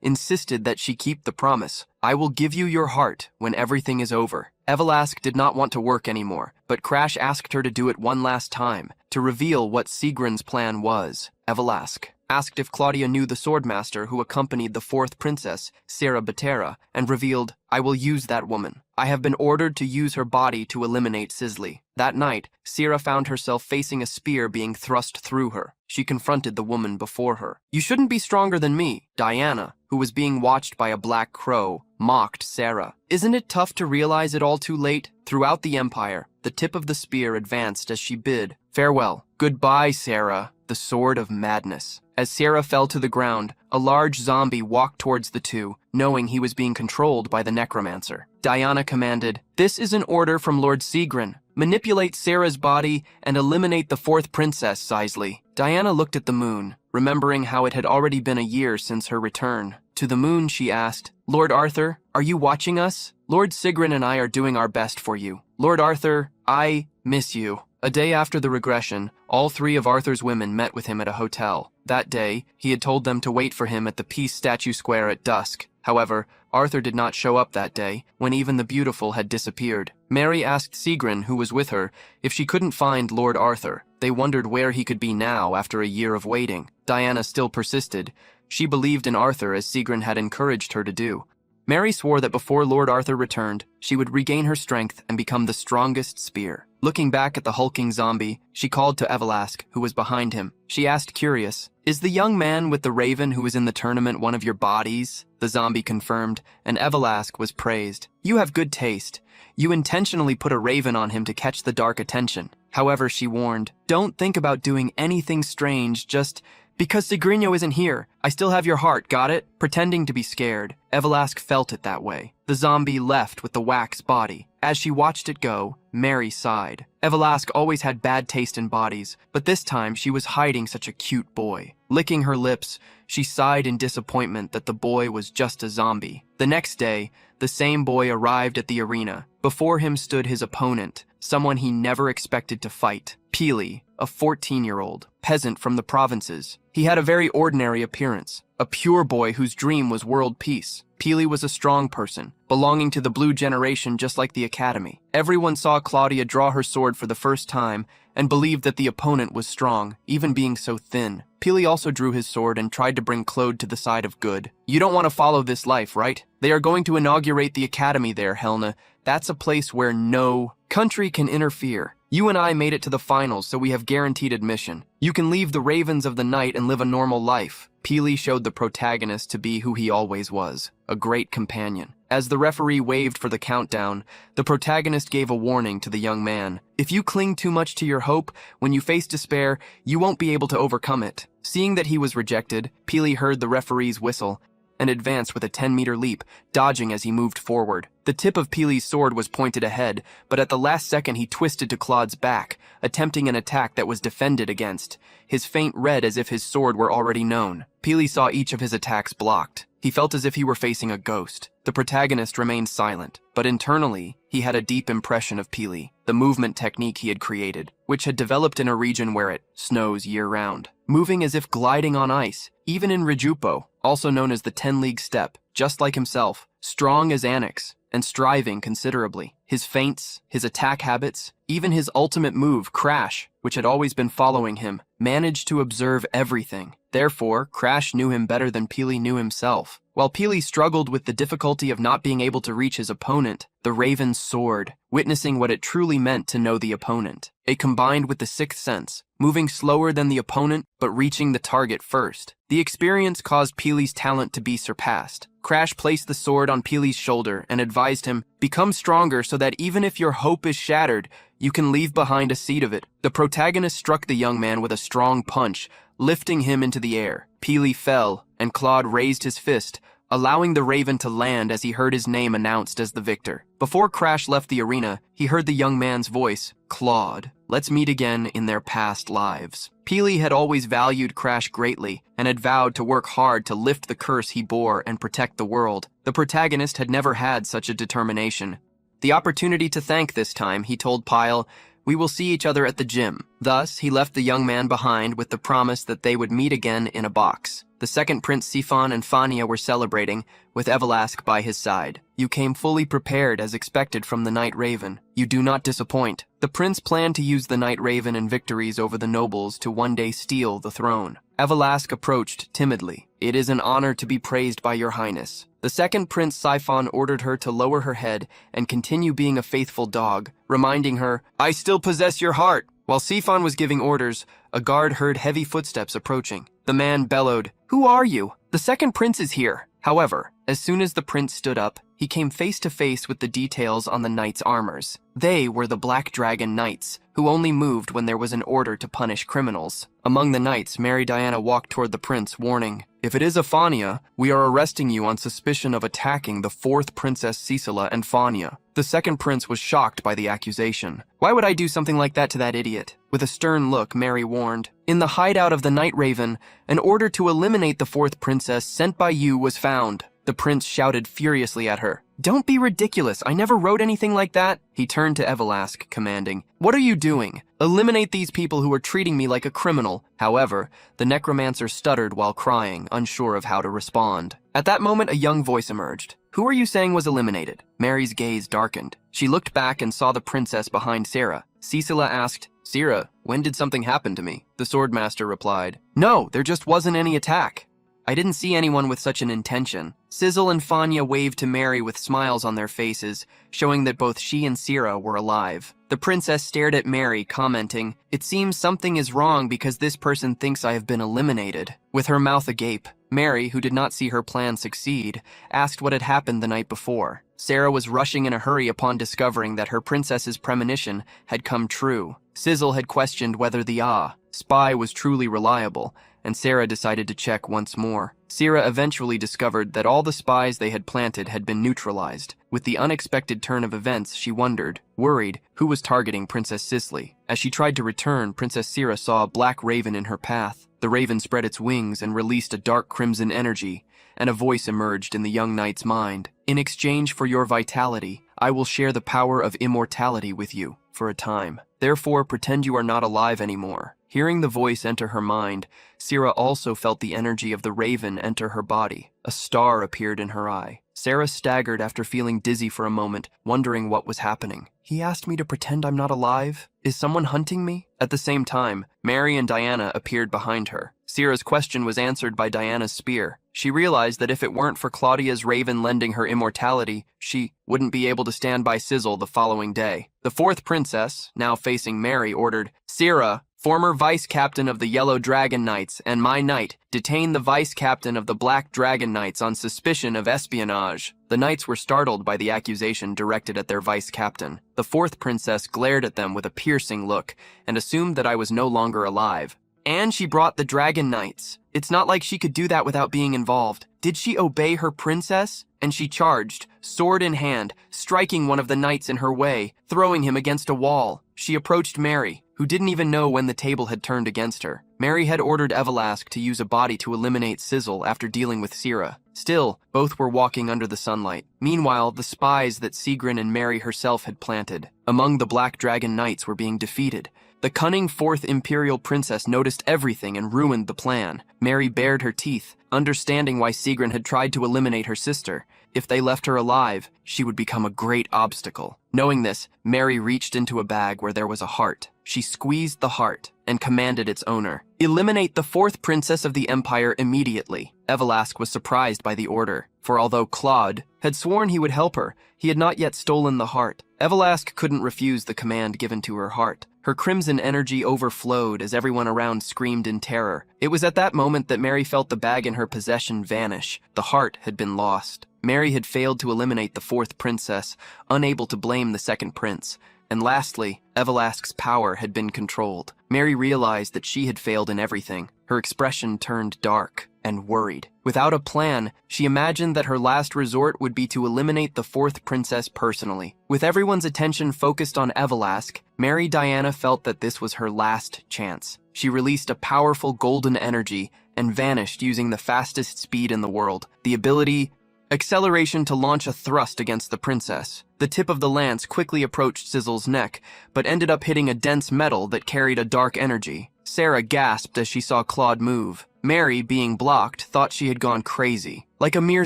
insisted that she keep the promise. "I will give you your heart when everything is over." Evelask did not want to work anymore, but Crash asked her to do it one last time, to reveal what Sigrun's plan was. Evelask asked if Claudia knew the swordmaster who accompanied the fourth princess, Sarah Batera, and revealed, "I will use that woman. I have been ordered to use her body to eliminate Sisley." That night, Sarah found herself facing a spear being thrust through her. She confronted the woman before her. "You shouldn't be stronger than me." Diana, who was being watched by a black crow, mocked Sarah. "Isn't it tough to realize it all too late?" Throughout the Empire, the tip of the spear advanced as she bid, "Farewell. Goodbye, Sarah, the sword of madness." As Sarah fell to the ground, a large zombie walked towards the two, knowing he was being controlled by the necromancer. Diana commanded, "This is an order from Lord Sigrun. Manipulate Sarah's body and eliminate the fourth princess, Sisley." Diana looked at the moon, remembering how it had already been a year since her return. To the moon, she asked, "Lord Arthur, are you watching us? Lord Sigrun and I are doing our best for you. Lord Arthur, I miss you." A day after the regression, all three of Arthur's women met with him at a hotel. That day, he had told them to wait for him at the Peace Statue Square at dusk. However, Arthur did not show up that day, when even the beautiful had disappeared. Mary asked Sigrun, who was with her, if she couldn't find Lord Arthur. They wondered where he could be now after a year of waiting. Diana still persisted. She believed in Arthur as Sigrun had encouraged her to do. Mary swore that before Lord Arthur returned, she would regain her strength and become the strongest spear. Looking back at the hulking zombie, she called to Evelask, who was behind him. She asked, curious, "Is the young man with the raven who was in the tournament one of your bodies?" The zombie confirmed, and Evelask was praised. "You have good taste. You intentionally put a raven on him to catch the dark attention." However, she warned, "Don't think about doing anything strange, just because Sigrunio isn't here. I still have your heart, got it?" Pretending to be scared, Evelask felt it that way. The zombie left with the wax body. As she watched it go, Mary sighed. Evelask always had bad taste in bodies, but this time she was hiding such a cute boy. Licking her lips, she sighed in disappointment that the boy was just a zombie. The next day, the same boy arrived at the arena. Before him stood his opponent, someone he never expected to fight, Peely, a 14-year-old peasant from the provinces. He had a very ordinary appearance, a pure boy whose dream was world peace. Peely was a strong person, belonging to the blue generation just like the academy. Everyone saw Claudia draw her sword for the first time and believed that the opponent was strong, even being so thin. Peely also drew his sword and tried to bring Claude to the side of good. You don't want to follow this life, right? They are going to inaugurate the academy there, Helena. That's a place where no country can interfere. You and I made it to the finals, so we have guaranteed admission. You can leave the Ravens of the Night and live a normal life. Peely showed the protagonist to be who he always was, a great companion. As the referee waved for the countdown, the protagonist gave a warning to the young man. If you cling too much to your hope, when you face despair, you won't be able to overcome it. Seeing that he was rejected, Peely heard the referee's whistle and advanced with a 10-meter leap, dodging as he moved forward. The tip of Peely's sword was pointed ahead, but at the last second he twisted to Claude's back, attempting an attack that was defended against. His feint read as if his sword were already known. Peely saw each of his attacks blocked. He felt as if he were facing a ghost. The protagonist remained silent, but internally, he had a deep impression of Peely, the movement technique he had created, which had developed in a region where it snows year-round. Moving as if gliding on ice, even in Rijupo, also known as the 10-league step, just like himself, strong as Annex, and striving considerably. His feints, his attack habits, even his ultimate move, Crash, which had always been following him, managed to observe everything. Therefore, Crash knew him better than Peely knew himself. While Peely struggled with the difficulty of not being able to reach his opponent, the Raven soared, witnessing what it truly meant to know the opponent. It combined with the sixth sense, moving slower than the opponent but reaching the target first. The experience caused Peely's talent to be surpassed. Crash placed the sword on Peely's shoulder and advised him, "Become stronger so that even if your hope is shattered, you can leave behind a seed of it." The protagonist struck the young man with a strong punch, lifting him into the air. Peely fell, and Claude raised his fist, allowing the Raven to land as he heard his name announced as the victor. Before Crash left the arena, he heard the young man's voice, "Claude, let's meet again in their past lives." Peely had always valued Crash greatly and had vowed to work hard to lift the curse he bore and protect the world. The protagonist had never had such a determination. The opportunity to thank this time, he told Pyle, "We will see each other at the gym." Thus, he left the young man behind with the promise that they would meet again in a box. The second Prince Sifon and Fania were celebrating, with Evelask by his side. "You came fully prepared as expected from the Night Raven. You do not disappoint." The prince planned to use the Night Raven and victories over the nobles to one day steal the throne. Evelask approached timidly. "It is an honor to be praised by your highness." The second Prince Sifon ordered her to lower her head and continue being a faithful dog, reminding her, "I still possess your heart." While Sifon was giving orders, a guard heard heavy footsteps approaching. The man bellowed, "Who are you? The second prince is here." However, as soon as the prince stood up, he came face to face with the details on the knights' armors. They were the Black Dragon Knights, who only moved when there was an order to punish criminals. Among the knights, Mary Diana walked toward the prince, warning, "If it is a Fania, we are arresting you on suspicion of attacking the fourth Princess Cecila and Fania." The second prince was shocked by the accusation. "Why would I do something like that to that idiot?" With a stern look, Mary warned, "In the hideout of the Night Raven, an order to eliminate the fourth princess sent by you was found." The prince shouted furiously at her, "Don't be ridiculous, I never wrote anything like that." He turned to Evelask, commanding, "What are you doing? Eliminate these people who are treating me like a criminal." However, the necromancer stuttered while crying, unsure of how to respond. At that moment, a young voice emerged. "Who are you saying was eliminated?" Mary's gaze darkened. She looked back and saw the princess behind Sarah. Cecila asked, "Sarah, when did something happen to me?" The swordmaster replied, "No, there just wasn't any attack. I didn't see anyone with such an intention." Sizzle and Fania waved to Mary with smiles on their faces, showing that both she and Sira were alive. The princess stared at Mary, commenting, "It seems something is wrong because this person thinks I have been eliminated." With her mouth agape, Mary, who did not see her plan succeed, asked what had happened the night before. Sarah was rushing in a hurry upon discovering that her princess's premonition had come true. Sizzle had questioned whether the spy was truly reliable, and Sarah decided to check once more. Sira eventually discovered that all the spies they had planted had been neutralized. With the unexpected turn of events, she wondered, worried, who was targeting Princess Cicely. As she tried to return, Princess Sira saw a black raven in her path. The raven spread its wings and released a dark crimson energy, and a voice emerged in the young knight's mind. "In exchange for your vitality, I will share the power of immortality with you, for a time. Therefore, pretend you are not alive anymore." Hearing the voice enter her mind, Sira also felt the energy of the raven enter her body. A star appeared in her eye. Sarah staggered after feeling dizzy for a moment, wondering what was happening. "He asked me to pretend I'm not alive? Is someone hunting me?" At the same time, Mary and Diana appeared behind her. Sierra's question was answered by Diana's spear. She realized that if it weren't for Claudia's raven lending her immortality, she wouldn't be able to stand by Sizzle the following day. The fourth princess, now facing Mary, ordered, "Sierra, former vice captain of the Yellow Dragon Knights and my knight, detain the vice captain of the Black Dragon Knights on suspicion of espionage." The knights were startled by the accusation directed at their vice captain. The fourth princess glared at them with a piercing look and assumed that I was no longer alive. And she brought the Dragon Knights. It's not like she could do that without being involved. Did she obey her princess? And she charged, sword in hand, striking one of the knights in her way, throwing him against a wall. She approached Mary, who didn't even know when the table had turned against her. Mary had ordered Evelask to use a body to eliminate Sizzle after dealing with Sierra. Still, both were walking under the sunlight. Meanwhile, the spies that Sigrun and Mary herself had planted among the Black Dragon Knights were being defeated. The cunning fourth imperial princess noticed everything and ruined the plan. Mary bared her teeth, understanding why Sigrun had tried to eliminate her sister. If they left her alive, she would become a great obstacle. Knowing this, Mary reached into a bag where there was a heart. She squeezed the heart and commanded its owner, "Eliminate the fourth princess of the empire immediately." Evelask was surprised by the order, for although Claude had sworn he would help her, he had not yet stolen the heart. Evelask couldn't refuse the command given to her heart. Her crimson energy overflowed as everyone around screamed in terror. It was at that moment that Mary felt the bag in her possession vanish. The heart had been lost. Mary had failed to eliminate the fourth princess, unable to blame the second prince. And lastly, Evelask's power had been controlled. Mary realized that she had failed in everything. Her expression turned dark and worried. Without a plan, she imagined that her last resort would be to eliminate the fourth princess personally. With everyone's attention focused on Evelask, Mary Diana felt that this was her last chance. She released a powerful golden energy and vanished using the fastest speed in the world, the ability acceleration to launch a thrust against the princess. The tip of the lance quickly approached Sizzle's neck, but ended up hitting a dense metal that carried a dark energy. Sarah gasped as she saw Claude move. Mary, being blocked, thought she had gone crazy. Like a mere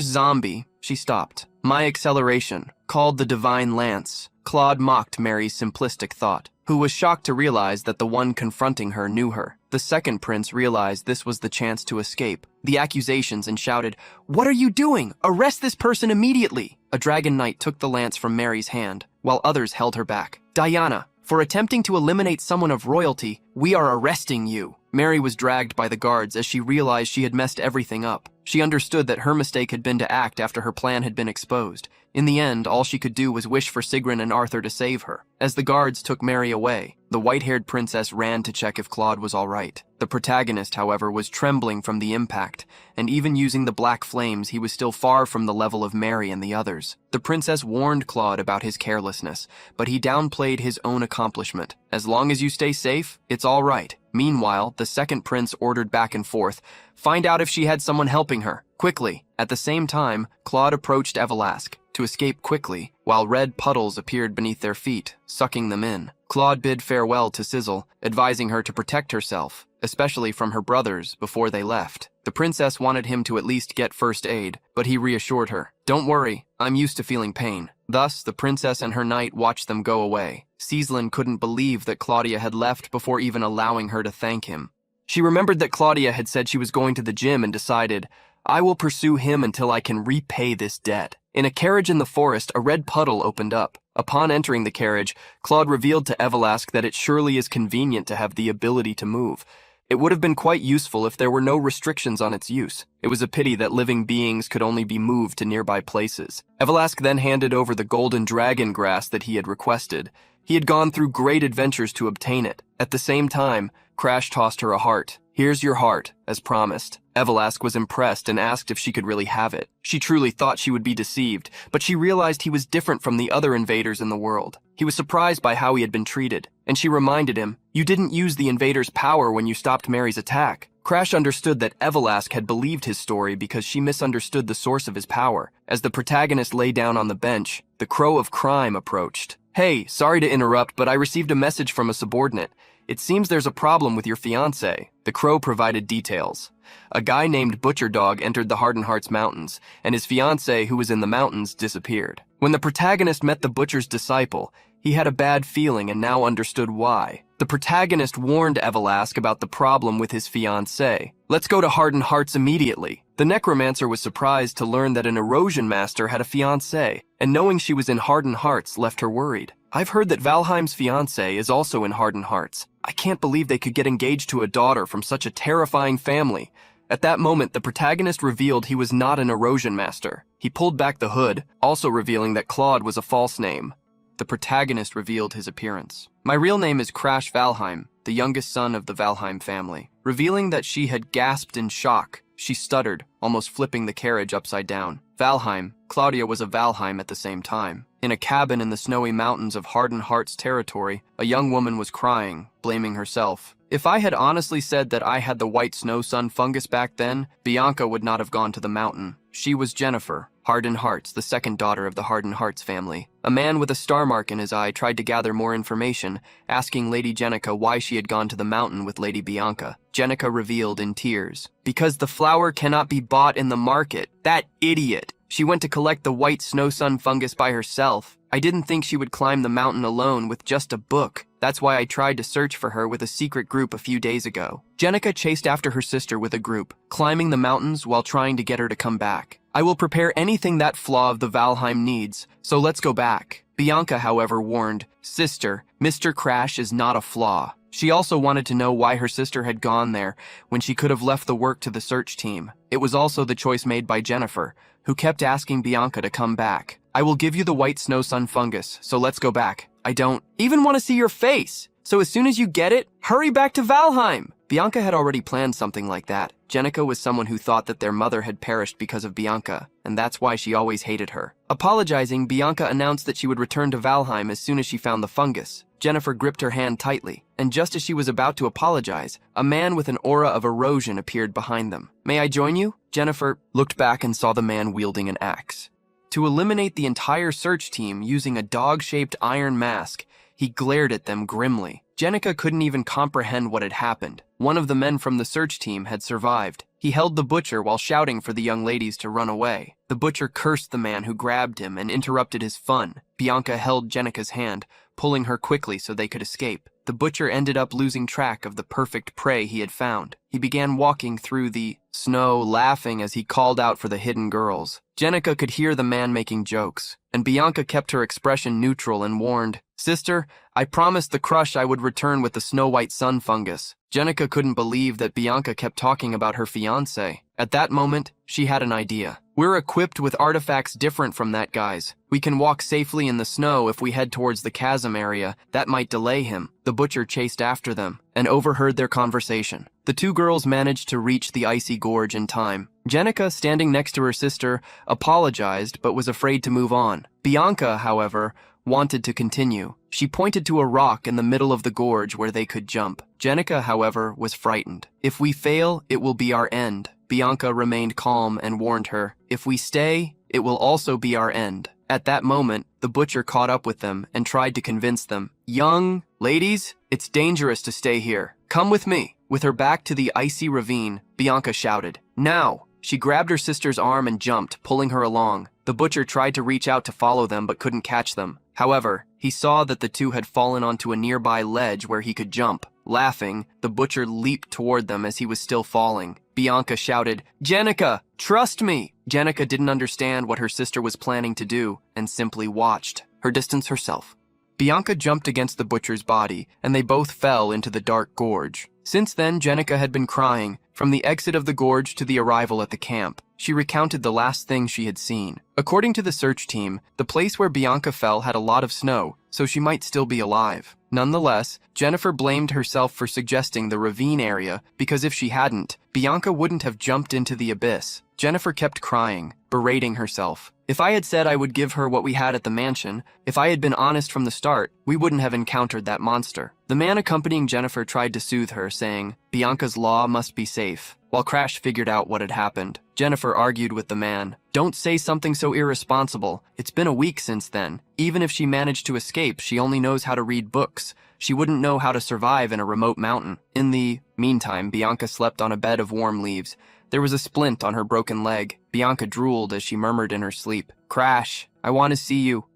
zombie, she stopped. "My acceleration, called the Divine Lance." Claude mocked Mary's simplistic thought, who was shocked to realize that the one confronting her knew her. The second prince realized this was the chance to escape the accusations and shouted, "What are you doing? Arrest this person immediately!" A dragon knight took the lance from Mary's hand, while others held her back. "Diana, for attempting to eliminate someone of royalty, we are arresting you." Mary was dragged by the guards as she realized she had messed everything up. She understood that her mistake had been to act after her plan had been exposed. In the end, all she could do was wish for Sigrun and Arthur to save her. As the guards took Mary away, the white-haired princess ran to check if Claude was all right. The protagonist, however, was trembling from the impact, and even using the black flames, he was still far from the level of Mary and the others. The princess warned Claude about his carelessness, but he downplayed his own accomplishment. "As long as you stay safe, it's all right." Meanwhile, the second prince ordered back and forth, "Find out if she had someone helping her, quickly." At the same time, Claude approached Evelask to escape quickly, while red puddles appeared beneath their feet, sucking them in. Claude bid farewell to Sizzle, advising her to protect herself, especially from her brothers, before they left. The princess wanted him to at least get first aid, but he reassured her, "Don't worry, I'm used to feeling pain." Thus, the princess and her knight watched them go away. Sislin couldn't believe that Claudia had left before even allowing her to thank him. She remembered that Claudia had said she was going to the gym and decided, "I will pursue him until I can repay this debt." In a carriage in the forest, a red puddle opened up. Upon entering the carriage, Claude revealed to Evelask that it surely is convenient to have the ability to move. It would have been quite useful if there were no restrictions on its use. It was a pity that living beings could only be moved to nearby places. Evelask then handed over the golden dragon grass that he had requested. He had gone through great adventures to obtain it. At the same time, Crash tossed her a heart. "Here's your heart, as promised." Evelask was impressed and asked if she could really have it. She truly thought she would be deceived, but she realized he was different from the other invaders in the world. He was surprised by how he had been treated, and she reminded him, "You didn't use the invader's power when you stopped Mary's attack." Crash understood that Evelask had believed his story because she misunderstood the source of his power. As the protagonist lay down on the bench, the crow of crime approached. "Hey, sorry to interrupt, but I received a message from a subordinate. It seems there's a problem with your fiancé." The crow provided details. A guy named Butcher Dog entered the Hardened Hearts Mountains, and his fiancé, who was in the mountains, disappeared. When the protagonist met the butcher's disciple, He had a bad feeling and now understood why. The protagonist warned Evelask about the problem with his fiancée. Let's go to Hardened Hearts immediately. The necromancer was surprised to learn that an erosion master had a fiancée, and knowing she was in Hardened Hearts left her worried. I've heard that Valheim's fiancé is also in Hardened Hearts. I can't believe they could get engaged to a daughter from such a terrifying family. At that moment, the protagonist revealed he was not an erosion master. He pulled back the hood, also revealing that Claude was a false name. The protagonist revealed his appearance. My real name is Crash Valheim, the youngest son of the Valheim family. Revealing that she had gasped in shock, she stuttered, almost flipping the carriage upside down. Valheim, Claudia was a Valheim at the same time. In a cabin in the snowy mountains of Hardened Hearts territory, a young woman was crying, blaming herself. If I had honestly said that I had the white snow sun fungus back then, Bianca would not have gone to the mountain. She was Jennifer, Hardened Hearts, the second daughter of the Hardened Hearts family. A man with a star mark in his eye tried to gather more information, asking Lady Jenica why she had gone to the mountain with Lady Bianca. Jenica revealed in tears, "Because the flower cannot be bought in the market. That idiot! She went to collect the white snow sun fungus by herself. I didn't think she would climb the mountain alone with just a book. That's why I tried to search for her with a secret group a few days ago." Jenica chased after her sister with a group, climbing the mountains while trying to get her to come back. "I will prepare anything that flaw of the Valheim needs, so let's go back." Bianca, however, warned, "Sister, Mr. Crash is not a flaw." She also wanted to know why her sister had gone there when she could have left the work to the search team. It was also the choice made by Jennifer, who kept asking Bianca to come back. "I will give you the white snow sun fungus, so let's go back. I don't even want to see your face. So as soon as you get it, hurry back to Valheim." Bianca had already planned something like that. Jenica was someone who thought that their mother had perished because of Bianca, and that's why she always hated her. Apologizing, Bianca announced that she would return to Valheim as soon as she found the fungus. Jennifer gripped her hand tightly, and just as she was about to apologize, a man with an aura of erosion appeared behind them. "May I join you?" Jennifer looked back and saw the man wielding an axe. To eliminate the entire search team using a dog-shaped iron mask, he glared at them grimly. Jenica couldn't even comprehend what had happened. One of the men from the search team had survived. He held the butcher while shouting for the young ladies to run away. The butcher cursed the man who grabbed him and interrupted his fun. Bianca held Jenica's hand, pulling her quickly so they could escape. The butcher ended up losing track of the perfect prey he had found. He began walking through the snow, laughing as he called out for the hidden girls. Jenica could hear the man making jokes, and Bianca kept her expression neutral and warned, "Sister, I promised the crush I would return with the snow-white sun fungus." Jenica couldn't believe that Bianca kept talking about her fiancé. At that moment, she had an idea. "We're equipped with artifacts different from that guy's. We can walk safely in the snow if we head towards the chasm area. That might delay him." The butcher chased after them and overheard their conversation. The two girls managed to reach the icy gorge in time. Jenica, standing next to her sister, apologized but was afraid to move on. Bianca, however, wanted to continue. She pointed to a rock in the middle of the gorge where they could jump. Jenica, however, was frightened. "If we fail, it will be our end." Bianca remained calm and warned her, "If we stay, it will also be our end." At that moment, the butcher caught up with them and tried to convince them. "Young ladies, it's dangerous to stay here. Come with me." With her back to the icy ravine, Bianca shouted, "Now!" She grabbed her sister's arm and jumped, pulling her along. The butcher tried to reach out to follow them but couldn't catch them. However, he saw that the two had fallen onto a nearby ledge where he could jump. Laughing, the butcher leaped toward them as he was still falling. Bianca shouted, "Jenica, trust me!" Jenica didn't understand what her sister was planning to do and simply watched her distance herself. Bianca jumped against the butcher's body, and they both fell into the dark gorge. Since then, Jenica had been crying, from the exit of the gorge to the arrival at the camp. She recounted the last thing she had seen. According to the search team, the place where Bianca fell had a lot of snow, so she might still be alive. Nonetheless, Jennifer blamed herself for suggesting the ravine area because if she hadn't, Bianca wouldn't have jumped into the abyss. Jennifer kept crying, berating herself. "If I had said I would give her what we had at the mansion, if I had been honest from the start, we wouldn't have encountered that monster." The man accompanying Jennifer tried to soothe her, saying, "Bianca's law must be safe." While Crash figured out what had happened, Jennifer argued with the man, "Don't say something so irresponsible. It's been a week since then. Even if she managed to escape, she only knows how to read books. She wouldn't know how to survive in a remote mountain." In the meantime, Bianca slept on a bed of warm leaves. There was a splint on her broken leg. Bianca drooled as she murmured in her sleep, "Crash, I want to see you."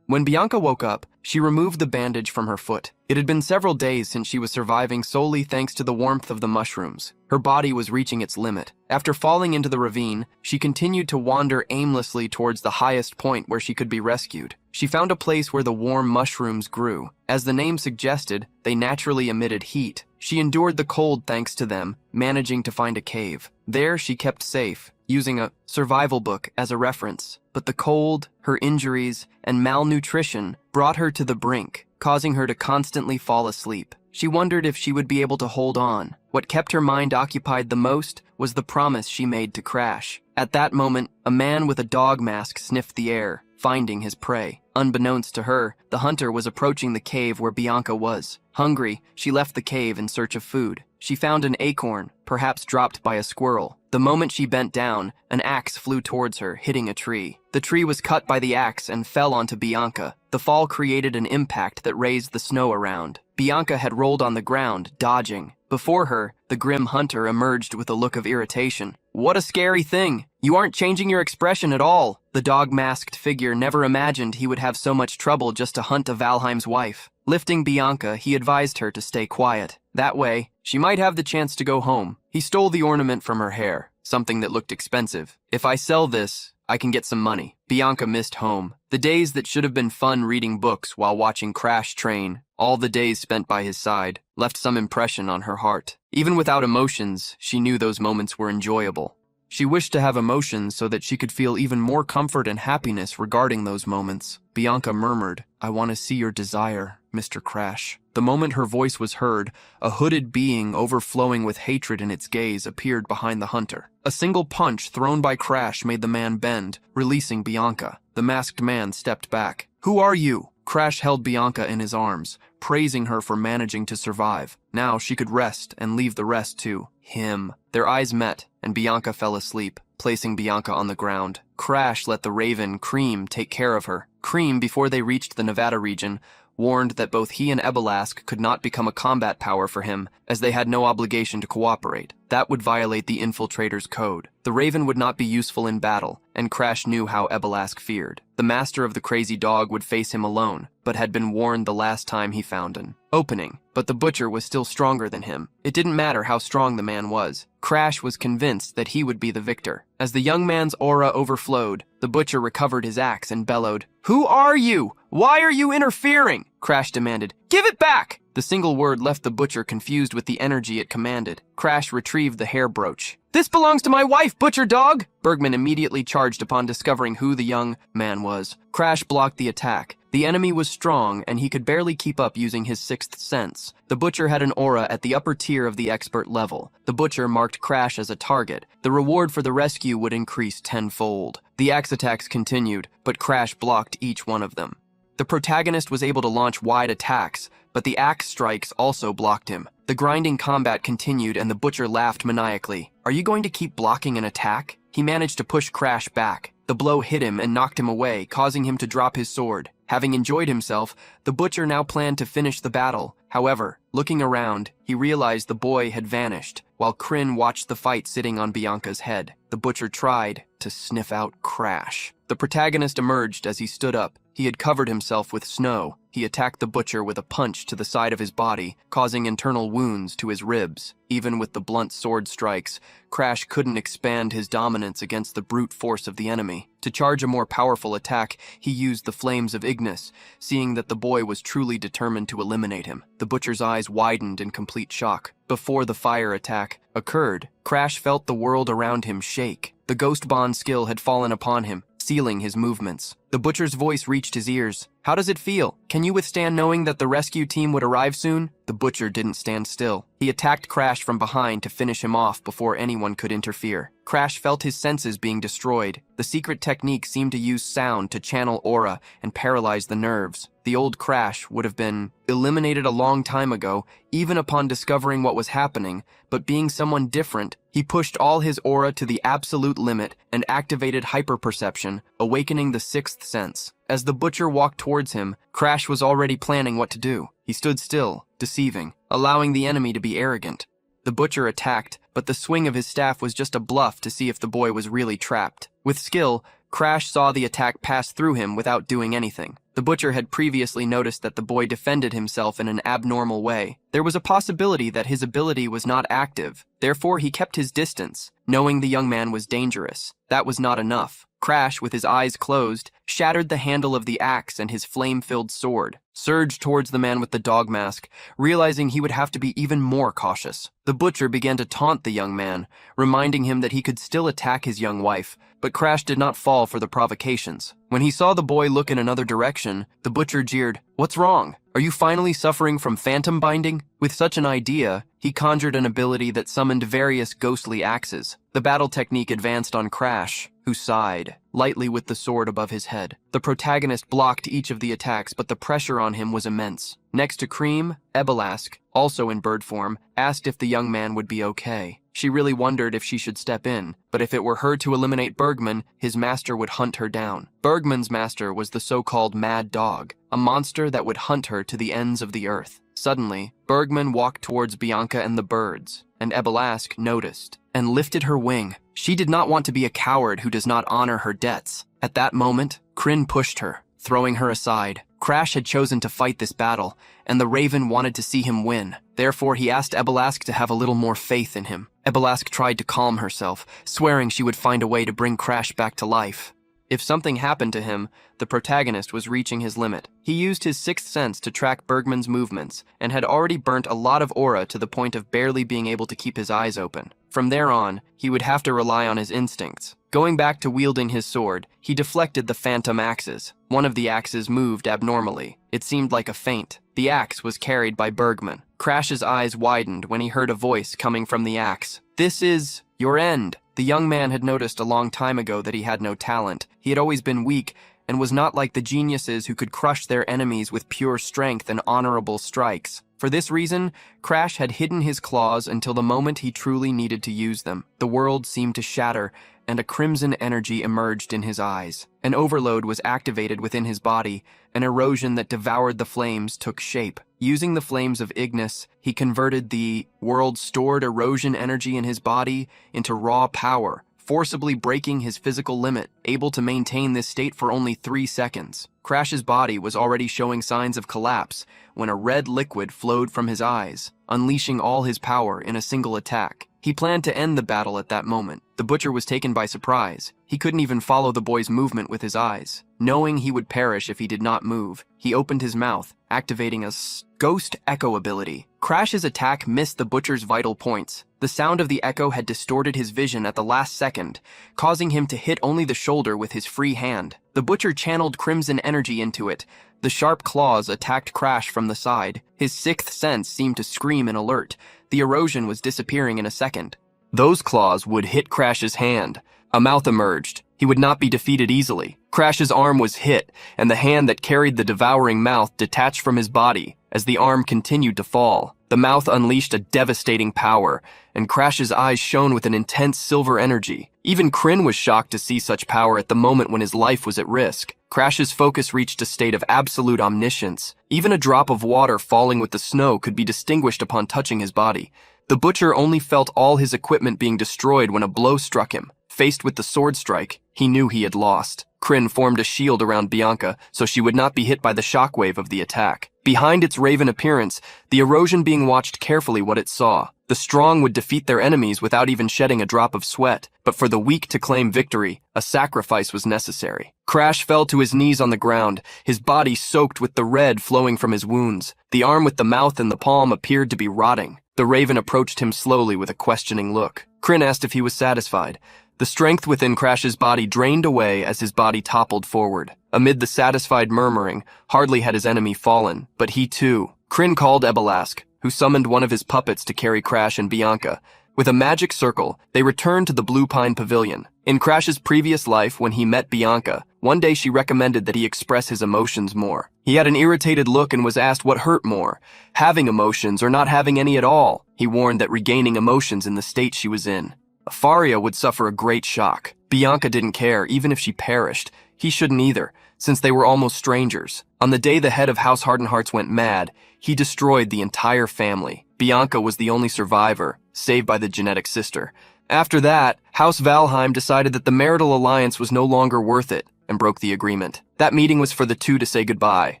When Bianca woke up, she removed the bandage from her foot. It had been several days since she was surviving solely thanks to the warmth of the mushrooms. Her body was reaching its limit. After falling into the ravine, she continued to wander aimlessly towards the highest point where she could be rescued. She found a place where the warm mushrooms grew. As the name suggested, they naturally emitted heat. She endured the cold thanks to them, managing to find a cave. There she kept safe, using a survival book as a reference. But the cold, her injuries, and malnutrition brought her to the brink, causing her to constantly fall asleep. She wondered if she would be able to hold on. What kept her mind occupied the most was the promise she made to Crash. At that moment, a man with a dog mask sniffed the air, finding his prey. Unbeknownst to her, the hunter was approaching the cave where Bianca was. Hungry, she left the cave in search of food. She found an acorn, perhaps dropped by a squirrel. The moment she bent down, an axe flew towards her, hitting a tree. The tree was cut by the axe and fell onto Bianca. The fall created an impact that raised the snow around. Bianca had rolled on the ground, dodging. Before her, the grim hunter emerged with a look of irritation. "What a scary thing! You aren't changing your expression at all." The dog-masked figure never imagined he would have so much trouble just to hunt a Valheim's wife. Lifting Bianca, he advised her to stay quiet. That way, she might have the chance to go home. He stole the ornament from her hair, something that looked expensive. "If I sell this, I can get some money." Bianca missed home. The days that should have been fun reading books while watching Crash train, all the days spent by his side, left some impression on her heart. Even without emotions, she knew those moments were enjoyable. She wished to have emotions so that she could feel even more comfort and happiness regarding those moments. Bianca murmured, "I want to see your desire, Mr. Crash." The moment her voice was heard, a hooded being overflowing with hatred in its gaze appeared behind the hunter. A single punch thrown by Crash made the man bend, releasing Bianca. The masked man stepped back. "Who are you?" Crash held Bianca in his arms, praising her for managing to survive. Now she could rest and leave the rest to him. Their eyes met, and Bianca fell asleep, placing Bianca on the ground. Crash let the raven, Cream, take care of her. Cream, before they reached the Nevada region, warned that both he and Ebelask could not become a combat power for him, as they had no obligation to cooperate. That would violate the Infiltrator's code. The Raven would not be useful in battle, and Crash knew how Ebelask feared. The master of the crazy dog would face him alone, but had been warned the last time he found an opening. But the butcher was still stronger than him. It didn't matter how strong the man was. Crash was convinced that he would be the victor. As the young man's aura overflowed, the butcher recovered his axe and bellowed, "Who are you? Why are you interfering?" Crash demanded, "Give it back!" The single word left the butcher confused with the energy it commanded. Crash retrieved the hair brooch. "This belongs to my wife, butcher dog!" Bergman immediately charged upon discovering who the young man was. Crash blocked the attack. The enemy was strong, and he could barely keep up using his sixth sense. The butcher had an aura at the upper tier of the expert level. The butcher marked Crash as a target. The reward for the rescue would increase tenfold. The axe attacks continued, but Crash blocked each one of them. The protagonist was able to launch wide attacks, but the axe strikes also blocked him. The grinding combat continued, and the butcher laughed maniacally. "Are you going to keep blocking an attack?" He managed to push Crash back. The blow hit him and knocked him away, causing him to drop his sword. Having enjoyed himself, the butcher now planned to finish the battle. However, looking around, he realized the boy had vanished, while Kryn watched the fight sitting on Bianca's head. The butcher tried to sniff out Crash. The protagonist emerged as he stood up. He had covered himself with snow. He attacked the butcher with a punch to the side of his body, causing internal wounds to his ribs. Even with the blunt sword strikes, Crash couldn't expand his dominance against the brute force of the enemy. To charge a more powerful attack, he used the flames of Ignis, seeing that the boy was truly determined to eliminate him. The butcher's eyes widened in complete shock. Before the fire attack occurred, Crash felt the world around him shake. The Ghost Bond skill had fallen upon him, sealing his movements. The butcher's voice reached his ears. "How does it feel? Can you withstand knowing that the rescue team would arrive soon?" The butcher didn't stand still. He attacked Crash from behind to finish him off before anyone could interfere. Crash felt his senses being destroyed. The secret technique seemed to use sound to channel aura and paralyze the nerves. The old Crash would have been eliminated a long time ago, even upon discovering what was happening, but being someone different, he pushed all his aura to the absolute limit and activated hyperperception, awakening the sixth sense. As the butcher walked towards him, Crash was already planning what to do. He stood still, deceiving, allowing the enemy to be arrogant. The butcher attacked, but the swing of his staff was just a bluff to see if the boy was really trapped. With skill, Crash saw the attack pass through him without doing anything. The butcher had previously noticed that the boy defended himself in an abnormal way. There was a possibility that his ability was not active. Therefore, he kept his distance, knowing the young man was dangerous. That was not enough. Crash, with his eyes closed, shattered the handle of the axe and his flame-filled sword, surged towards the man with the dog mask, realizing he would have to be even more cautious. The butcher began to taunt the young man, reminding him that he could still attack his young wife, but Crash did not fall for the provocations. When he saw the boy look in another direction, the butcher jeered, "What's wrong? Are you finally suffering from phantom binding?" With such an idea, he conjured an ability that summoned various ghostly axes. The battle technique advanced on Crash, who sighed, lightly with the sword above his head. The protagonist blocked each of the attacks, but the pressure on him was immense. Next to Cream, Ebelask, also in bird form, asked if the young man would be okay. She really wondered if she should step in, but if it were her to eliminate Bergman, his master would hunt her down. Bergman's master was the so-called Mad Dog, a monster that would hunt her to the ends of the earth. Suddenly, Bergman walked towards Bianca and the birds, and Ebelask noticed and lifted her wing. She did not want to be a coward who does not honor her debts. At that moment, Kryn pushed her, throwing her aside. Crash had chosen to fight this battle, and the Raven wanted to see him win. Therefore, he asked Ebelask to have a little more faith in him. Ebelask tried to calm herself, swearing she would find a way to bring Crash back to life. If something happened to him, the protagonist was reaching his limit. He used his sixth sense to track Bergman's movements, and had already burnt a lot of aura to the point of barely being able to keep his eyes open. From there on, he would have to rely on his instincts. Going back to wielding his sword, he deflected the phantom axes. One of the axes moved abnormally. It seemed like a feint. The axe was carried by Bergman. Crash's eyes widened when he heard a voice coming from the axe. "This is your end." The young man had noticed a long time ago that he had no talent. He had always been weak, and was not like the geniuses who could crush their enemies with pure strength and honorable strikes. For this reason, Crash had hidden his claws until the moment he truly needed to use them. The world seemed to shatter, and a crimson energy emerged in his eyes. An overload was activated within his body. An erosion that devoured the flames took shape. Using the flames of Ignis, he converted the world's stored erosion energy in his body into raw power, forcibly breaking his physical limit, able to maintain this state for only 3 seconds. Crash's body was already showing signs of collapse when a red liquid flowed from his eyes, unleashing all his power in a single attack. He planned to end the battle at that moment. The butcher was taken by surprise. He couldn't even follow the boy's movement with his eyes. Knowing he would perish if he did not move, he opened his mouth, activating a ghost echo ability. Crash's attack missed the butcher's vital points. The sound of the echo had distorted his vision at the last second, causing him to hit only the shoulder with his free hand. The butcher channeled crimson energy into it. The sharp claws attacked Crash from the side. His sixth sense seemed to scream in alert. The erosion was disappearing in a second. Those claws would hit Crash's hand. A mouth emerged. He would not be defeated easily. Crash's arm was hit, and the hand that carried the devouring mouth detached from his body. As the arm continued to fall, the mouth unleashed a devastating power, and Crash's eyes shone with an intense silver energy. Even Kryn was shocked to see such power at the moment when his life was at risk. Crash's focus reached a state of absolute omniscience. Even a drop of water falling with the snow could be distinguished upon touching his body. The butcher only felt all his equipment being destroyed when a blow struck him. Faced with the sword strike, he knew he had lost. Kryn formed a shield around Bianca so she would not be hit by the shockwave of the attack. Behind its raven appearance, the erosion being watched carefully what it saw. The strong would defeat their enemies without even shedding a drop of sweat, but for the weak to claim victory, a sacrifice was necessary. Crash fell to his knees on the ground, his body soaked with the red flowing from his wounds. The arm with the mouth and the palm appeared to be rotting. The raven approached him slowly with a questioning look. Kryn asked if he was satisfied. The strength within Crash's body drained away as his body toppled forward. Amid the satisfied murmuring, hardly had his enemy fallen, but he too. Kryn called Ebelask, who summoned one of his puppets to carry Crash and Bianca. With a magic circle, they returned to the Blue Pine Pavilion. In Crash's previous life, when he met Bianca, one day she recommended that he express his emotions more. He had an irritated look and was asked what hurt more, having emotions or not having any at all. He warned that regaining emotions in the state she was in, Faria would suffer a great shock. Bianca didn't care, even if she perished. He shouldn't either, since they were almost strangers. On the day the head of House Hardenhearts went mad, he destroyed the entire family. Bianca was the only survivor, saved by the genetic sister. After that, House Valheim decided that the marital alliance was no longer worth it. and broke the agreement. That meeting was for the two to say goodbye,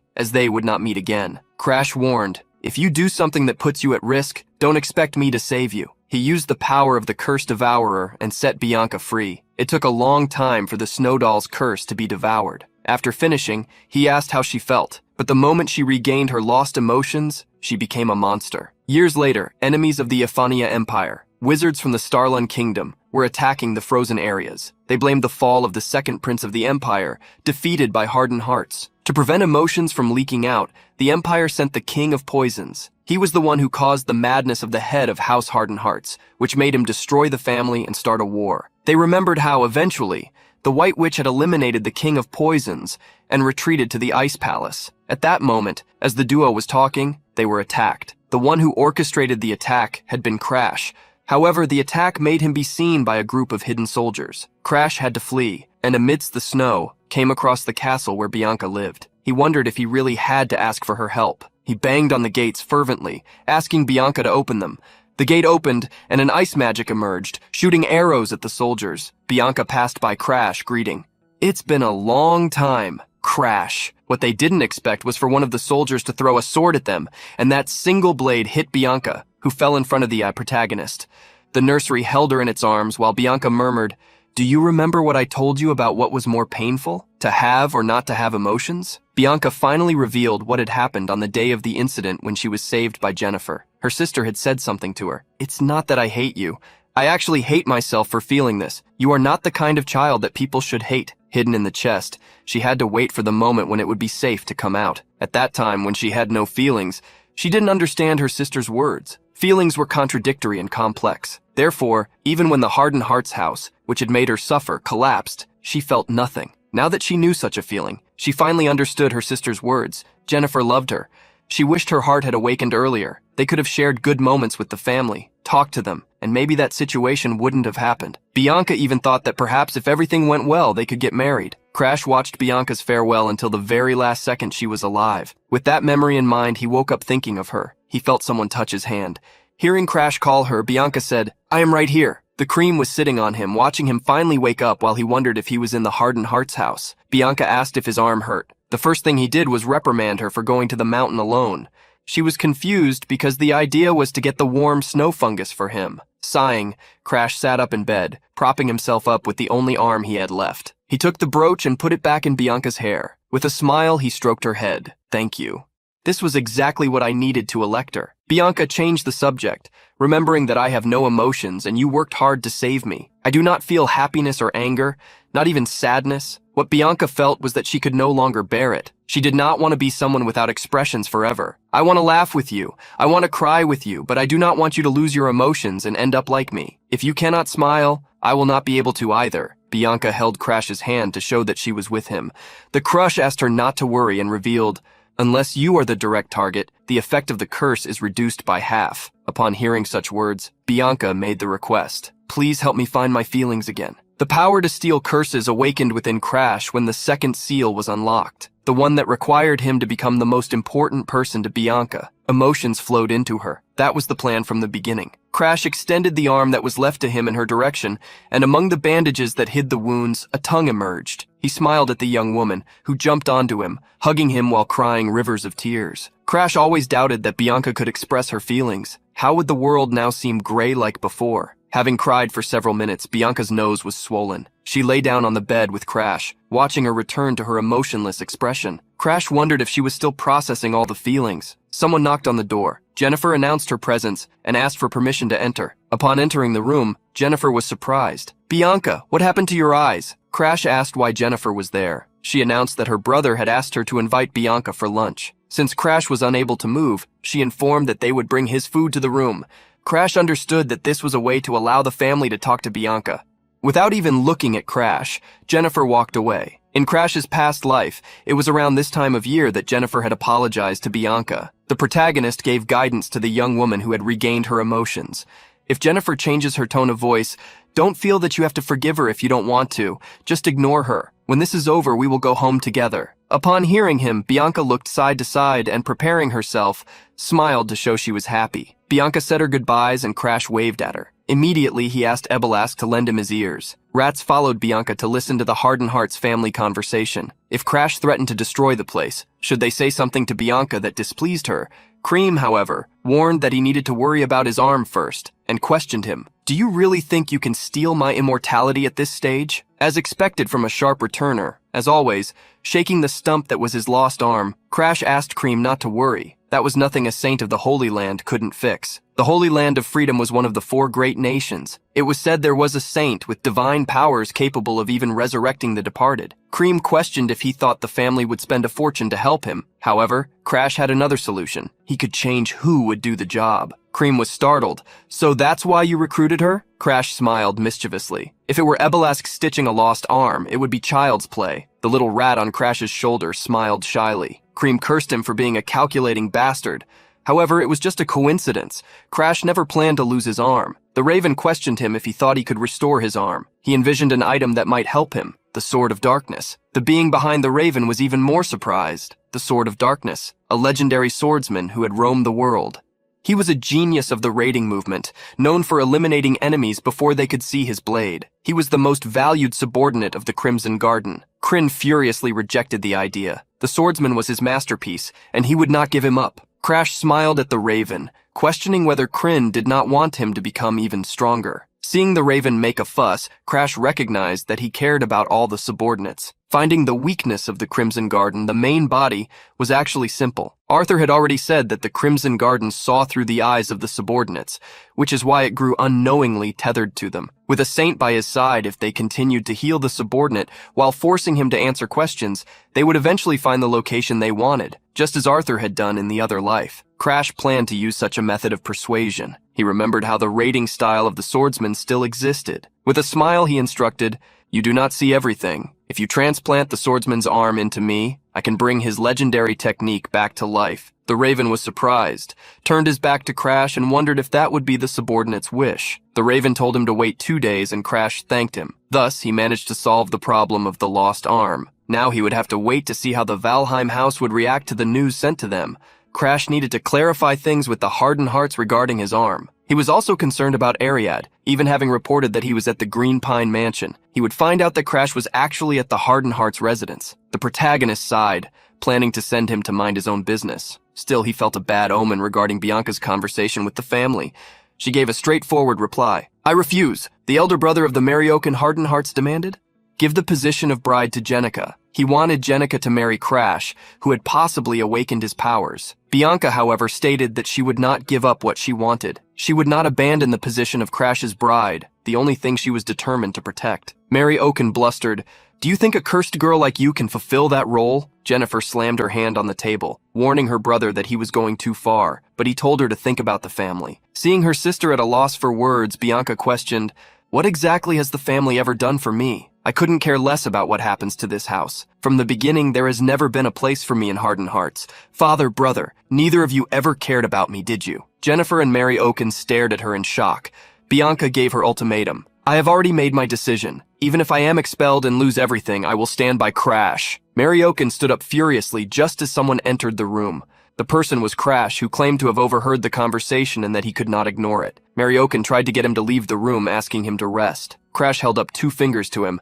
as they would not meet again. Crash warned, "If you do something that puts you at risk, don't expect me to save you." He used the power of the cursed devourer and set Bianca free. It took a long time for the snow doll's curse to be devoured. After finishing, he asked how she felt, but the moment she regained her lost emotions, she became a monster. Years later, enemies of the Ephania Empire, wizards from the Starlun Kingdom, were attacking the frozen areas. They blamed the fall of the second prince of the empire, defeated by hardened hearts. To prevent emotions from leaking out, the empire sent the King of Poisons. He was the one who caused the madness of the head of House Hardened Hearts, which made him destroy the family and start a war. They remembered how, eventually, the White Witch had eliminated the King of Poisons and retreated to the Ice Palace. At that moment, as the duo was talking, they were attacked. The one who orchestrated the attack had been Crash. However, the attack made him be seen by a group of hidden soldiers. Crash had to flee, and amidst the snow, came across the castle where Bianca lived. He wondered if he really had to ask for her help. He banged on the gates fervently, asking Bianca to open them. The gate opened, and an ice magic emerged, shooting arrows at the soldiers. Bianca passed by Crash, greeting, "It's been a long time, Crash." What they didn't expect was for one of the soldiers to throw a sword at them, and that single blade hit Bianca, who fell in front of the protagonist. The nursery held her in its arms while Bianca murmured, "Do you remember what I told you about what was more painful, to have or not to have emotions?" Bianca finally revealed what had happened on the day of the incident when she was saved by Jennifer. Her sister had said something to her. "It's not that I hate you. I actually hate myself for feeling this. You are not the kind of child that people should hate." Hidden in the chest, she had to wait for the moment when it would be safe to come out. At that time, when she had no feelings, she didn't understand her sister's words. Feelings were contradictory and complex. Therefore, even when the Hardened Hearts house, which had made her suffer, collapsed, she felt nothing. Now that she knew such a feeling, she finally understood her sister's words. Jennifer loved her. She wished her heart had awakened earlier. They could have shared good moments with the family, talked to them, and maybe that situation wouldn't have happened. Bianca even thought that perhaps if everything went well, they could get married. Crash watched Bianca's farewell until the very last second she was alive. With that memory in mind, he woke up thinking of her. He felt someone touch his hand. Hearing Crash call her, Bianca said, "I am right here." The cream was sitting on him, watching him finally wake up while he wondered if he was in the Hardened Hearts house. Bianca asked if his arm hurt. The first thing he did was reprimand her for going to the mountain alone. She was confused because the idea was to get the warm snow fungus for him. Sighing, Crash sat up in bed, propping himself up with the only arm he had left. He took the brooch and put it back in Bianca's hair. With a smile, he stroked her head. "Thank you. This was exactly what I needed to elect her." Bianca changed the subject, remembering that I have no emotions and you worked hard to save me. I do not feel happiness or anger, not even sadness. What Bianca felt was that she could no longer bear it. She did not want to be someone without expressions forever. "I want to laugh with you. I want to cry with you, but I do not want you to lose your emotions and end up like me. If you cannot smile, I will not be able to either." Bianca held Crash's hand to show that she was with him. The crush asked her not to worry and revealed, "Unless you are the direct target, the effect of the curse is reduced by half." Upon hearing such words, Bianca made the request, "Please help me find my feelings again." The power to steal curses awakened within Crash when the second seal was unlocked, the one that required him to become the most important person to Bianca. Emotions flowed into her. That was the plan from the beginning. Crash extended the arm that was left to him in her direction, and among the bandages that hid the wounds, a tongue emerged. He smiled at the young woman, who jumped onto him, hugging him while crying rivers of tears. Crash always doubted that Bianca could express her feelings. How would the world now seem gray like before? Having cried for several minutes, Bianca's nose was swollen. She lay down on the bed with Crash, watching her return to her emotionless expression. Crash wondered if she was still processing all the feelings. Someone knocked on the door. Jennifer announced her presence and asked for permission to enter. Upon entering the room, Jennifer was surprised. "Bianca, what happened to your eyes?" Crash asked why Jennifer was there. She announced that her brother had asked her to invite Bianca for lunch. Since Crash was unable to move, she informed that they would bring his food to the room. Crash understood that this was a way to allow the family to talk to Bianca. Without even looking at Crash, Jennifer walked away. In Crash's past life, it was around this time of year that Jennifer had apologized to Bianca. The protagonist gave guidance to the young woman who had regained her emotions. If Jennifer changes her tone of voice, don't feel that you have to forgive her if you don't want to. Just ignore her. When this is over, we will go home together. Upon hearing him, Bianca looked side to side and, preparing herself, smiled to show she was happy. Bianca said her goodbyes and Crash waved at her. Immediately, he asked Ebelask to lend him his ears. Rats followed Bianca to listen to the Hardenhearts family conversation. If Crash threatened to destroy the place, should they say something to Bianca that displeased her? Cream, however, warned that he needed to worry about his arm first, and questioned him. Do you really think you can steal my immortality at this stage? As expected from a sharp returner, as always, shaking the stump that was his lost arm, Crash asked Cream not to worry. That was nothing a saint of the Holy Land couldn't fix. The Holy Land of Freedom was one of the 4 great nations. It was said there was a saint with divine powers capable of even resurrecting the departed. Cream questioned if he thought the family would spend a fortune to help him. However, Crash had another solution. He could change who would do the job. Cream was startled. So that's why you recruited her? Crash smiled mischievously. If it were Ebelask stitching a lost arm, it would be child's play. The little rat on Crash's shoulder smiled shyly. Cream cursed him for being a calculating bastard. However, it was just a coincidence. Crash never planned to lose his arm. The Raven questioned him if he thought he could restore his arm. He envisioned an item that might help him, the Sword of Darkness. The being behind the Raven was even more surprised. The Sword of Darkness, a legendary swordsman who had roamed the world. He was a genius of the raiding movement, known for eliminating enemies before they could see his blade. He was the most valued subordinate of the Crimson Garden. Kryn furiously rejected the idea. The swordsman was his masterpiece, and he would not give him up. Crash smiled at the Raven, questioning whether Kryn did not want him to become even stronger. Seeing the Raven make a fuss, Crash recognized that he cared about all the subordinates. Finding the weakness of the Crimson Garden, the main body, was actually simple. Arthur had already said that the Crimson Garden saw through the eyes of the subordinates, which is why it grew unknowingly tethered to them. With a saint by his side, if they continued to heal the subordinate while forcing him to answer questions, they would eventually find the location they wanted, just as Arthur had done in the other life. Crash planned to use such a method of persuasion. He remembered how the raiding style of the swordsman still existed. With a smile, he instructed, "You do not see everything. If you transplant the swordsman's arm into me, I can bring his legendary technique back to life." The Raven was surprised, turned his back to Crash, and wondered if that would be the subordinate's wish. The Raven told him to wait 2 days, and Crash thanked him. Thus, he managed to solve the problem of the lost arm. Now he would have to wait to see how the Valheim house would react to the news sent to them. Crash needed to clarify things with the Hardenhearts regarding his arm. He was also concerned about Ariad, even having reported that he was at the Green Pine Mansion. He would find out that Crash was actually at the Hardenhearts' residence. The protagonist sighed, planning to send him to mind his own business. Still, he felt a bad omen regarding Bianca's conversation with the family. She gave a straightforward reply. "I refuse," the elder brother of the Mariokan Hardenhearts demanded. "Give the position of bride to Jenica." He wanted Jenica to marry Crash, who had possibly awakened his powers. Bianca, however, stated that she would not give up what she wanted. She would not abandon the position of Crash's bride, the only thing she was determined to protect. Mary Oaken blustered, "Do you think a cursed girl like you can fulfill that role?" Jennifer slammed her hand on the table, warning her brother that he was going too far, but he told her to think about the family. Seeing her sister at a loss for words, Bianca questioned, "What exactly has the family ever done for me? I couldn't care less about what happens to this house. From the beginning, there has never been a place for me in Hardenhearts. Father, brother, neither of you ever cared about me, did you?" Jennifer and Mary Oaken stared at her in shock. Bianca gave her ultimatum. "I have already made my decision. Even if I am expelled and lose everything, I will stand by Crash." Mary Oaken stood up furiously just as someone entered the room. The person was Crash, who claimed to have overheard the conversation and that he could not ignore it. Mary Oaken tried to get him to leave the room, asking him to rest. Crash held up 2 fingers to him.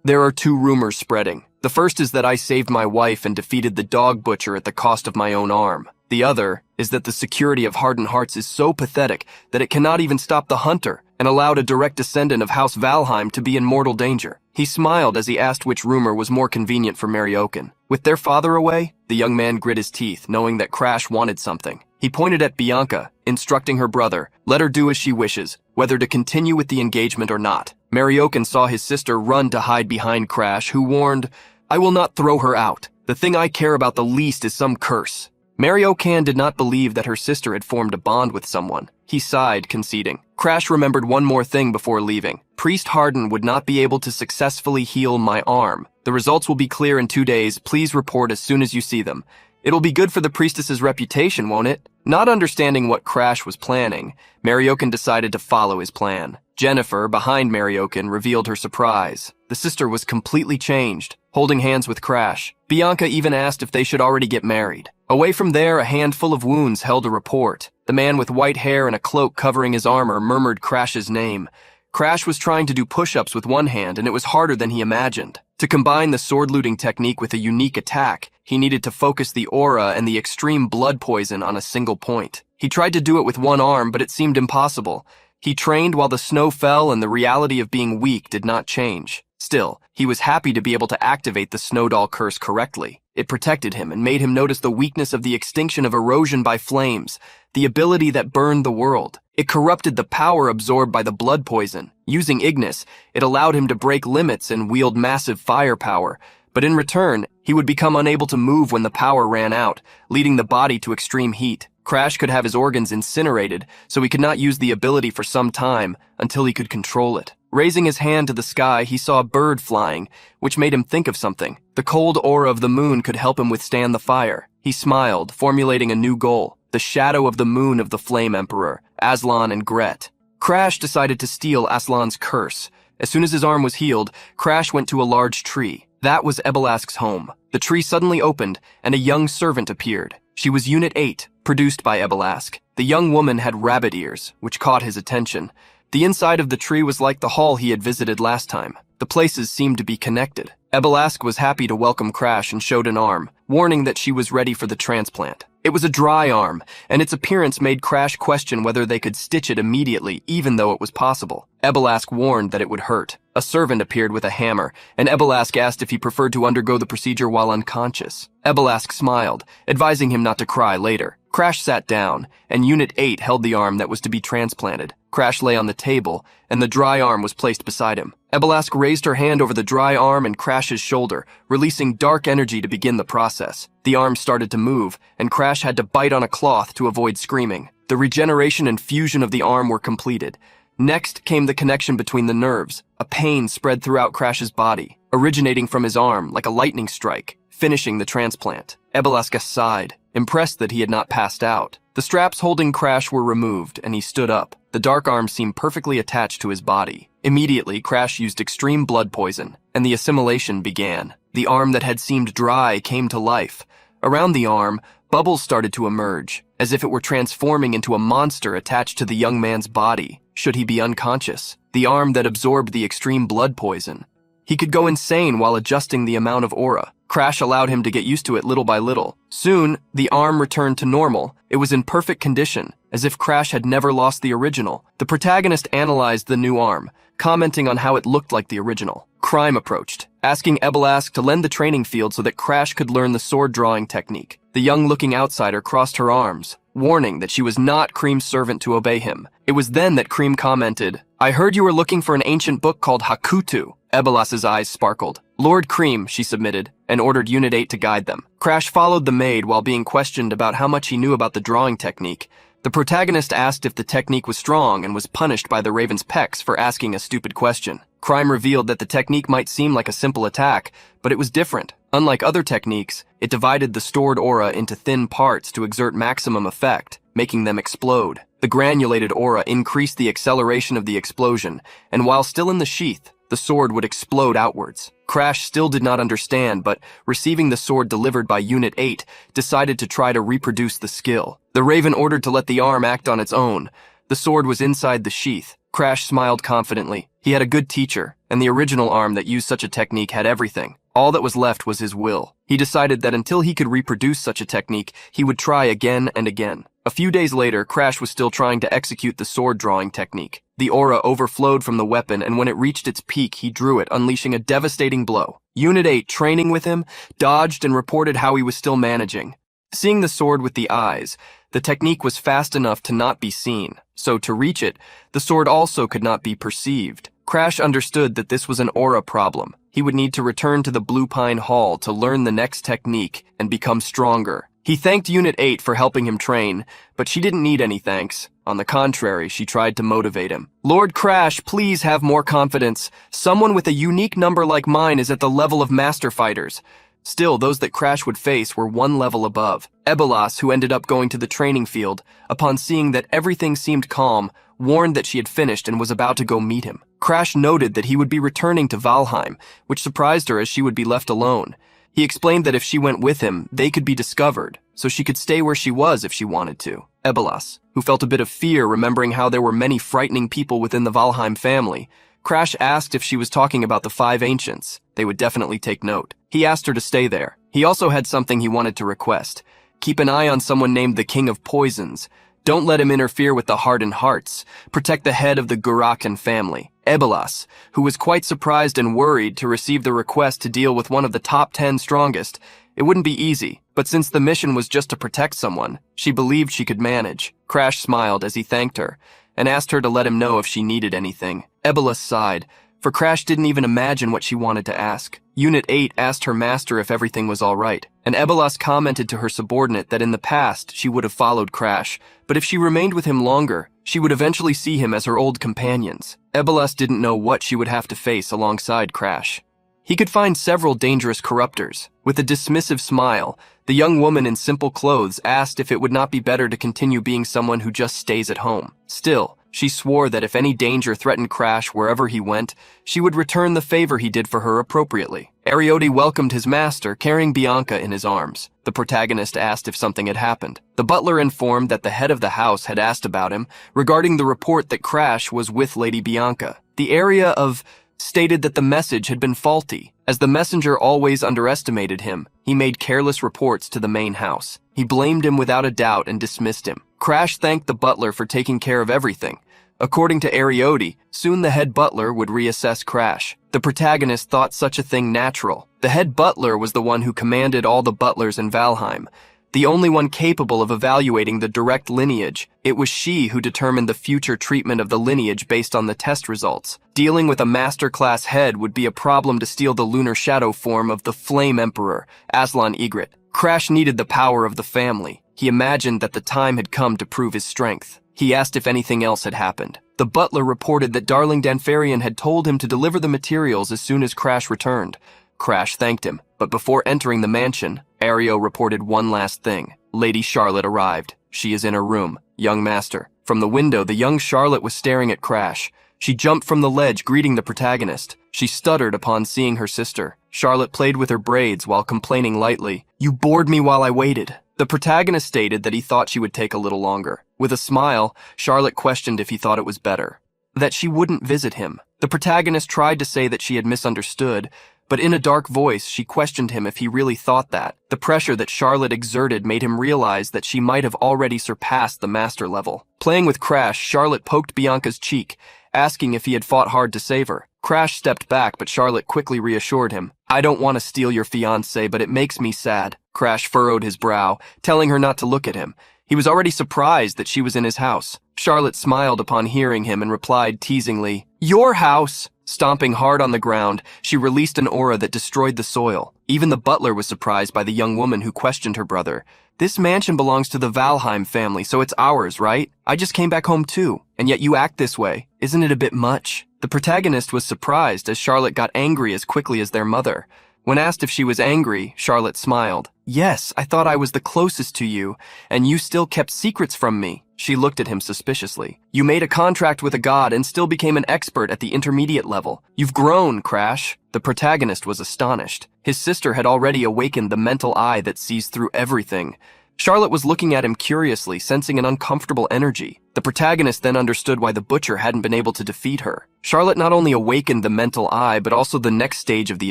"There are 2 rumors spreading. The first is that I saved my wife and defeated the dog butcher at the cost of my own arm. The other is that the security of Hardenhearts is so pathetic that it cannot even stop the hunter and allowed a direct descendant of House Valheim to be in mortal danger." He smiled as he asked which rumor was more convenient for Mary Oaken. With their father away, the young man grit his teeth, knowing that Crash wanted something. He pointed at Bianca, instructing her brother, "Let her do as she wishes, whether to continue with the engagement or not." Mary Oaken saw his sister run to hide behind Crash, who warned, "I will not throw her out. The thing I care about the least is some curse." Mary Oaken did not believe that her sister had formed a bond with someone. He sighed, conceding. Crash remembered one more thing before leaving. "Priest Harden would not be able to successfully heal my arm. The results will be clear in 2 days. Please report as soon as you see them. It'll be good for the priestess's reputation, won't it?" Not understanding what Crash was planning, Mary Oaken decided to follow his plan. Jennifer, behind Mary Oaken, revealed her surprise. The sister was completely changed, holding hands with Crash. Bianca even asked if they should already get married. Away from there, a handful of wounds held a report. The man with white hair and a cloak covering his armor murmured Crash's name. Crash was trying to do push-ups with one hand, and it was harder than he imagined. To combine the sword-looting technique with a unique attack, he needed to focus the aura and the extreme blood poison on a single point. He tried to do it with one arm, but it seemed impossible. He trained while the snow fell, and the reality of being weak did not change. Still, he was happy to be able to activate the snow doll curse correctly. It protected him and made him notice the weakness of the extinction of erosion by flames, the ability that burned the world. It corrupted the power absorbed by the blood poison. Using Ignis, it allowed him to break limits and wield massive firepower, but in return, he would become unable to move when the power ran out, leading the body to extreme heat. Crash could have his organs incinerated, so he could not use the ability for some time until he could control it. Raising his hand to the sky, he saw a bird flying, which made him think of something. The cold aura of the moon could help him withstand the fire. He smiled, formulating a new goal: the shadow of the moon of the Flame Emperor, Aslan and Gret. Crash decided to steal Aslan's curse. As soon as his arm was healed, Crash went to a large tree. That was Ebelask's home. The tree suddenly opened, and a young servant appeared. She was Unit 8, produced by Ebelask. The young woman had rabbit ears, which caught his attention. The inside of the tree was like the hall he had visited last time. The places seemed to be connected. Ebelask was happy to welcome Crash and showed an arm, warning that she was ready for the transplant. It was a dry arm, and its appearance made Crash question whether they could stitch it immediately, even though it was possible. Ebelask warned that it would hurt. A servant appeared with a hammer, and Ebelask asked if he preferred to undergo the procedure while unconscious. Ebelask smiled, advising him not to cry later. Crash sat down, and Unit 8 held the arm that was to be transplanted. Crash lay on the table, and the dry arm was placed beside him. Ebelask raised her hand over the dry arm and Crash's shoulder, releasing dark energy to begin the process. The arm started to move, and Crash had to bite on a cloth to avoid screaming. The regeneration and fusion of the arm were completed. Next came the connection between the nerves. A pain spread throughout Crash's body, originating from his arm like a lightning strike, finishing the transplant. Ebelask sighed, impressed that he had not passed out. The straps holding Crash were removed, and he stood up. The dark arm seemed perfectly attached to his body. Immediately, Crash used extreme blood poison, and the assimilation began. The arm that had seemed dry came to life. Around the arm, bubbles started to emerge, as if it were transforming into a monster attached to the young man's body, should he be unconscious. The arm that absorbed the extreme blood poison. He could go insane while adjusting the amount of aura. Crash allowed him to get used to it little by little. Soon, the arm returned to normal. It was in perfect condition, as if Crash had never lost the original. The protagonist analyzed the new arm, commenting on how it looked like the original. Crime approached, asking Ebelask to lend the training field so that Crash could learn the sword drawing technique. The young-looking outsider crossed her arms, warning that she was not Cream's servant to obey him. It was then that Cream commented, "I heard you were looking for an ancient book called Hakutu." Ebelask's eyes sparkled. "Lord Cream," she submitted, and ordered Unit 8 to guide them. Crash followed the maid while being questioned about how much he knew about the drawing technique. The protagonist asked if the technique was strong and was punished by the Raven's Pecs for asking a stupid question. Crime revealed that the technique might seem like a simple attack, but it was different. Unlike other techniques, it divided the stored aura into thin parts to exert maximum effect, making them explode. The granulated aura increased the acceleration of the explosion, and while still in the sheath, the sword would explode outwards. Crash still did not understand, but receiving the sword delivered by Unit 8, decided to try to reproduce the skill. The Raven ordered to let the arm act on its own. The sword was inside the sheath. Crash smiled confidently. He had a good teacher, and the original arm that used such a technique had everything. All that was left was his will. He decided that until he could reproduce such a technique, he would try again and again. A few days later, Crash was still trying to execute the sword drawing technique. The aura overflowed from the weapon, and when it reached its peak, he drew it, unleashing a devastating blow. Unit 8, training with him, dodged and reported how he was still managing. Seeing the sword with the eyes, the technique was fast enough to not be seen, so to reach it, the sword also could not be perceived. Crash understood that this was an aura problem. He would need to return to the Blue Pine Hall to learn the next technique and become stronger. He thanked Unit 8 for helping him train, but she didn't need any thanks. On the contrary, she tried to motivate him. "Lord Crash, please have more confidence. Someone with a unique number like mine is at the level of master fighters." Still, those that Crash would face were one level above. Ebelas, who ended up going to the training field, upon seeing that everything seemed calm, warned that she had finished and was about to go meet him. Crash noted that he would be returning to Valheim, which surprised her as she would be left alone. He explained that if she went with him, they could be discovered, so she could stay where she was if she wanted to. Ebelas, who felt a bit of fear remembering how there were many frightening people within the Valheim family. Crash asked if she was talking about the 5 ancients. They would definitely take note. He asked her to stay there. He also had something he wanted to request. Keep an eye on someone named the King of Poisons. Don't let him interfere with the hardened hearts. Protect the head of the Gurakan family. Ebelas, who was quite surprised and worried to receive the request to deal with one of the top 10 strongest. It wouldn't be easy, but since the mission was just to protect someone, she believed she could manage. Crash smiled as he thanked her and asked her to let him know if she needed anything. Ebelas sighed, for Crash didn't even imagine what she wanted to ask. Unit 8 asked her master if everything was all right, and Ebelas commented to her subordinate that in the past she would have followed Crash, but if she remained with him longer, she would eventually see him as her old companions. Ebelas didn't know what she would have to face alongside Crash. He could find several dangerous corruptors. With a dismissive smile, the young woman in simple clothes asked if it would not be better to continue being someone who just stays at home. Still, she swore that if any danger threatened Crash wherever he went, she would return the favor he did for her appropriately. Ariodi welcomed his master, carrying Bianca in his arms. The protagonist asked if something had happened. The butler informed that the head of the house had asked about him regarding the report that Crash was with Lady Bianca. The area of stated that the message had been faulty. As the messenger always underestimated him, he made careless reports to the main house. He blamed him without a doubt and dismissed him. Crash thanked the butler for taking care of everything. According to Ariodi, soon the head butler would reassess Crash. The protagonist thought such a thing natural. The head butler was the one who commanded all the butlers in Valheim, the only one capable of evaluating the direct lineage. It was she who determined the future treatment of the lineage based on the test results. Dealing with a master-class head would be a problem to steal the lunar shadow form of the Flame Emperor, Aslan Ygritte. Crash needed the power of the family. He imagined that the time had come to prove his strength. He asked if anything else had happened. The butler reported that Darling Danfarian had told him to deliver the materials as soon as Crash returned. Crash thanked him, but before entering the mansion, Ario reported one last thing. Lady Charlotte arrived. She is in her room. Young master. From the window, the young Charlotte was staring at Crash. She jumped from the ledge, greeting the protagonist. She stuttered upon seeing her sister. Charlotte played with her braids while complaining lightly. "You bored me while I waited." The protagonist stated that he thought she would take a little longer. With a smile, Charlotte questioned if he thought it was better that she wouldn't visit him. The protagonist tried to say that she had misunderstood, but in a dark voice, she questioned him if he really thought that. The pressure that Charlotte exerted made him realize that she might have already surpassed the master level. Playing with Crash, Charlotte poked Bianca's cheek, asking if he had fought hard to save her. Crash stepped back, but Charlotte quickly reassured him. "I don't want to steal your fiancé, but it makes me sad." Crash furrowed his brow, telling her not to look at him. He was already surprised that she was in his house. Charlotte smiled upon hearing him and replied teasingly, "Your house!" Stomping hard on the ground, she released an aura that destroyed the soil. Even the butler was surprised by the young woman who questioned her brother. "This mansion belongs to the Valheim family, so it's ours, right? I just came back home too, and yet you act this way. Isn't it a bit much?" The protagonist was surprised as Charlotte got angry as quickly as their mother. When asked if she was angry, Charlotte smiled. "Yes, I thought I was the closest to you, and you still kept secrets from me." She looked at him suspiciously. "You made a contract with a god and still became an expert at the intermediate level. You've grown, Crash." The protagonist was astonished. His sister had already awakened the mental eye that sees through everything. Charlotte was looking at him curiously, sensing an uncomfortable energy. The protagonist then understood why the butcher hadn't been able to defeat her. Charlotte not only awakened the mental eye, but also the next stage of the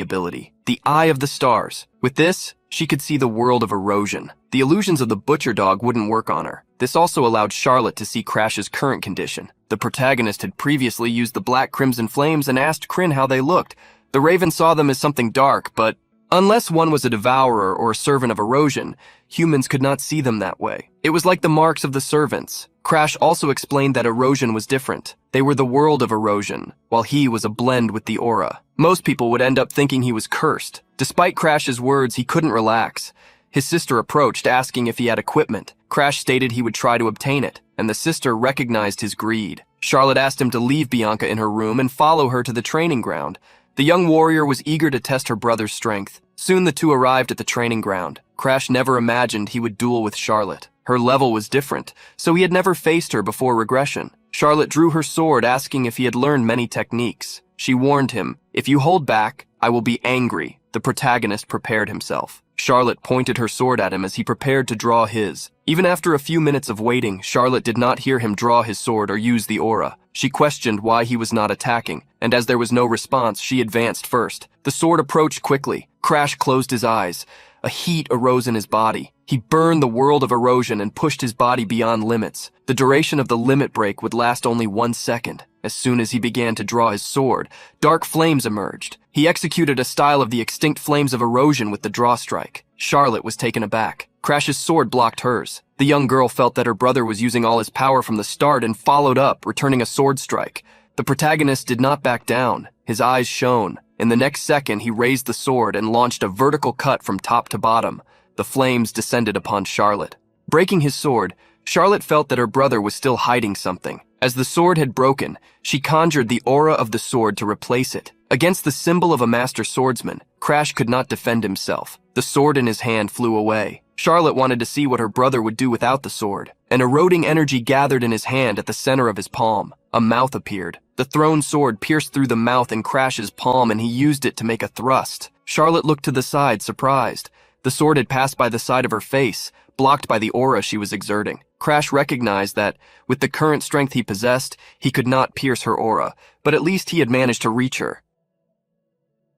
ability, the Eye of the Stars. With this, she could see the world of erosion. The illusions of the butcher dog wouldn't work on her. This also allowed Charlotte to see Crash's current condition. The protagonist had previously used the black crimson flames and asked Kryn how they looked. The Raven saw them as something dark, but unless one was a devourer or a servant of erosion, humans could not see them that way. It was like the marks of the servants. Crash also explained that erosion was different. They were the world of erosion, while he was a blend with the aura. Most people would end up thinking he was cursed. Despite Crash's words, he couldn't relax. His sister approached, asking if he had equipment. Crash stated he would try to obtain it, and the sister recognized his greed. Charlotte asked him to leave Bianca in her room and follow her to the training ground. The young warrior was eager to test her brother's strength. Soon the two arrived at the training ground. Crash never imagined he would duel with Charlotte. Her level was different, so he had never faced her before regression. Charlotte drew her sword, asking if he had learned many techniques. She warned him, "If you hold back, I will be angry." The protagonist prepared himself. Charlotte pointed her sword at him as he prepared to draw his. Even after a few minutes of waiting, Charlotte did not hear him draw his sword or use the aura. She questioned why he was not attacking, and as there was no response, she advanced first. The sword approached quickly. Crash closed his eyes. A heat arose in his body. He burned the world of erosion and pushed his body beyond limits. The duration of the limit break would last only 1 second. As soon as he began to draw his sword, dark flames emerged. He executed a style of the extinct flames of erosion with the draw strike. Charlotte was taken aback. Crash's sword blocked hers. The young girl felt that her brother was using all his power from the start and followed up, returning a sword strike. The protagonist did not back down. His eyes shone. In the next second, he raised the sword and launched a vertical cut from top to bottom. The flames descended upon Charlotte. Breaking his sword, Charlotte felt that her brother was still hiding something. As the sword had broken, she conjured the aura of the sword to replace it. Against the symbol of a master swordsman, Crash could not defend himself. The sword in his hand flew away. Charlotte wanted to see what her brother would do without the sword. An eroding energy gathered in his hand at the center of his palm. A mouth appeared. The thrown sword pierced through the mouth in Crash's palm, and he used it to make a thrust. Charlotte looked to the side, surprised. The sword had passed by the side of her face, blocked by the aura she was exerting. Crash recognized that, with the current strength he possessed, he could not pierce her aura, but at least he had managed to reach her.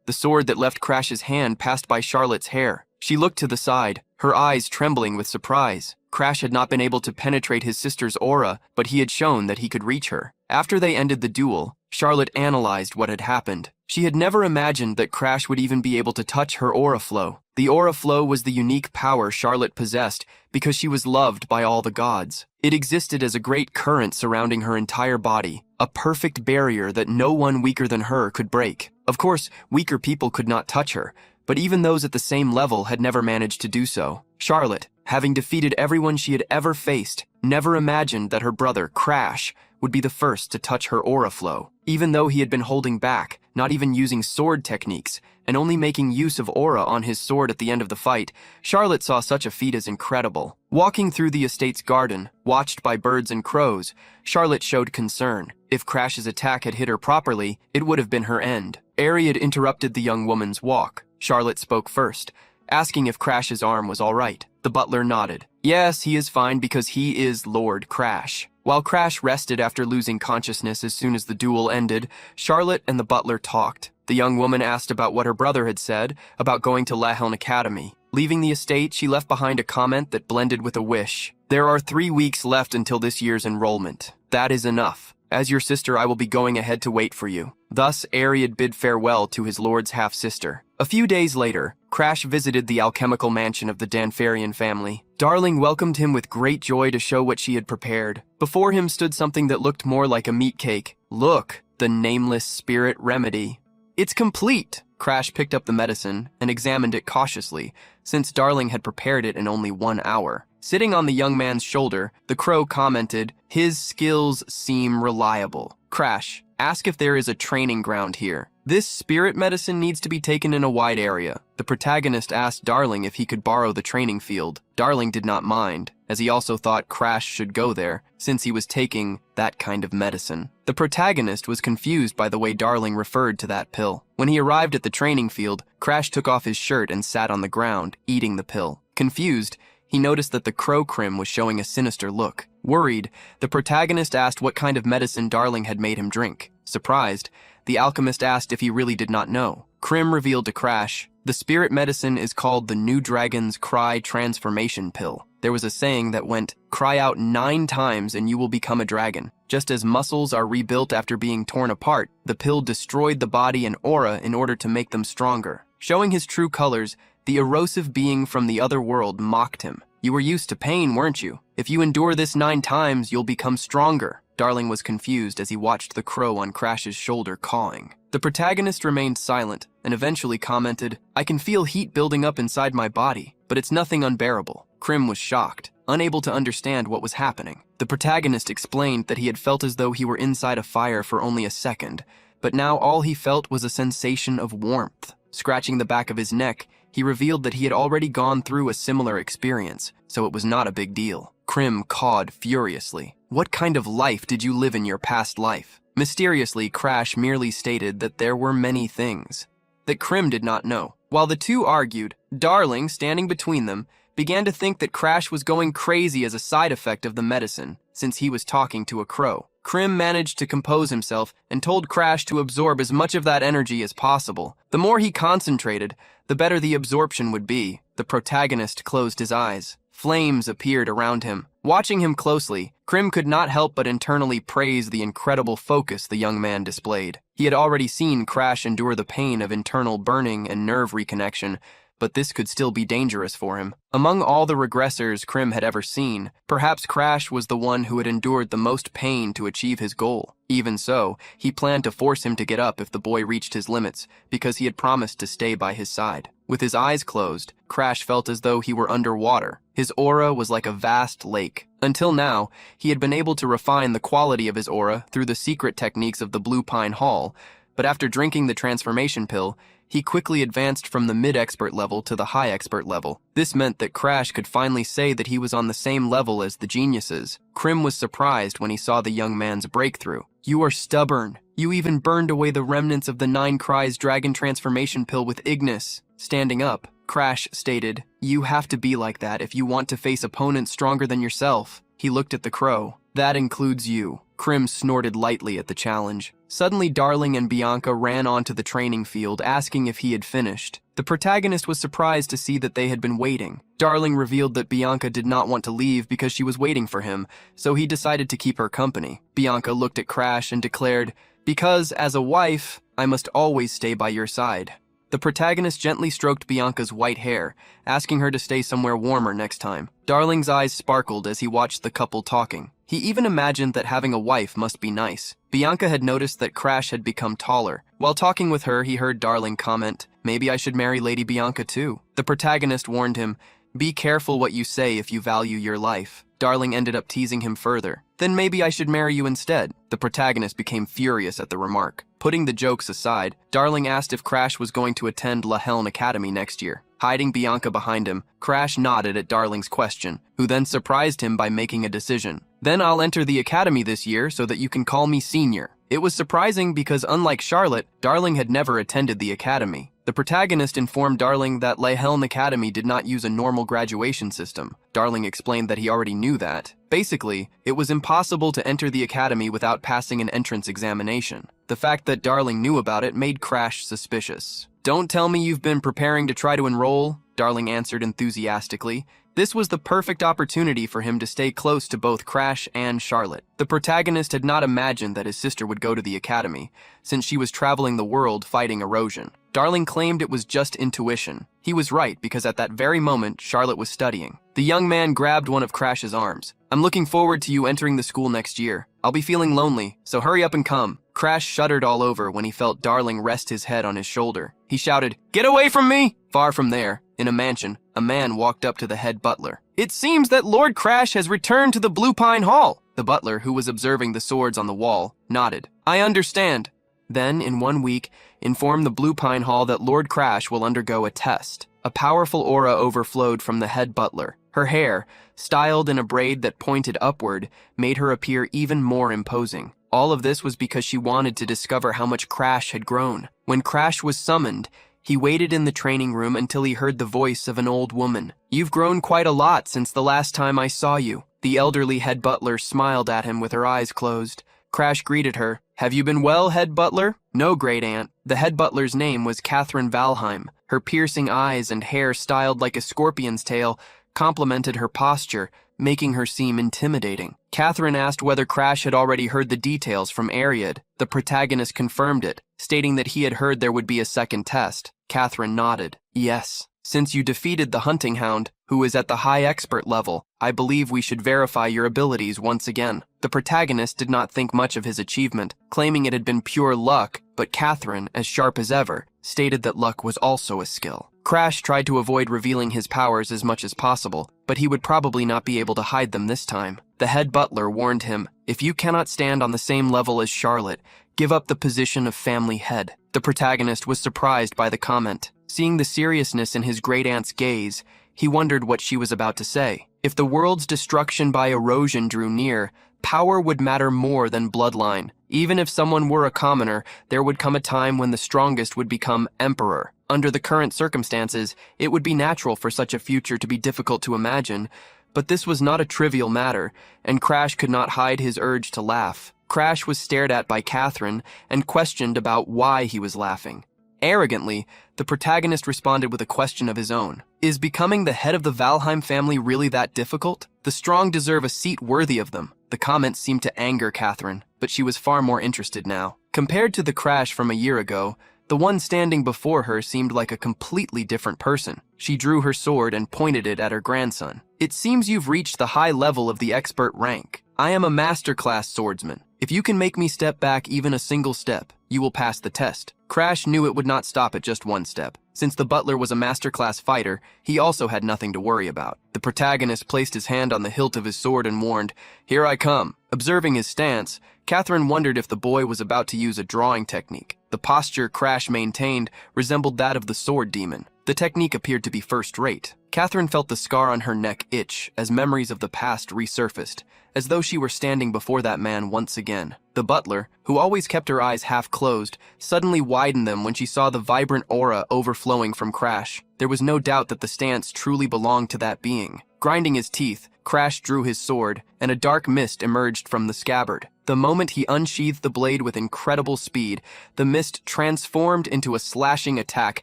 The sword that left Crash's hand passed by Charlotte's hair. She looked to the side, her eyes trembling with surprise. Crash had not been able to penetrate his sister's aura, but he had shown that he could reach her. After they ended the duel, Charlotte analyzed what had happened. She had never imagined that Crash would even be able to touch her aura flow. The aura flow was the unique power Charlotte possessed because she was loved by all the gods. It existed as a great current surrounding her entire body, a perfect barrier that no one weaker than her could break. Of course, weaker people could not touch her, but even those at the same level had never managed to do so. Charlotte, having defeated everyone she had ever faced, never imagined that her brother, Crash, would be the first to touch her aura flow. Even though he had been holding back, not even using sword techniques, and only making use of aura on his sword at the end of the fight, Charlotte saw such a feat as incredible. Walking through the estate's garden, watched by birds and crows, Charlotte showed concern. If Crash's attack had hit her properly, it would have been her end. Ariad interrupted the young woman's walk. Charlotte spoke first, asking if Crash's arm was all right. The butler nodded. Yes, he is fine because he is Lord Crash. While Crash rested after losing consciousness as soon as the duel ended, Charlotte and the butler talked. The young woman asked about what her brother had said about going to Laheln Academy. Leaving the estate, she left behind a comment that blended with a wish. There are 3 weeks left until this year's enrollment. That is enough. As your sister, I will be going ahead to wait for you. Thus, Ariad bid farewell to his lord's half-sister. A few days later, Crash visited the alchemical mansion of the Danfarian family. Darling welcomed him with great joy to show what she had prepared. Before him stood something that looked more like a meat cake. Look, the nameless spirit remedy. It's complete! Crash picked up the medicine and examined it cautiously, since Darling had prepared it in only 1 hour. Sitting on the young man's shoulder, the crow commented, "His skills seem reliable. Crash, ask if there is a training ground here. This spirit medicine needs to be taken in a wide area." The protagonist asked Darling if he could borrow the training field. Darling did not mind, as he also thought Crash should go there, since he was taking that kind of medicine. The protagonist was confused by the way Darling referred to that pill. When he arrived at the training field, Crash took off his shirt and sat on the ground, eating the pill. Confused, he noticed that the crow Crim was showing a sinister look. Worried, the protagonist asked what kind of medicine Darling had made him drink. Surprised, the alchemist asked if he really did not know. Crim revealed to Crash, the spirit medicine is called the New Dragon's Cry Transformation Pill. There was a saying that went, "Cry out 9 times and you will become a dragon." Just as muscles are rebuilt after being torn apart, the pill destroyed the body and aura in order to make them stronger. Showing his true colors, the erosive being from the other world mocked him. "You were used to pain, weren't you? If you endure this 9 times, you'll become stronger." Darling was confused as he watched the crow on Crash's shoulder cawing. The protagonist remained silent and eventually commented, "I can feel heat building up inside my body, but it's nothing unbearable." Crim was shocked, unable to understand what was happening. The protagonist explained that he had felt as though he were inside a fire for only a second, but now all he felt was a sensation of warmth. Scratching the back of his neck, he revealed that he had already gone through a similar experience, so it was not a big deal. Crim cawed furiously. What kind of life did you live in your past life? Mysteriously, Crash merely stated that there were many things that Crim did not know. While the two argued, Darling, standing between them, began to think that Crash was going crazy as a side effect of the medicine, since he was talking to a crow. Krim managed to compose himself and told Crash to absorb as much of that energy as possible. The more he concentrated, the better the absorption would be. The protagonist closed his eyes. Flames appeared around him. Watching him closely, Krim could not help but internally praise the incredible focus the young man displayed. He had already seen Crash endure the pain of internal burning and nerve reconnection, but this could still be dangerous for him. Among all the regressors Krim had ever seen, perhaps Crash was the one who had endured the most pain to achieve his goal. Even so, he planned to force him to get up if the boy reached his limits, because he had promised to stay by his side. With his eyes closed, Crash felt as though he were underwater. His aura was like a vast lake. Until now, he had been able to refine the quality of his aura through the secret techniques of the Blue Pine Hall, but after drinking the transformation pill, he quickly advanced from the mid-expert level to the high-expert level. This meant that Crash could finally say that he was on the same level as the geniuses. Krim was surprised when he saw the young man's breakthrough. "You are stubborn. You even burned away the remnants of the 9 Cries dragon transformation pill with Ignis." Standing up, Crash stated, "You have to be like that if you want to face opponents stronger than yourself." He looked at the crow. "That includes you." Krim snorted lightly at the challenge. Suddenly, Darling and Bianca ran onto the training field, asking if he had finished. The protagonist was surprised to see that they had been waiting. Darling revealed that Bianca did not want to leave because she was waiting for him, so he decided to keep her company. Bianca looked at Crash and declared, "Because, as a wife, I must always stay by your side." The protagonist gently stroked Bianca's white hair, asking her to stay somewhere warmer next time. Darling's eyes sparkled as he watched the couple talking. He even imagined that having a wife must be nice. Bianca had noticed that Crash had become taller. While talking with her, he heard Darling comment, "Maybe I should marry Lady Bianca too." The protagonist warned him, "Be careful what you say if you value your life." Darling ended up teasing him further. "Then maybe I should marry you instead." The protagonist became furious at the remark. Putting the jokes aside, Darling asked if Crash was going to attend La Helm Academy next year. Hiding Bianca behind him, Crash nodded at Darling's question, who then surprised him by making a decision. "Then I'll enter the academy this year so that you can call me senior." It was surprising because, unlike Charlotte, Darling had never attended the academy. The protagonist informed Darling that La Helm Academy did not use a normal graduation system. Darling explained that he already knew that. Basically, it was impossible to enter the academy without passing an entrance examination. The fact that Darling knew about it made Crash suspicious. "Don't tell me you've been preparing to try to enroll," Darling answered enthusiastically. This was the perfect opportunity for him to stay close to both Crash and Charlotte. The protagonist had not imagined that his sister would go to the academy, since she was traveling the world fighting erosion. Darling claimed it was just intuition. He was right, because at that very moment, Charlotte was studying. The young man grabbed one of Crash's arms. "I'm looking forward to you entering the school next year. I'll be feeling lonely, so hurry up and come." Crash shuddered all over when he felt Darling rest his head on his shoulder. He shouted, "Get away from me!" Far from there, in a mansion, a man walked up to the head butler. "It seems that Lord Crash has returned to the Blue Pine Hall." The butler, who was observing the swords on the wall, nodded. "I understand." Then, in 1 week, inform the Blue Pine Hall that Lord Crash will undergo a test. A powerful aura overflowed from the head butler. Her hair, styled in a braid that pointed upward, made her appear even more imposing. All of this was because she wanted to discover how much Crash had grown. When Crash was summoned, he waited in the training room until he heard the voice of an old woman. "You've grown quite a lot since the last time I saw you." The elderly head butler smiled at him with her eyes closed. Crash greeted her. "Have you been well, head butler?" "No, great aunt." The head butler's name was Catherine Valheim. Her piercing eyes and hair styled like a scorpion's tail complemented her posture, making her seem intimidating. Catherine asked whether Crash had already heard the details from Ariad. The protagonist confirmed it, stating that he had heard there would be a second test. Catherine nodded. "Yes. Since you defeated the hunting hound, who is at the high expert level, I believe we should verify your abilities once again." The protagonist did not think much of his achievement, claiming it had been pure luck, but Catherine, as sharp as ever, stated that luck was also a skill. Crash tried to avoid revealing his powers as much as possible, but he would probably not be able to hide them this time. The head butler warned him, "If you cannot stand on the same level as Charlotte, give up the position of family head." The protagonist was surprised by the comment. Seeing the seriousness in his great-aunt's gaze, he wondered what she was about to say. If the world's destruction by erosion drew near, power would matter more than bloodline. Even if someone were a commoner, there would come a time when the strongest would become emperor. Under the current circumstances, it would be natural for such a future to be difficult to imagine, but this was not a trivial matter, and Crash could not hide his urge to laugh. Crash was stared at by Catherine and questioned about why he was laughing. Arrogantly, the protagonist responded with a question of his own. Is becoming the head of the Valheim family really that difficult? The strong deserve a seat worthy of them. The comments seemed to anger Catherine, but she was far more interested now. Compared to the Crash from a year ago, the one standing before her seemed like a completely different person. She drew her sword and pointed it at her grandson. It seems you've reached the high level of the expert rank. I am a master-class swordsman. If you can make me step back even a single step, you will pass the test. Crash knew it would not stop at just one step. Since the butler was a master-class fighter, he also had nothing to worry about. The protagonist placed his hand on the hilt of his sword and warned, "Here I come." Observing his stance, Catherine wondered if the boy was about to use a drawing technique. The posture Crash maintained resembled that of the sword demon. The technique appeared to be first-rate. Catherine felt the scar on her neck itch as memories of the past resurfaced, as though she were standing before that man once again. The butler, who always kept her eyes half closed, suddenly widened them when she saw the vibrant aura overflowing from Crash. There was no doubt that the stance truly belonged to that being. Grinding his teeth, Crash drew his sword, and a dark mist emerged from the scabbard. The moment he unsheathed the blade with incredible speed, the mist transformed into a slashing attack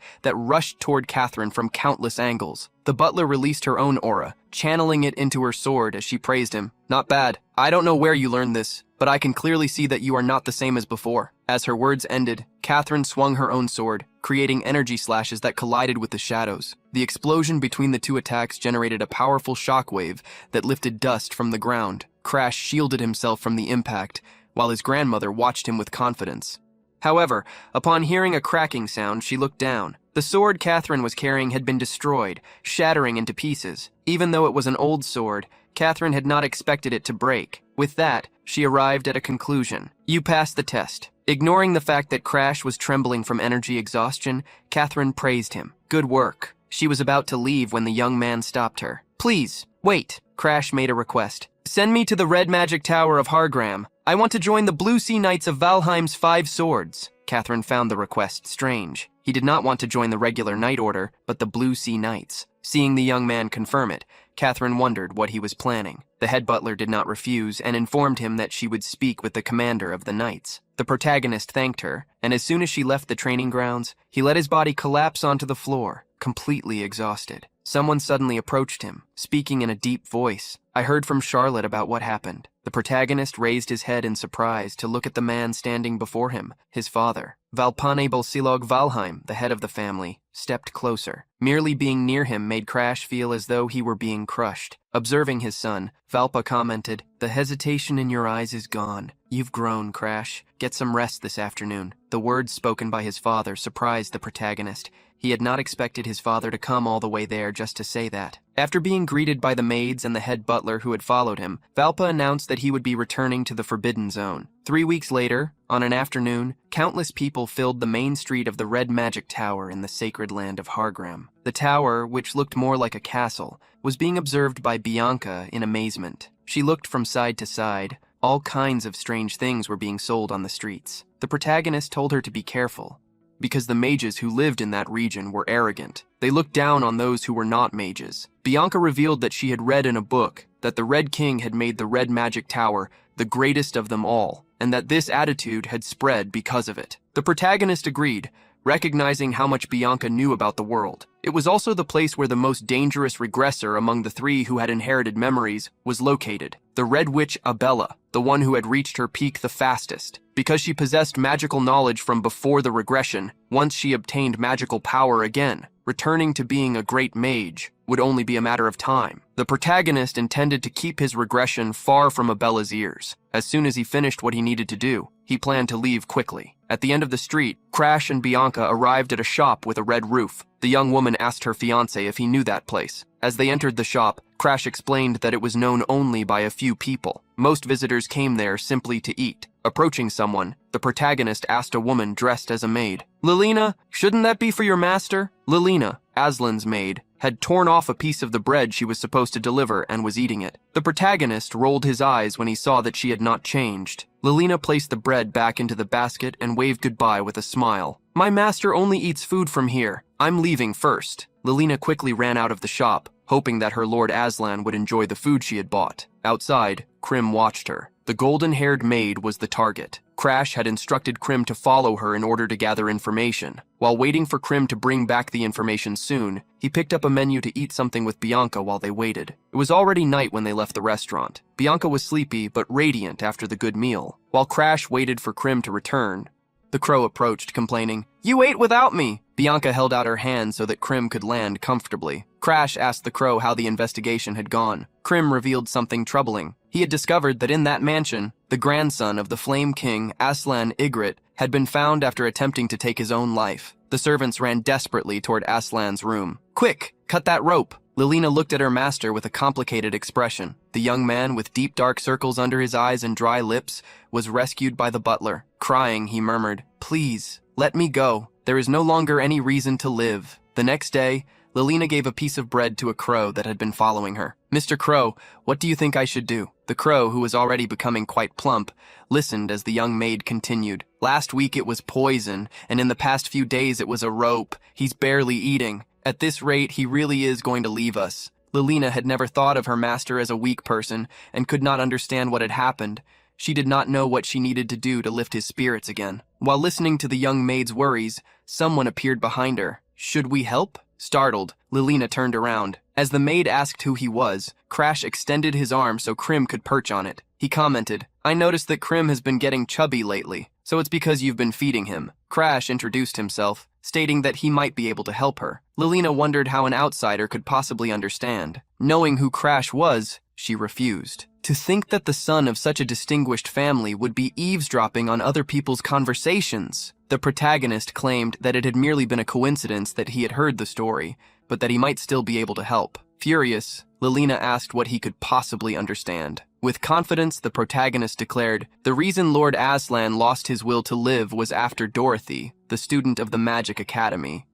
that rushed toward Catherine from countless angles. The butler released her own aura, channeling it into her sword as she praised him. "Not bad. I don't know where you learned this, but I can clearly see that you are not the same as before." As her words ended, Catherine swung her own sword, creating energy slashes that collided with the shadows. The explosion between the two attacks generated a powerful shockwave that lifted dust from the ground. Crash shielded himself from the impact, while his grandmother watched him with confidence. However, upon hearing a cracking sound, she looked down. The sword Catherine was carrying had been destroyed, shattering into pieces. Even though it was an old sword, Catherine had not expected it to break. With that, she arrived at a conclusion. "You passed the test." Ignoring the fact that Crash was trembling from energy exhaustion, Catherine praised him. "Good work." She was about to leave when the young man stopped her. "Please, wait." Crash made a request. "Send me to the Red Magic Tower of Hargram. I want to join the Blue Sea Knights of Valheim's 5 Swords." Catherine found the request strange. He did not want to join the regular Knight Order, but the Blue Sea Knights. Seeing the young man confirm it, Catherine wondered what he was planning. The head butler did not refuse and informed him that she would speak with the commander of the Knights. The protagonist thanked her, and as soon as she left the training grounds, he let his body collapse onto the floor, completely exhausted. Someone suddenly approached him, speaking in a deep voice. "I heard from Charlotte about what happened." The protagonist raised his head in surprise to look at the man standing before him, his father. Valpane Bolsilog Valheim, the head of the family, stepped closer. Merely being near him made Crash feel as though he were being crushed. Observing his son, Valpa commented, "The hesitation in your eyes is gone. You've grown, Crash. Get some rest this afternoon." The words spoken by his father surprised the protagonist. He had not expected his father to come all the way there just to say that. After being greeted by the maids and the head butler who had followed him, Valpa announced that he would be returning to the Forbidden Zone. 3 weeks later, on an afternoon, countless people filled the main street of the Red Magic Tower in the sacred land of Hargram. The tower, which looked more like a castle, was being observed by Bianca in amazement. She looked from side to side. All kinds of strange things were being sold on the streets. The protagonist told her to be careful, because the mages who lived in that region were arrogant. They looked down on those who were not mages. Bianca revealed that she had read in a book that the Red King had made the Red Magic Tower the greatest of them all, and that this attitude had spread because of it. The protagonist agreed, recognizing how much Bianca knew about the world. It was also the place where the most dangerous regressor among the 3 who had inherited memories was located, the Red Witch Abella, the one who had reached her peak the fastest. Because she possessed magical knowledge from before the regression, once she obtained magical power again, returning to being a great mage would only be a matter of time. The protagonist intended to keep his regression far from Abella's ears. As soon as he finished what he needed to do, he planned to leave quickly. At the end of the street, Crash and Bianca arrived at a shop with a red roof. The young woman asked her fiancé if he knew that place. As they entered the shop, Crash explained that it was known only by a few people. Most visitors came there simply to eat. Approaching someone, the protagonist asked a woman dressed as a maid, "Lilina, shouldn't that be for your master?" Lilina, Aslan's maid, had torn off a piece of the bread she was supposed to deliver and was eating it. The protagonist rolled his eyes when he saw that she had not changed. Lilina placed the bread back into the basket and waved goodbye with a smile. "My master only eats food from here. I'm leaving first. Lilina quickly ran out of the shop, hoping that her Lord Aslan would enjoy the food she had bought. Outside, Krim watched her. The golden-haired maid was the target. Crash had instructed Krim to follow her in order to gather information. While waiting for Krim to bring back the information soon, he picked up a menu to eat something with Bianca while they waited. It was already night when they left the restaurant. Bianca was sleepy but radiant after the good meal. While Crash waited for Krim to return, the crow approached, complaining, "You ate without me!" Bianca held out her hand so that Krim could land comfortably. Crash asked the crow how the investigation had gone. Krim revealed something troubling. He had discovered that in that mansion, the grandson of the Flame King, Aslan Ygritte, had been found after attempting to take his own life. The servants ran desperately toward Aslan's room. "Quick, cut that rope!" Lilina looked at her master with a complicated expression. The young man, with deep dark circles under his eyes and dry lips, was rescued by the butler. Crying, he murmured, "Please, let me go. There is no longer any reason to live." The next day, Lilina gave a piece of bread to a crow that had been following her. "Mr. Crow, what do you think I should do?" The crow, who was already becoming quite plump, listened as the young maid continued. "Last week it was poison, and in the past few days it was a rope. He's barely eating. At this rate, he really is going to leave us." Lilina had never thought of her master as a weak person and could not understand what had happened. She did not know what she needed to do to lift his spirits again. While listening to the young maid's worries, someone appeared behind her. "Should we help?" Startled, Lilina turned around. As the maid asked who he was, Crash extended his arm so Krim could perch on it. He commented, "I noticed that Krim has been getting chubby lately, so it's because you've been feeding him." Crash introduced himself, stating that he might be able to help her. Lilina wondered how an outsider could possibly understand. Knowing who Crash was, she refused. To think that the son of such a distinguished family would be eavesdropping on other people's conversations. The protagonist claimed that it had merely been a coincidence that he had heard the story, but that he might still be able to help. Furious, Lilina asked what he could possibly understand. With confidence, the protagonist declared, "The reason Lord Aslan lost his will to live was after Dorothy, the student of the Magic Academy,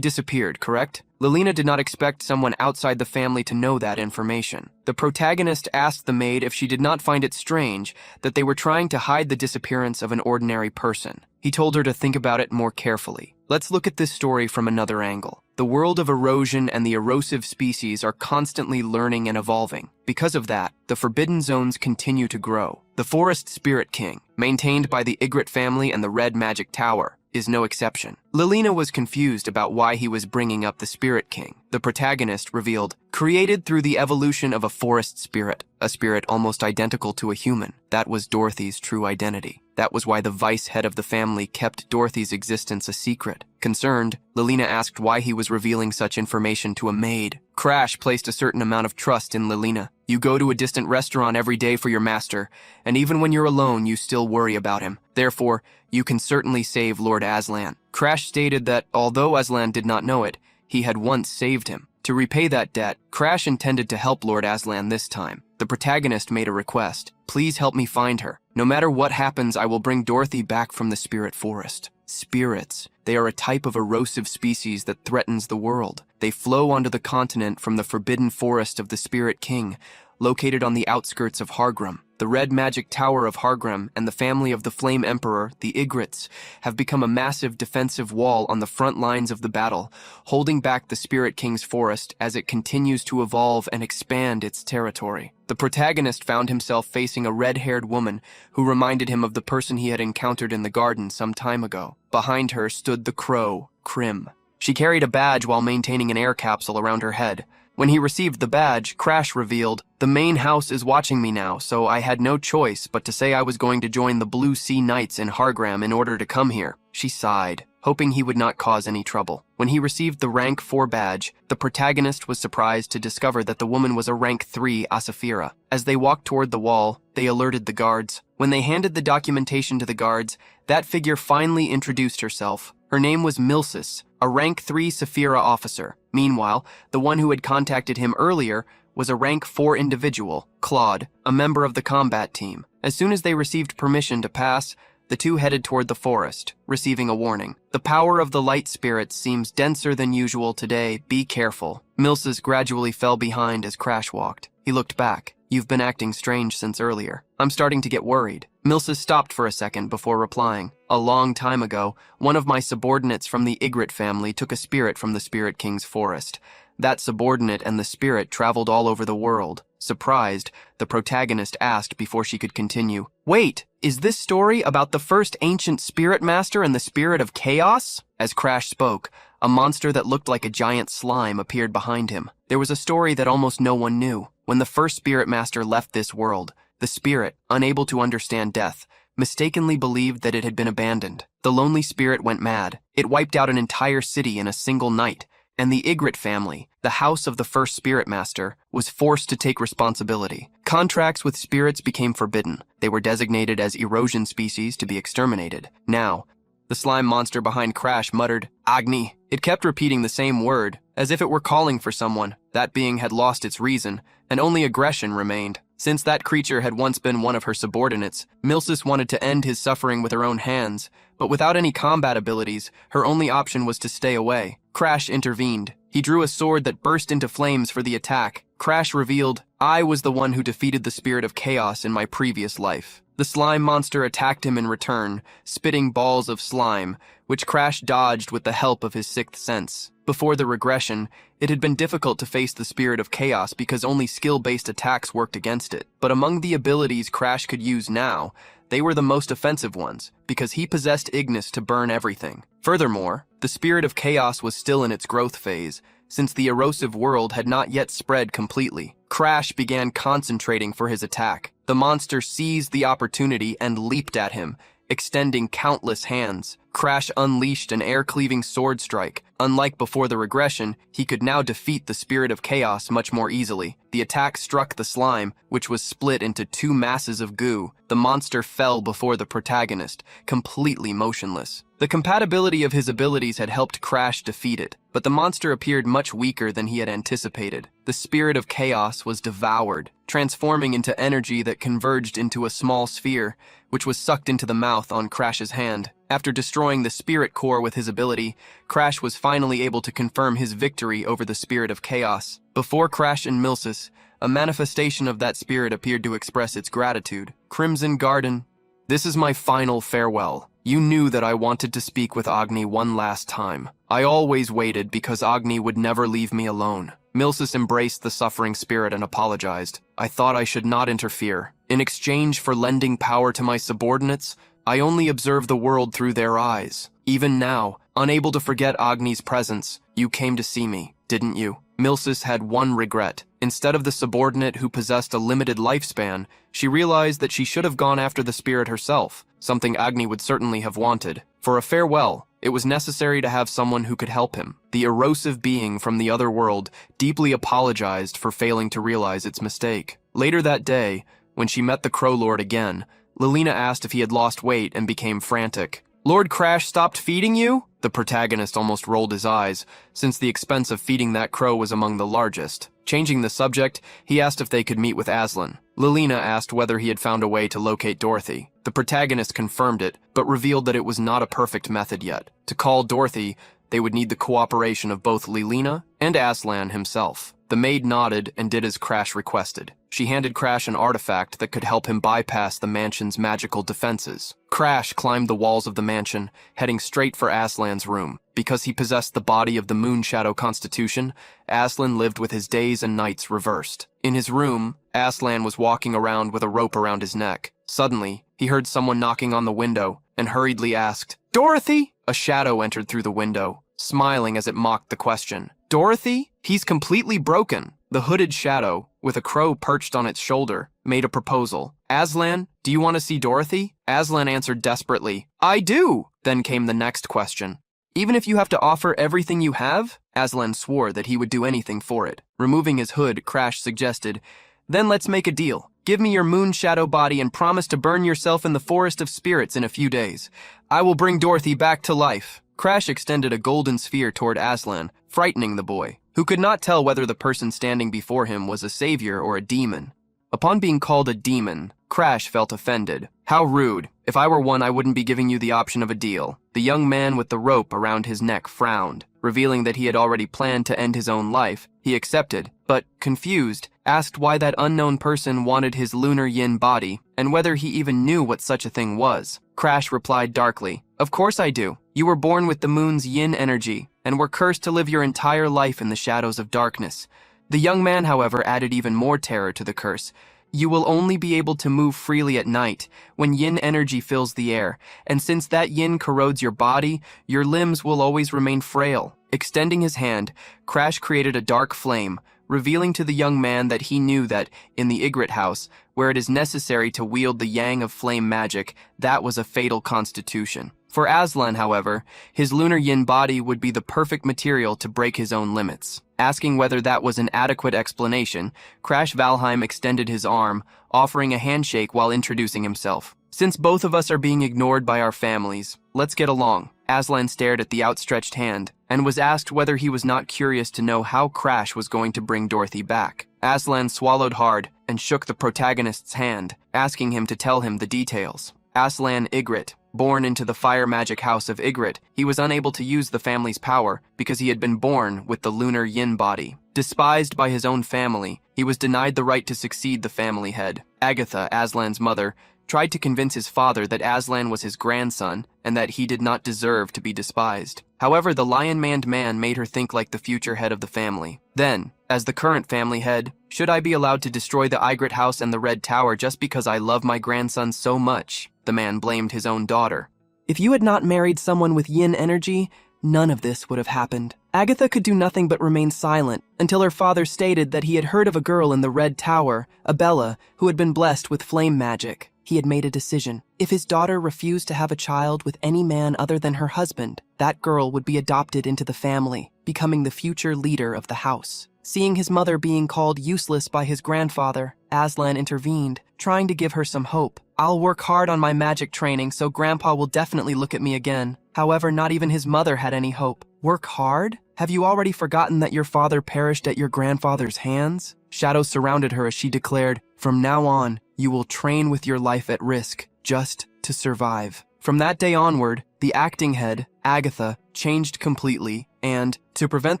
disappeared, correct?" Lilina did not expect someone outside the family to know that information. The protagonist asked the maid if she did not find it strange that they were trying to hide the disappearance of an ordinary person. He told her to think about it more carefully. Let's look at this story from another angle. The world of erosion and the erosive species are constantly learning and evolving. Because of that, the forbidden zones continue to grow. The Forest Spirit King, maintained by the Ygritte family and the Red Magic Tower, is no exception. Lilina was confused about why he was bringing up the Spirit King. The protagonist revealed, "Created through the evolution of a forest spirit, a spirit almost identical to a human. That was Dorothy's true identity. That was why the vice head of the family kept Dorothy's existence a secret." Concerned, Lilina asked why he was revealing such information to a maid. Crash placed a certain amount of trust in Lilina. "You go to a distant restaurant every day for your master, and even when you're alone, you still worry about him. Therefore, you can certainly save Lord Aslan." Crash stated that, although Aslan did not know it, he had once saved him. To repay that debt, Crash intended to help Lord Aslan this time. The protagonist made a request. "Please help me find her. No matter what happens, I will bring Dorothy back from the spirit forest." Spirits. They are a type of erosive species that threatens the world. They flow onto the continent from the forbidden forest of the Spirit King, located on the outskirts of Hargrim. The Red Magic Tower of Hargrim and the family of the Flame Emperor, the Ygrittes, have become a massive defensive wall on the front lines of the battle, holding back the Spirit King's forest as it continues to evolve and expand its territory. The protagonist found himself facing a red-haired woman who reminded him of the person he had encountered in the garden some time ago. Behind her stood the crow, Krim. She carried a badge while maintaining an air capsule around her head. When he received the badge, Crash revealed, "The main house is watching me now, so I had no choice but to say I was going to join the Blue Sea Knights in Hargram in order to come here." She sighed, hoping he would not cause any trouble. When he received the rank 4 badge, the protagonist was surprised to discover that the woman was a rank 3 Asafira. As they walked toward the wall, they alerted the guards. When they handed the documentation to the guards, that figure finally introduced herself. Her name was Milsis, a rank 3 Saphira officer. Meanwhile, the one who had contacted him earlier was a rank 4 individual, Claude, a member of the combat team. As soon as they received permission to pass, the two headed toward the forest, receiving a warning. "The power of the light spirits seems denser than usual today. Be careful." Milsis gradually fell behind as Crash walked. He looked back. You've been acting strange since earlier. I'm starting to get worried. Milsus stopped for a second before replying. A long time ago, one of my subordinates from the Ygritte family took a spirit from the Spirit King's forest. That subordinate and the spirit traveled all over the world. Surprised, the protagonist asked before she could continue, "Wait, is this story about the first ancient spirit master and the spirit of chaos?" As Crash spoke, a monster that looked like a giant slime appeared behind him. There was a story that almost no one knew. When the first spirit master left this world, the spirit, unable to understand death, mistakenly believed that it had been abandoned. The lonely spirit went mad. It wiped out an entire city in a single night, and the Ygritte family, the house of the first spirit master, was forced to take responsibility. Contracts with spirits became forbidden. They were designated as erosion species to be exterminated. Now, the slime monster behind Crash muttered, "Agni." It kept repeating the same word, as if it were calling for someone. That being had lost its reason, and only aggression remained. Since that creature had once been one of her subordinates, Milsus wanted to end his suffering with her own hands, but without any combat abilities, her only option was to stay away. Crash intervened. He drew a sword that burst into flames for the attack. Crash revealed, "I was the one who defeated the spirit of chaos in my previous life." The slime monster attacked him in return, spitting balls of slime, which Crash dodged with the help of his sixth sense. Before the regression, it had been difficult to face the spirit of chaos because only skill-based attacks worked against it. But among the abilities Crash could use now, they were the most offensive ones, because he possessed Ignis to burn everything. Furthermore, the spirit of chaos was still in its growth phase, since the erosive world had not yet spread completely. Crash began concentrating for his attack. The monster seized the opportunity and leaped at him, extending countless hands. Crash unleashed an air-cleaving sword strike. Unlike before the regression, he could now defeat the spirit of chaos much more easily. The attack struck the slime, which was split into two masses of goo. The monster fell before the protagonist, completely motionless. The compatibility of his abilities had helped Crash defeat it, but the monster appeared much weaker than he had anticipated. The spirit of chaos was devoured, transforming into energy that converged into a small sphere, which was sucked into the mouth on Crash's hand. After destroying the spirit core with his ability, Crash was finally able to confirm his victory over the spirit of chaos. Before Crash and Milsus, a manifestation of that spirit appeared to express its gratitude. Crimson Garden. This is my final farewell. You knew that I wanted to speak with Agni one last time. I always waited because Agni would never leave me alone. Milsus embraced the suffering spirit and apologized. I thought I should not interfere. In exchange for lending power to my subordinates, I only observe the world through their eyes. Even now, unable to forget Agni's presence, you came to see me, didn't you? Milsus had one regret. Instead of the subordinate who possessed a limited lifespan, she realized that she should have gone after the spirit herself, something Agni would certainly have wanted. For a farewell, it was necessary to have someone who could help him. The erosive being from the other world deeply apologized for failing to realize its mistake. Later that day, when she met the Crow Lord again, Lilina asked if he had lost weight and became frantic. "Lord Crash stopped feeding you?" The protagonist almost rolled his eyes, since the expense of feeding that crow was among the largest. Changing the subject, he asked if they could meet with Aslan. Lilina asked whether he had found a way to locate Dorothy. The protagonist confirmed it, but revealed that it was not a perfect method yet. To call Dorothy, they would need the cooperation of both Lilina and Aslan himself. The maid nodded and did as Crash requested. She handed Crash an artifact that could help him bypass the mansion's magical defenses. Crash climbed the walls of the mansion, heading straight for Aslan's room. Because he possessed the body of the Moonshadow Constitution, Aslan lived with his days and nights reversed. In his room, Aslan was walking around with a rope around his neck. Suddenly, he heard someone knocking on the window and hurriedly asked, "Dorothy?" A shadow entered through the window, smiling as it mocked the question. "Dorothy? He's completely broken." The hooded shadow, with a crow perched on its shoulder, made a proposal. "Aslan, do you want to see Dorothy?" Aslan answered desperately, "I do." Then came the next question. "Even if you have to offer everything you have?" Aslan swore that he would do anything for it. Removing his hood, Crash suggested, "Then let's make a deal. Give me your moon shadow body and promise to burn yourself in the forest of spirits in a few days. I will bring Dorothy back to life." Crash extended a golden sphere toward Aslan, frightening the boy, who could not tell whether the person standing before him was a savior or a demon. Upon being called a demon, Crash felt offended. "How rude. If I were one, I wouldn't be giving you the option of a deal." The The young man with the rope around his neck frowned, revealing that he had already planned to end his own life. He accepted, but, confused, asked why that unknown person wanted his lunar yin body, and whether he even knew what such a thing was. Crash replied darkly, "Of course I do. You were born with the moon's yin energy, and were cursed to live your entire life in the shadows of darkness." The young man, however, added even more terror to the curse. "You will only be able to move freely at night, when yin energy fills the air, and since that yin corrodes your body, your limbs will always remain frail." Extending his hand, Crash created a dark flame, revealing to the young man that he knew that, in the Ygritte house, where it is necessary to wield the yang of flame magic, that was a fatal constitution. For Aslan, however, his lunar yin body would be the perfect material to break his own limits. Asking whether that was an adequate explanation, Crash Valheim extended his arm, offering a handshake while introducing himself. "Since both of us are being ignored by our families, let's get along." Aslan stared at the outstretched hand, and was asked whether he was not curious to know how Crash was going to bring Dorothy back. Aslan swallowed hard and shook the protagonist's hand, asking him to tell him the details. Aslan Ygritte, born into the fire magic house of Ygritte, he was unable to use the family's power because he had been born with the lunar yin body. Despised by his own family, he was denied the right to succeed the family head. Agatha, Aslan's mother, tried to convince his father that Aslan was his grandson and that he did not deserve to be despised. However, the lion-maned man made her think like the future head of the family. Then, as the current family head, should I be allowed to destroy the Ygritte house and the Red Tower just because I love my grandson so much? The man blamed his own daughter. If you had not married someone with yin energy, none of this would have happened. Agatha could do nothing but remain silent until her father stated that he had heard of a girl in the Red Tower, Abella, who had been blessed with flame magic. He had made a decision. If his daughter refused to have a child with any man other than her husband, that girl would be adopted into the family, becoming the future leader of the house. Seeing his mother being called useless by his grandfather, Aslan intervened, trying to give her some hope. "I'll work hard on my magic training so Grandpa will definitely look at me again." However, not even his mother had any hope. "Work hard? Have you already forgotten that your father perished at your grandfather's hands?" Shadows surrounded her as she declared, "From now on, you will train with your life at risk, just to survive." From that day onward, the acting head, Agatha, changed completely and, to prevent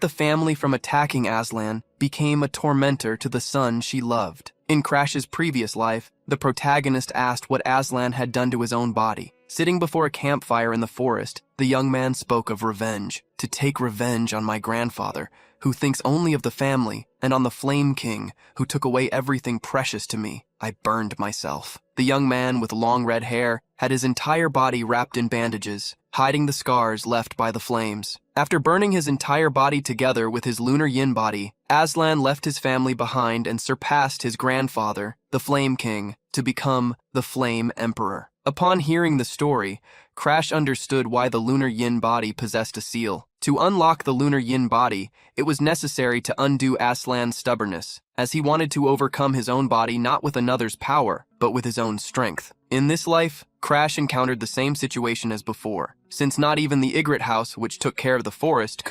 the family from attacking Aslan, became a tormentor to the son she loved. In Crash's previous life, the protagonist asked what Aslan had done to his own body. Sitting before a campfire in the forest, the young man spoke of revenge. "To take revenge on my grandfather, who thinks only of the family, and on the Flame King, who took away everything precious to me. I burned myself." The young man with long red hair had his entire body wrapped in bandages, hiding the scars left by the flames. After burning his entire body together with his lunar yin body, Aslan left his family behind and surpassed his grandfather, the Flame King, to become the Flame Emperor. Upon hearing the story, Crash understood why the lunar yin body possessed a seal. To unlock the lunar yin body, it was necessary to undo Aslan's stubbornness, as he wanted to overcome his own body not with another's power, but with his own strength. In this life, Crash encountered the same situation as before, since not even the Ygritte house, which took care of the forest,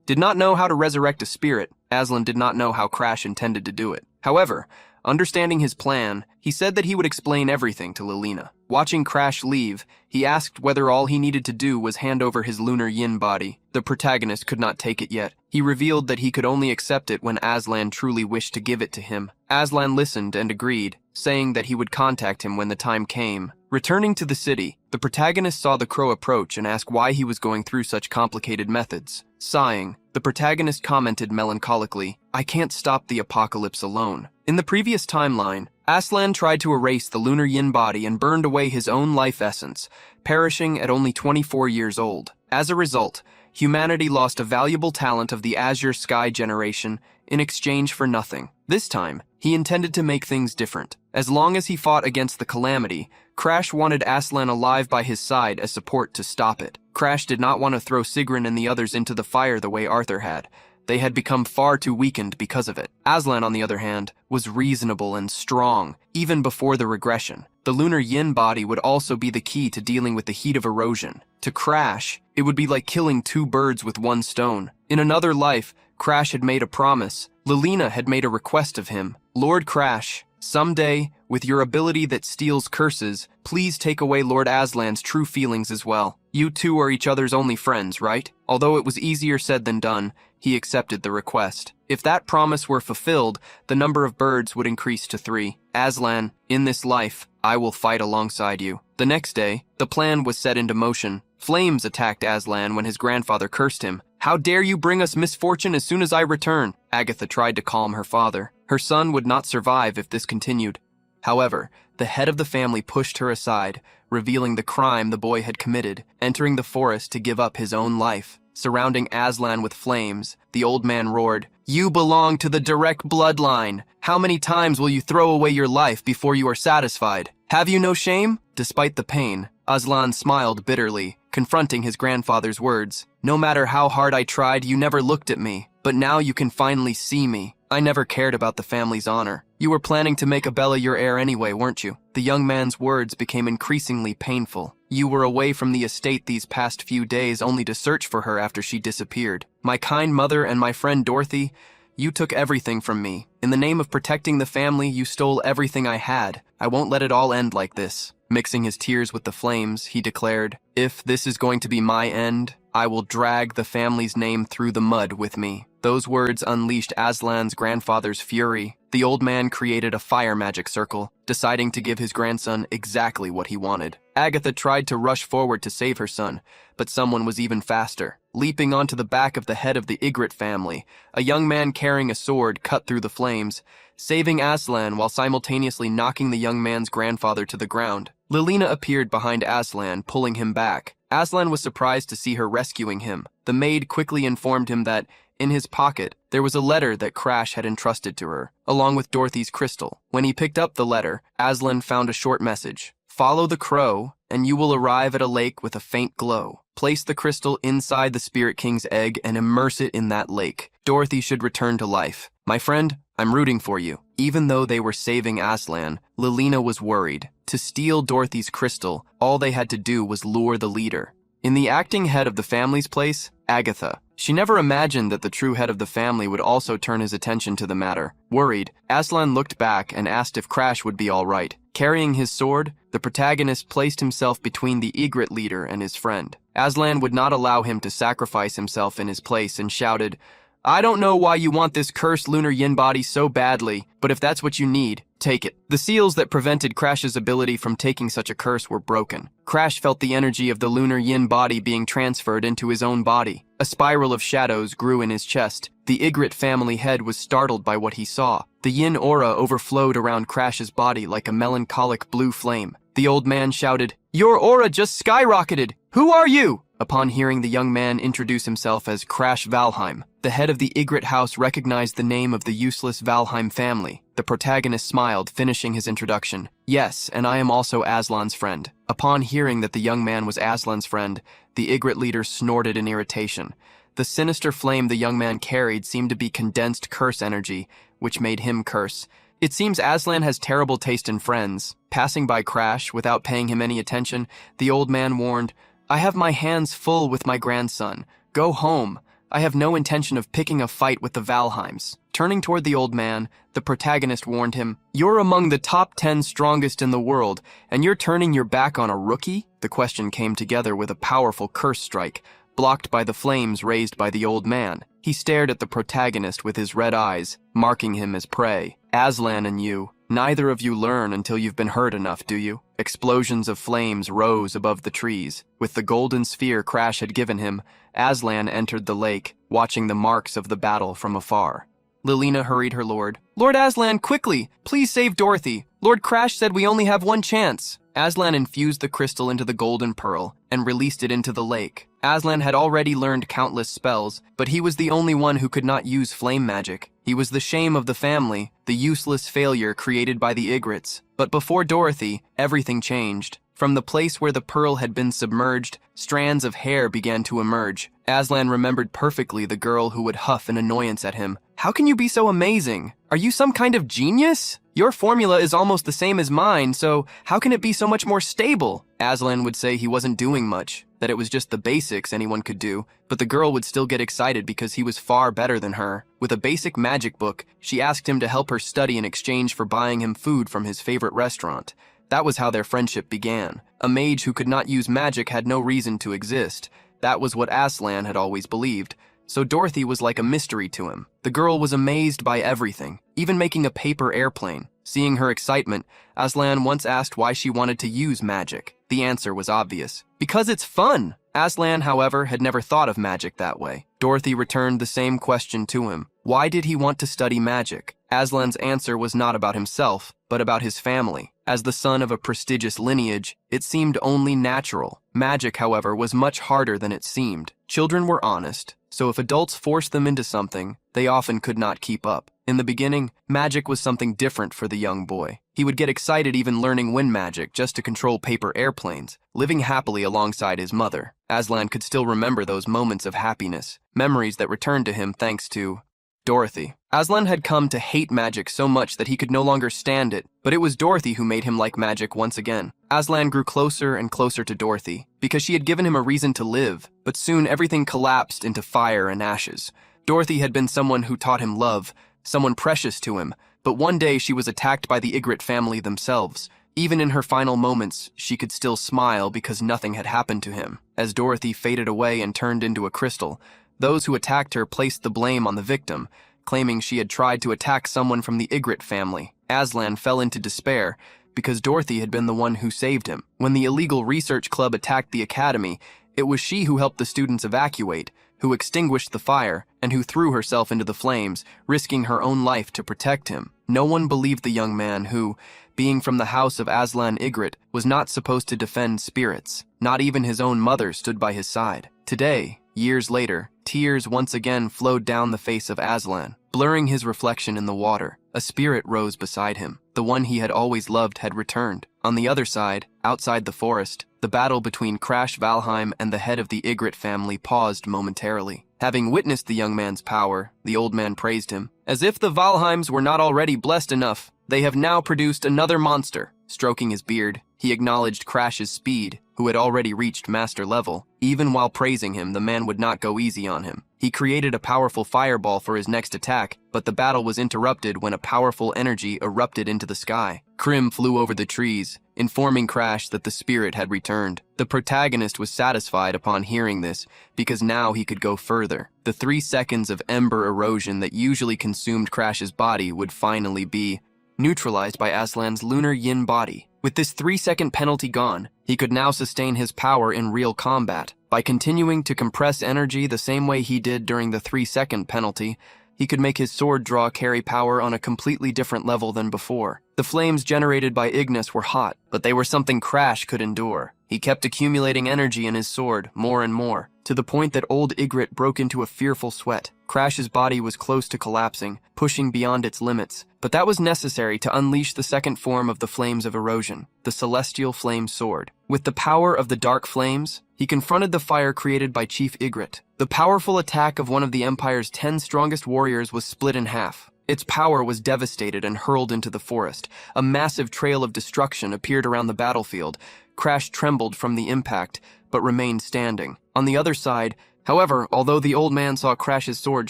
did not know how to resurrect a spirit. Aslan did not know how Crash intended to do it. However, understanding his plan, he said that he would explain everything to Lilina. Watching Crash leave, he asked whether all he needed to do was hand over his lunar yin body. The protagonist could not take it yet. He revealed that he could only accept it when Aslan truly wished to give it to him. Aslan listened and agreed, saying that he would contact him when the time came. Returning to the city, the protagonist saw the crow approach and asked why he was going through such complicated methods. Sighing, the protagonist commented melancholically, "I can't stop the apocalypse alone." In the previous timeline, Aslan tried to erase the lunar yin body and burned away his own life essence, perishing at only 24 years old. As a result, humanity lost a valuable talent of the Azure Sky generation in exchange for nothing. This time, he intended to make things different. As long as he fought against the calamity, Crash wanted Aslan alive by his side as support to stop it. Crash did not want to throw Sigrun and the others into the fire the way Arthur had. They had become far too weakened because of it. Aslan, on the other hand, was reasonable and strong, even before the regression. The lunar yin body would also be the key to dealing with the heat of erosion. To Crash, it would be like killing two birds with one stone. In another life, Crash had made a promise. Lilina had made a request of him. "Lord Crash, Someday, with your ability that steals curses, please take away Lord Aslan's true feelings as well. You two are each other's only friends, right? Although it was easier said than done, he accepted the request. If that promise were fulfilled, the number of birds would increase to 3. Aslan, in this life, I will fight alongside you. The next day, the plan was set into motion. Flames attacked Aslan when his grandfather cursed him. How dare you bring us misfortune as soon as I return? Agatha tried to calm her father. Her son would not survive if this continued. However, the head of the family pushed her aside, revealing the crime the boy had committed, entering the forest to give up his own life. Surrounding Aslan with flames, the old man roared, "You belong to the direct bloodline. How many times will you throw away your life before you are satisfied? Have you no shame?" Despite the pain, Aslan smiled bitterly, confronting his grandfather's words. "No matter how hard I tried, you never looked at me. But now you can finally see me. I never cared about the family's honor. You were planning to make Abella your heir anyway, weren't you?" The young man's words became increasingly painful. "You were away from the estate these past few days only to search for her after she disappeared. My kind mother and my friend Dorothy, you took everything from me. In the name of protecting the family, you stole everything I had. I won't let it all end like this." Mixing his tears with the flames, he declared, "If this is going to be my end, I will drag the family's name through the mud with me." Those words unleashed Aslan's grandfather's fury. The old man created a fire magic circle, deciding to give his grandson exactly what he wanted. Agatha tried to rush forward to save her son, but someone was even faster. Leaping onto the back of the head of the Ygritte family, a young man carrying a sword cut through the flames, saving Aslan while simultaneously knocking the young man's grandfather to the ground. Lilina appeared behind Aslan, pulling him back. Aslan was surprised to see her rescuing him. The maid quickly informed him that, in his pocket, there was a letter that Crash had entrusted to her, along with Dorothy's crystal. When he picked up the letter, Aslan found a short message. "Follow the crow, and you will arrive at a lake with a faint glow. Place the crystal inside the Spirit King's egg and immerse it in that lake. Dorothy should return to life. My friend, I'm rooting for you." Even though they were saving Aslan, Lilina was worried. To steal Dorothy's crystal, all they had to do was lure the leader. In the acting head of the family's place, Agatha. She never imagined that the true head of the family would also turn his attention to the matter. Worried, Aslan looked back and asked if Crash would be all right. Carrying his sword, the protagonist placed himself between the Ygritte leader and his friend. Aslan would not allow him to sacrifice himself in his place and shouted, "I don't know why you want this cursed lunar yin body so badly, but if that's what you need, take it." The seals that prevented Crash's ability from taking such a curse were broken. Crash felt the energy of the lunar yin body being transferred into his own body. A spiral of shadows grew in his chest. The Ygritte family head was startled by what he saw. The yin aura overflowed around Crash's body like a melancholic blue flame. The old man shouted, "Your aura just skyrocketed! Who are you?" Upon hearing the young man introduce himself as Crash Valheim, the head of the Ygritte house recognized the name of the useless Valheim family. The protagonist smiled, finishing his introduction. "Yes, and I am also Aslan's friend." Upon hearing that the young man was Aslan's friend, the Ygritte leader snorted in irritation. The sinister flame the young man carried seemed to be condensed curse energy, which made him curse. It seems Aslan has terrible taste in friends. Passing by Crash without paying him any attention, the old man warned, "I have my hands full with my grandson. Go home. I have no intention of picking a fight with the Valheims." Turning toward the old man, the protagonist warned him, "You're among the top 10 strongest in the world, and you're turning your back on a rookie?" The question came together with a powerful curse strike, blocked by the flames raised by the old man. He stared at the protagonist with his red eyes, marking him as prey. "Aslan and you, neither of you learn until you've been hurt enough, do you?" Explosions of flames rose above the trees. With the golden sphere Crash had given him, Aslan entered the lake, watching the marks of the battle from afar. Lilina hurried her lord. "Lord Aslan, quickly! Please save Dorothy! Lord Crash said we only have one chance!" Aslan infused the crystal into the golden pearl and released it into the lake. Aslan had already learned countless spells, but he was the only one who could not use flame magic. He was the shame of the family, the useless failure created by the Ygrittes. But before Dorothy, everything changed. From the place where the pearl had been submerged, strands of hair began to emerge. Aslan remembered perfectly the girl who would huff in annoyance at him. "How can you be so amazing? Are you some kind of genius?" "Your formula is almost the same as mine, so how can it be so much more stable?" Aslan would say he wasn't doing much, that it was just the basics anyone could do, but the girl would still get excited because he was far better than her. With a basic magic book, she asked him to help her study in exchange for buying him food from his favorite restaurant. That was how their friendship began. A mage who could not use magic had no reason to exist. That was what Aslan had always believed. So Dorothy was like a mystery to him. The girl was amazed by everything, even making a paper airplane. Seeing her excitement, Aslan once asked why she wanted to use magic. The answer was obvious. Because it's fun! Aslan, however, had never thought of magic that way. Dorothy returned the same question to him. Why did he want to study magic? Aslan's answer was not about himself, but about his family. As the son of a prestigious lineage, it seemed only natural. Magic, however, was much harder than it seemed. Children were honest, so if adults forced them into something, they often could not keep up. In the beginning, magic was something different for the young boy. He would get excited even learning wind magic just to control paper airplanes, living happily alongside his mother. Aslan could still remember those moments of happiness, memories that returned to him thanks to Dorothy. Aslan had come to hate magic so much that he could no longer stand it, but it was Dorothy who made him like magic once again. Aslan grew closer and closer to Dorothy, because she had given him a reason to live, but soon everything collapsed into fire and ashes. Dorothy had been someone who taught him love, someone precious to him, but one day she was attacked by the Ygritte family themselves. Even in her final moments, she could still smile because nothing had happened to him. As Dorothy faded away and turned into a crystal, those who attacked her placed the blame on the victim, claiming she had tried to attack someone from the Ygritte family. Aslan fell into despair because Dorothy had been the one who saved him. When the illegal research club attacked the academy, it was she who helped the students evacuate, who extinguished the fire, and who threw herself into the flames, risking her own life to protect him. No one believed the young man who, being from the house of Aslan Ygritte, was not supposed to defend spirits. Not even his own mother stood by his side. Today, years later, tears once again flowed down the face of Aslan, blurring his reflection in the water. A spirit rose beside him. The one he had always loved had returned. On the other side, outside the forest, the battle between Crash Valheim and the head of the Ygritte family paused momentarily. Having witnessed the young man's power, the old man praised him. As if the Valheims were not already blessed enough, they have now produced another monster. Stroking his beard, he acknowledged Crash's speed, who had already reached master level. Even while praising him, the man would not go easy on him. He created a powerful fireball for his next attack, but the battle was interrupted when a powerful energy erupted into the sky. Krim flew over the trees, informing Crash that the spirit had returned. The protagonist was satisfied upon hearing this, because now he could go further. The 3 seconds of ember erosion that usually consumed Crash's body would finally be neutralized by Aslan's lunar yin body. With this 3-second penalty gone, he could now sustain his power in real combat. By continuing to compress energy the same way he did during the 3-second penalty, he could make his sword draw carry power on a completely different level than before. The flames generated by Ignis were hot, but they were something Crash could endure. He kept accumulating energy in his sword, more and more, to the point that old Ygritte broke into a fearful sweat. Crash's body was close to collapsing, pushing beyond its limits, but that was necessary to unleash the second form of the flames of erosion, the Celestial Flame Sword. With the power of the dark flames, he confronted the fire created by Chief Ygritte. The powerful attack of one of the Empire's 10 strongest warriors was split in half. Its power was devastated and hurled into the forest. A massive trail of destruction appeared around the battlefield. Crash trembled from the impact, but remained standing. On the other side, however, although the old man saw Crash's sword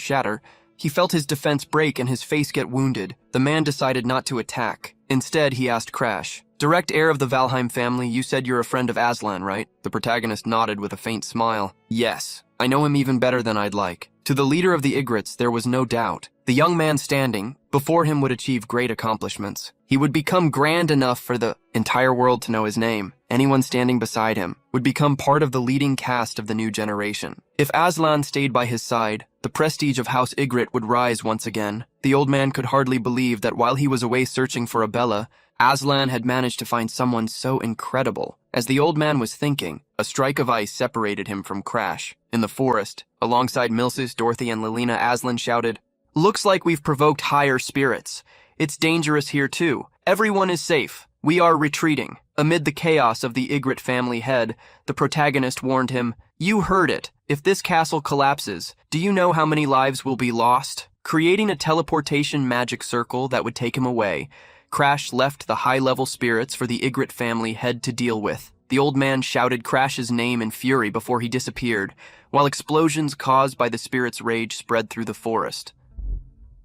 shatter, he felt his defense break and his face get wounded. The man decided not to attack. Instead, he asked Crash, "Direct heir of the Valheim family, you said you're a friend of Aslan, right?" The protagonist nodded with a faint smile. "Yes, I know him even better than I'd like." To the leader of the Ygrittes, there was no doubt. The young man standing before him would achieve great accomplishments. He would become grand enough for the entire world to know his name. Anyone standing beside him would become part of the leading cast of the new generation. If Aslan stayed by his side, the prestige of House Ygritte would rise once again. The old man could hardly believe that while he was away searching for a Bella, Aslan had managed to find someone so incredible. As the old man was thinking, a strike of ice separated him from Crash. In the forest, alongside Milsis, Dorothy, and Lilina, Aslan shouted, "Looks like we've provoked higher spirits. It's dangerous here too. Everyone is safe. We are retreating." Amid the chaos of the Ygritte family head, the protagonist warned him, "You heard it. If this castle collapses, do you know how many lives will be lost?" Creating a teleportation magic circle that would take him away, Crash left the high-level spirits for the Ygritte family head to deal with. The old man shouted Crash's name in fury before he disappeared, while explosions caused by the spirit's rage spread through the forest.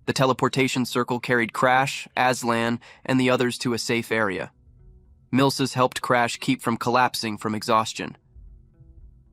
The teleportation circle carried Crash, Aslan, and the others to a safe area. Milsas helped Crash keep from collapsing from exhaustion.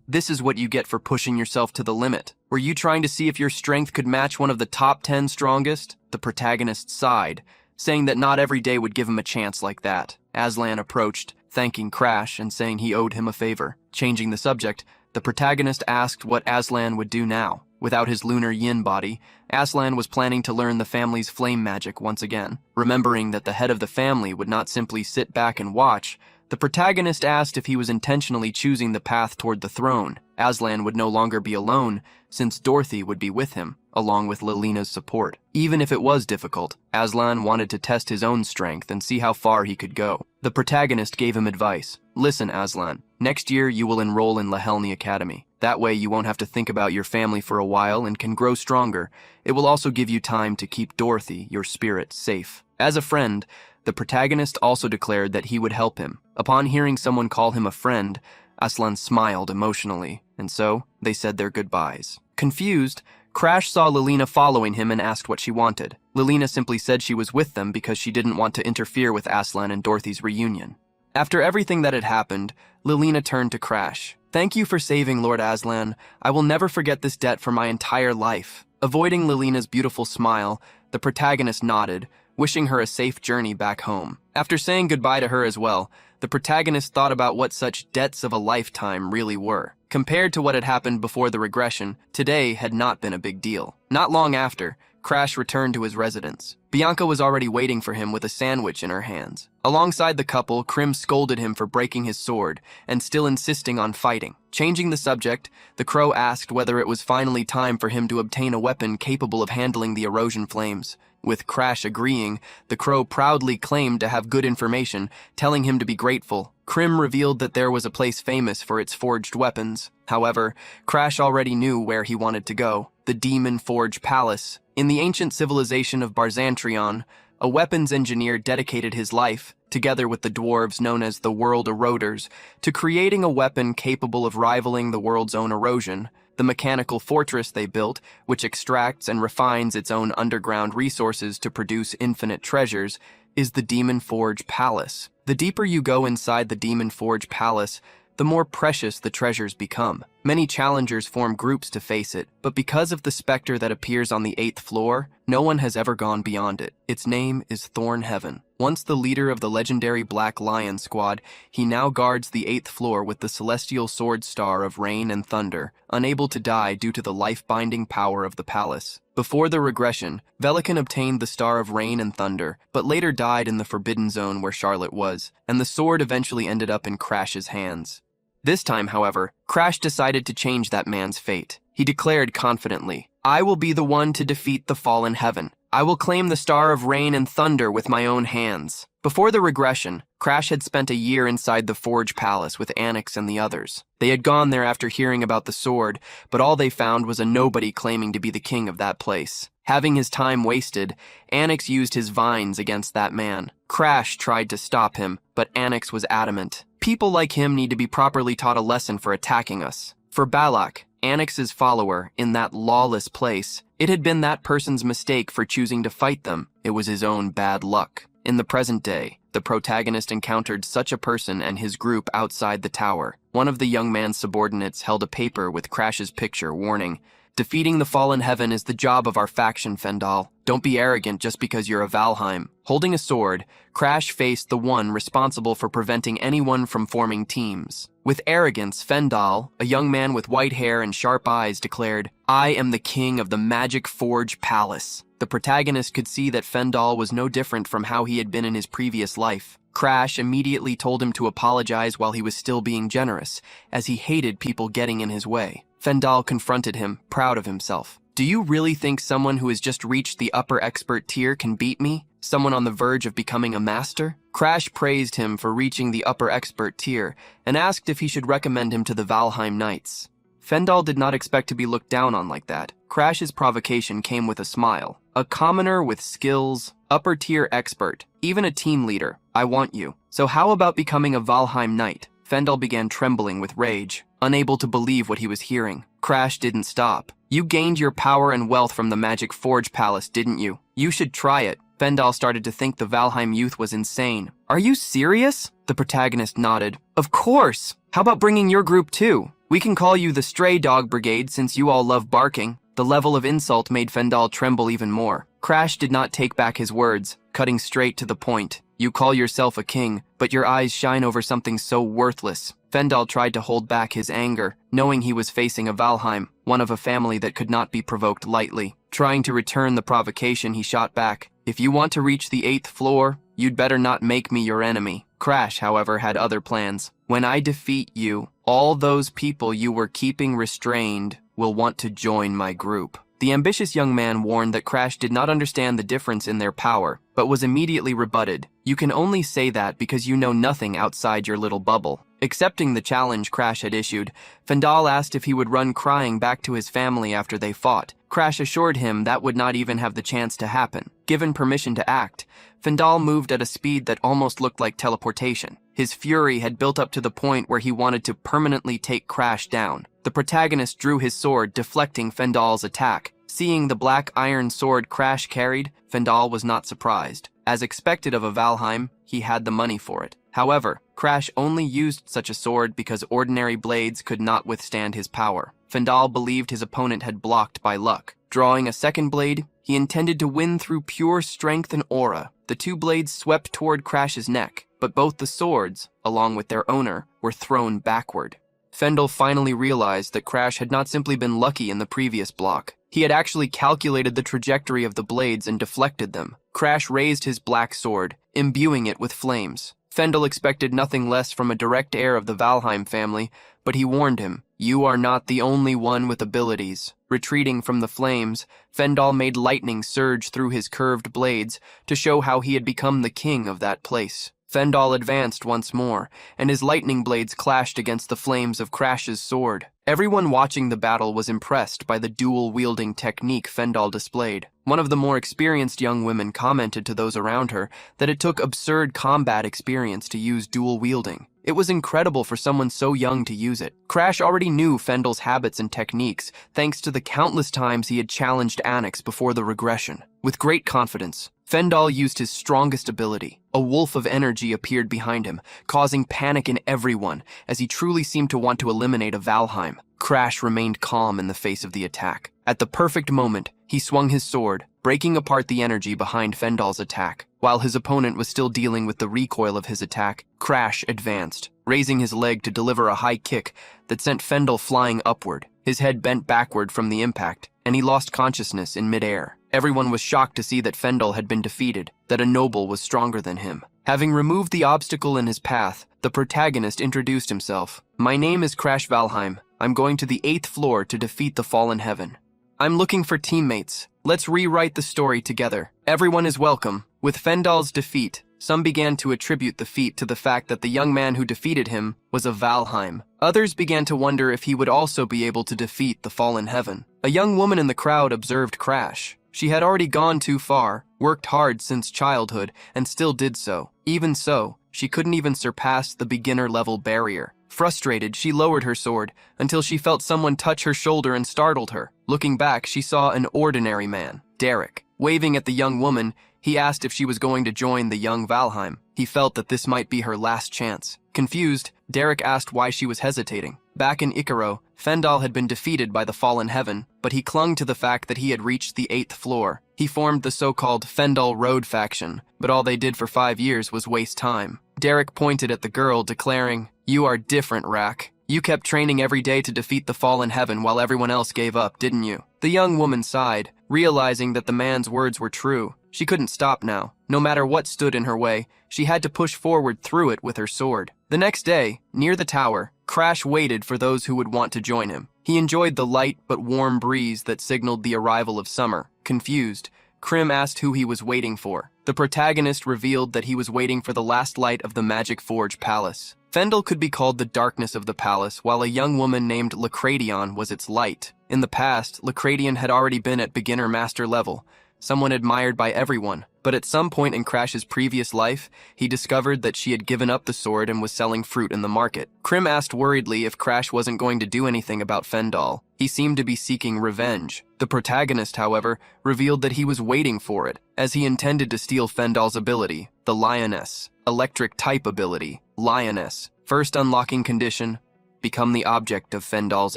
This is what you get for pushing yourself to the limit. Were you trying to see if your strength could match one of the top 10 strongest? The protagonist sighed, saying that not every day would give him a chance like that. Aslan approached, thanking Crash and saying he owed him a favor. Changing the subject, the protagonist asked what Aslan would do now. Without his lunar yin body, Aslan was planning to learn the family's flame magic once again. Remembering that the head of the family would not simply sit back and watch, the protagonist asked if he was intentionally choosing the path toward the throne. Aslan would no longer be alone, since Dorothy would be with him, along with Lelena's support. Even if it was difficult, Aslan wanted to test his own strength and see how far he could go. The protagonist gave him advice. Listen, Aslan, next year you will enroll in Lahelni Academy. That way you won't have to think about your family for a while and can grow stronger. It will also give you time to keep Dorothy, your spirit, safe. As a friend, the protagonist also declared that he would help him. Upon hearing someone call him a friend, Aslan smiled emotionally, and so they said their goodbyes. Confused, Crash saw Lelena following him and asked what she wanted. Lelena simply said she was with them because she didn't want to interfere with Aslan and Dorothy's reunion. After everything that had happened, Lelena turned to Crash. Thank you for saving Lord Aslan. I will never forget this debt for my entire life. Avoiding Lelena's beautiful smile, the protagonist nodded, wishing her a safe journey back home. After saying goodbye to her as well, the protagonist thought about what such debts of a lifetime really were. Compared to what had happened before the regression, today had not been a big deal. Not long after, Crash returned to his residence. Bianca was already waiting for him with a sandwich in her hands. Alongside the couple, Krim scolded him for breaking his sword and still insisting on fighting. Changing the subject, the crow asked whether it was finally time for him to obtain a weapon capable of handling the erosion flames. With Crash agreeing, the crow proudly claimed to have good information, telling him to be grateful. Krim revealed that there was a place famous for its forged weapons. However, Crash already knew where he wanted to go, the Demon Forge Palace. In the ancient civilization of Barzantrion, a weapons engineer dedicated his life, together with the dwarves known as the World Eroders, to creating a weapon capable of rivaling the world's own erosion. The mechanical fortress they built, which extracts and refines its own underground resources to produce infinite treasures, is the Demon Forge Palace. The deeper you go inside the Demon Forge Palace, the more precious the treasures become. Many challengers form groups to face it, but because of the specter that appears on the 8th floor, no one has ever gone beyond it. Its name is Thornheaven. Once the leader of the legendary Black Lion Squad, he now guards the 8th floor with the celestial sword star of rain and thunder, unable to die due to the life-binding power of the palace. Before the regression, Velikan obtained the Star of Rain and Thunder, but later died in the Forbidden Zone where Charlotte was, and the sword eventually ended up in Crash's hands. This time, however, Crash decided to change that man's fate. He declared confidently, "I will be the one to defeat the fallen heaven. I will claim the Star of Rain and Thunder with my own hands." Before the regression, Crash had spent a year inside the Forge Palace with Anix and the others. They had gone there after hearing about the sword, but all they found was a nobody claiming to be the king of that place. Having his time wasted, Anix used his vines against that man. Crash tried to stop him, but Anix was adamant. People like him need to be properly taught a lesson for attacking us. For Balak, Anix's follower, in that lawless place, it had been that person's mistake for choosing to fight them. It was his own bad luck. In the present day, the protagonist encountered such a person and his group outside the tower. One of the young man's subordinates held a paper with Crash's picture warning, "Defeating the fallen heaven is the job of our faction, Fendal. Don't be arrogant just because you're a Valheim." Holding a sword, Crash faced the one responsible for preventing anyone from forming teams. With arrogance, Fendal, a young man with white hair and sharp eyes, declared, "I am the king of the Magic Forge Palace." The protagonist could see that Fendal was no different from how he had been in his previous life. Crash immediately told him to apologize while he was still being generous, as he hated people getting in his way. Fendal confronted him, proud of himself. "Do you really think someone who has just reached the upper expert tier can beat me? Someone on the verge of becoming a master?" Crash praised him for reaching the upper expert tier and asked if he should recommend him to the Valheim Knights. Fendal did not expect to be looked down on like that. Crash's provocation came with a smile. A commoner with skills, upper-tier expert, even a team leader. I want you. So how about becoming a Valheim knight? Fendel began trembling with rage, unable to believe what he was hearing. Crash didn't stop. You gained your power and wealth from the Magic Forge Palace, didn't you? You should try it. Fendel started to think the Valheim youth was insane. Are you serious? The protagonist nodded. Of course. How about bringing your group too? We can call you the Stray Dog Brigade since you all love barking. The level of insult made Fendel tremble even more. Crash did not take back his words, cutting straight to the point. You call yourself a king, but your eyes shine over something so worthless. Fendel tried to hold back his anger, knowing he was facing a Valheim, one of a family that could not be provoked lightly. Trying to return the provocation, he shot back. If you want to reach the 8th floor, you'd better not make me your enemy. Crash, however, had other plans. When I defeat you, all those people you were keeping restrained will want to join my group. The ambitious young man warned that Crash did not understand the difference in their power, but was immediately rebutted. You can only say that because you know nothing outside your little bubble. Accepting the challenge Crash had issued, Fendel asked if he would run crying back to his family after they fought. Crash assured him that would not even have the chance to happen. Given permission to act, Fendel moved at a speed that almost looked like teleportation. His fury had built up to the point where he wanted to permanently take Crash down. The protagonist drew his sword, deflecting Fendel's attack. Seeing the black iron sword Crash carried, Fendel was not surprised. As expected of a Valheim, he had the money for it. However, Crash only used such a sword because ordinary blades could not withstand his power. Fendel believed his opponent had blocked by luck. Drawing a second blade, he intended to win through pure strength and aura. The two blades swept toward Crash's neck, but both the swords, along with their owner, were thrown backward. Fendel finally realized that Crash had not simply been lucky in the previous block. He had actually calculated the trajectory of the blades and deflected them. Crash raised his black sword, imbuing it with flames. Fendel expected nothing less from a direct heir of the Valheim family, but he warned him, "You are not the only one with abilities." Retreating from the flames, Fendel made lightning surge through his curved blades to show how he had become the king of that place. Fendel advanced once more, and his lightning blades clashed against the flames of Crash's sword. Everyone watching the battle was impressed by the dual-wielding technique Fendel displayed. One of the more experienced young women commented to those around her that it took absurd combat experience to use dual-wielding. It was incredible for someone so young to use it. Crash already knew Fendel's habits and techniques, thanks to the countless times he had challenged Annex before the regression. With great confidence, Fendel used his strongest ability. A wolf of energy appeared behind him, causing panic in everyone, as he truly seemed to want to eliminate a Valheim. Crash remained calm in the face of the attack. At the perfect moment, he swung his sword, breaking apart the energy behind Fendel's attack. While his opponent was still dealing with the recoil of his attack, Crash advanced, raising his leg to deliver a high kick that sent Fendel flying upward. His head bent backward from the impact, and he lost consciousness in midair. Everyone was shocked to see that Fendel had been defeated, that a noble was stronger than him. Having removed the obstacle in his path, the protagonist introduced himself. "My name is Crash Valheim. I'm going to the 8th floor to defeat the fallen heaven. I'm looking for teammates. Let's rewrite the story together. Everyone is welcome." With Fendel's defeat, some began to attribute the feat to the fact that the young man who defeated him was a Valheim. Others began to wonder if he would also be able to defeat the fallen heaven. A young woman in the crowd observed Crash. She had already gone too far, worked hard since childhood, and still did so. Even so, she couldn't even surpass the beginner-level barrier. Frustrated, she lowered her sword until she felt someone touch her shoulder and startled her. Looking back, she saw an ordinary man, Derek. Waving at the young woman, he asked if she was going to join the young Valheim. He felt that this might be her last chance. Confused, Derek asked why she was hesitating. Back in Icaro, Fendel had been defeated by the fallen heaven, but he clung to the fact that he had reached the 8th floor. He formed the so-called Fendel Road faction, but all they did for 5 years was waste time. Derek pointed at the girl, declaring, "You are different, Rack. You kept training every day to defeat the fallen heaven while everyone else gave up, didn't you?" The young woman sighed, realizing that the man's words were true. She couldn't stop now. No matter what stood in her way, she had to push forward through it with her sword. The next day, near the tower, Crash waited for those who would want to join him. He enjoyed the light but warm breeze that signaled the arrival of summer. Confused, Krim asked who he was waiting for. The protagonist revealed that he was waiting for the last light of the Magic Forge Palace. Fendel could be called the darkness of the palace, while a young woman named Lacradion was its light. In the past, Lacradion had already been at beginner master level, someone admired by everyone. But at some point in Crash's previous life, he discovered that she had given up the sword and was selling fruit in the market. Krim asked worriedly if Crash wasn't going to do anything about Fendal. He seemed to be seeking revenge. The protagonist, however, revealed that he was waiting for it, as he intended to steal Fendal's ability, the Lioness. Electric type ability, Lioness. First unlocking condition, become the object of Fendal's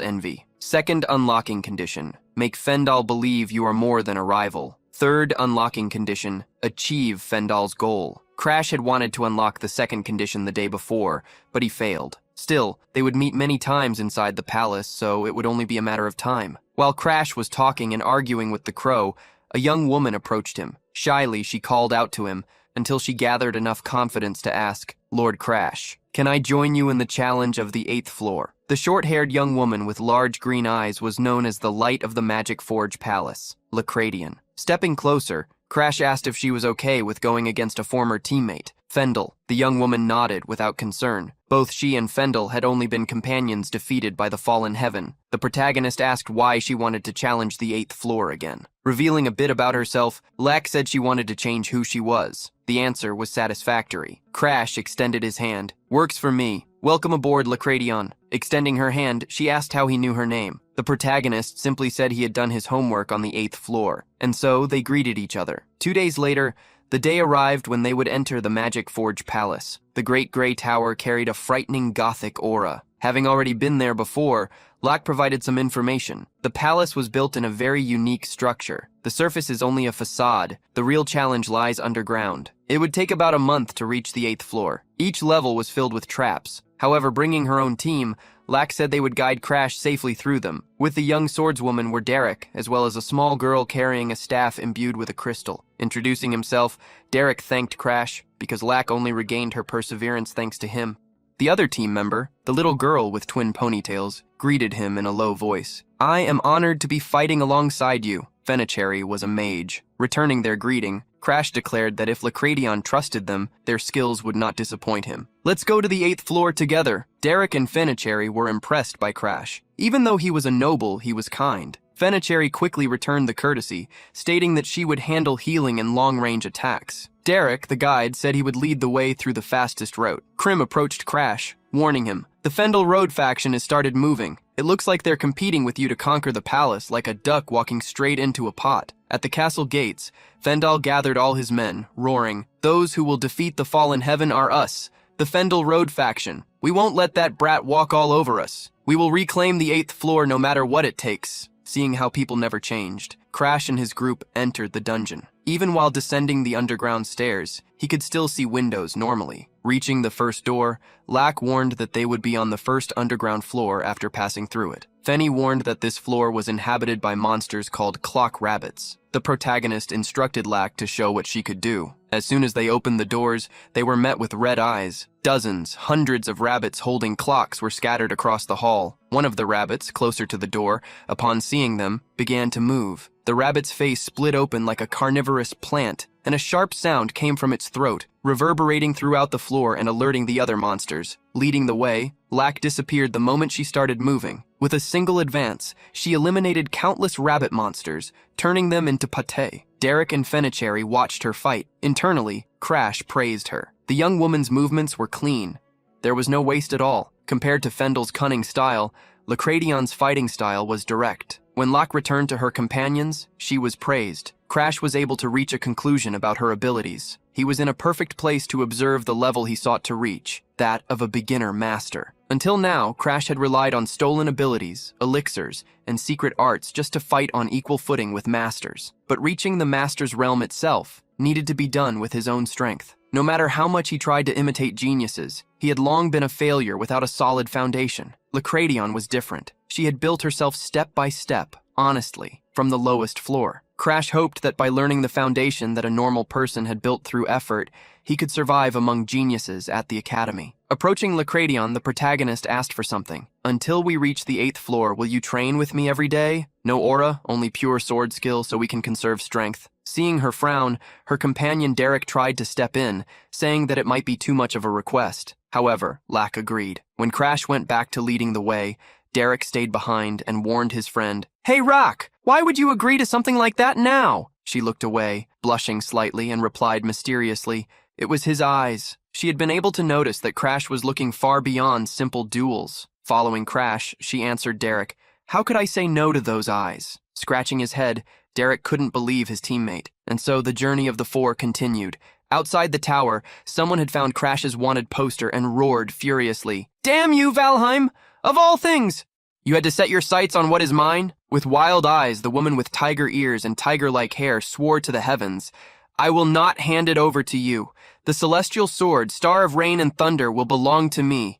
envy. Second unlocking condition, make Fendal believe you are more than a rival. Third unlocking condition, achieve Fendal's goal. Crash had wanted to unlock the second condition the day before, but he failed. Still, they would meet many times inside the palace, so it would only be a matter of time. While Crash was talking and arguing with the crow, a young woman approached him. Shyly, she called out to him, until she gathered enough confidence to ask, "Lord Crash, can I join you in the challenge of the 8th floor?" The short-haired young woman with large green eyes was known as the Light of the Magic Forge Palace, Lacradian. Stepping closer, Crash asked if she was okay with going against a former teammate, Fendal. The young woman nodded without concern. Both she and Fendal had only been companions defeated by the fallen heaven. The protagonist asked why she wanted to challenge the 8th floor again. Revealing a bit about herself, Lack said she wanted to change who she was. The answer was satisfactory. Crash extended his hand. "Works for me. Welcome aboard, Lacradion." Extending her hand, she asked how he knew her name. The protagonist simply said he had done his homework on the 8th floor, and so they greeted each other. 2 days later, the day arrived when they would enter the Magic Forge Palace. The Great Grey Tower carried a frightening Gothic aura. Having already been there before, Locke provided some information. The palace was built in a very unique structure. The surface is only a facade. The real challenge lies underground. It would take about a month to reach the 8th floor. Each level was filled with traps. However, bringing her own team, Lack said they would guide Crash safely through them. With the young swordswoman were Derek, as well as a small girl carrying a staff imbued with a crystal. Introducing himself, Derek thanked Crash, because Lack only regained her perseverance thanks to him. The other team member, the little girl with twin ponytails, greeted him in a low voice. "I am honored to be fighting alongside you." Fenicherry was a mage. Returning their greeting, Crash declared that if Lacradion trusted them, their skills would not disappoint him. "Let's go to the 8th floor together." Derek and Fenicherry were impressed by Crash. Even though he was a noble, he was kind. Fenicherry quickly returned the courtesy, stating that she would handle healing and long-range attacks. Derek, the guide, said he would lead the way through the fastest route. Krim approached Crash, warning him, "The Fendal Road faction has started moving. It looks like they're competing with you to conquer the palace like a duck walking straight into a pot." At the castle gates, Fendal gathered all his men, roaring, "Those who will defeat the fallen heaven are us, the Fendal Road faction. We won't let that brat walk all over us. We will reclaim the 8th floor no matter what it takes." Seeing how people never changed, Crash and his group entered the dungeon. Even while descending the underground stairs, he could still see windows normally. Reaching the first door, Lack warned that they would be on the first underground floor after passing through it. Fenny warned that this floor was inhabited by monsters called clock rabbits. The protagonist instructed Lack to show what she could do. As soon as they opened the doors, they were met with red eyes. Dozens, hundreds of rabbits holding clocks were scattered across the hall. One of the rabbits, closer to the door, upon seeing them, began to move. The rabbit's face split open like a carnivorous plant, and a sharp sound came from its throat, reverberating throughout the floor and alerting the other monsters. Leading the way, Lack disappeared the moment she started moving. With a single advance, she eliminated countless rabbit monsters, turning them into pate. Derek and Fenicherry watched her fight. Internally, Crash praised her. The young woman's movements were clean. There was no waste at all. Compared to Fendal's cunning style, Lacradion's fighting style was direct. When Locke returned to her companions, she was praised. Crash was able to reach a conclusion about her abilities. He was in a perfect place to observe the level he sought to reach, that of a beginner master. Until now, Crash had relied on stolen abilities, elixirs, and secret arts just to fight on equal footing with masters. But reaching the master's realm itself needed to be done with his own strength. No matter how much he tried to imitate geniuses, he had long been a failure without a solid foundation. Lacradion was different. She had built herself step by step, honestly, from the lowest floor. Crash hoped that by learning the foundation that a normal person had built through effort, he could survive among geniuses at the academy. Approaching Lacradion, the protagonist asked for something. "Until we reach the 8th floor, will you train with me every day? No aura, only pure sword skill so we can conserve strength." Seeing her frown, her companion Derek tried to step in, saying that it might be too much of a request. However, Lack agreed. When Crash went back to leading the way, Derek stayed behind and warned his friend, "Hey Rock, why would you agree to something like that now? She looked away, blushing slightly, and replied mysteriously, "It was his eyes." She had been able to notice that Crash was looking far beyond simple duels. Following Crash, she answered Derek, "How could I say no to those eyes?" Scratching his head, Derek couldn't believe his teammate, and so the journey of the four continued. Outside the tower, someone had found Crash's wanted poster and roared furiously, "Damn you, Valheim! Of all things! You had to set your sights on what is mine?" With wild eyes, the woman with tiger ears and tiger-like hair swore to the heavens, "I will not hand it over to you. The celestial sword, star of rain and thunder, will belong to me.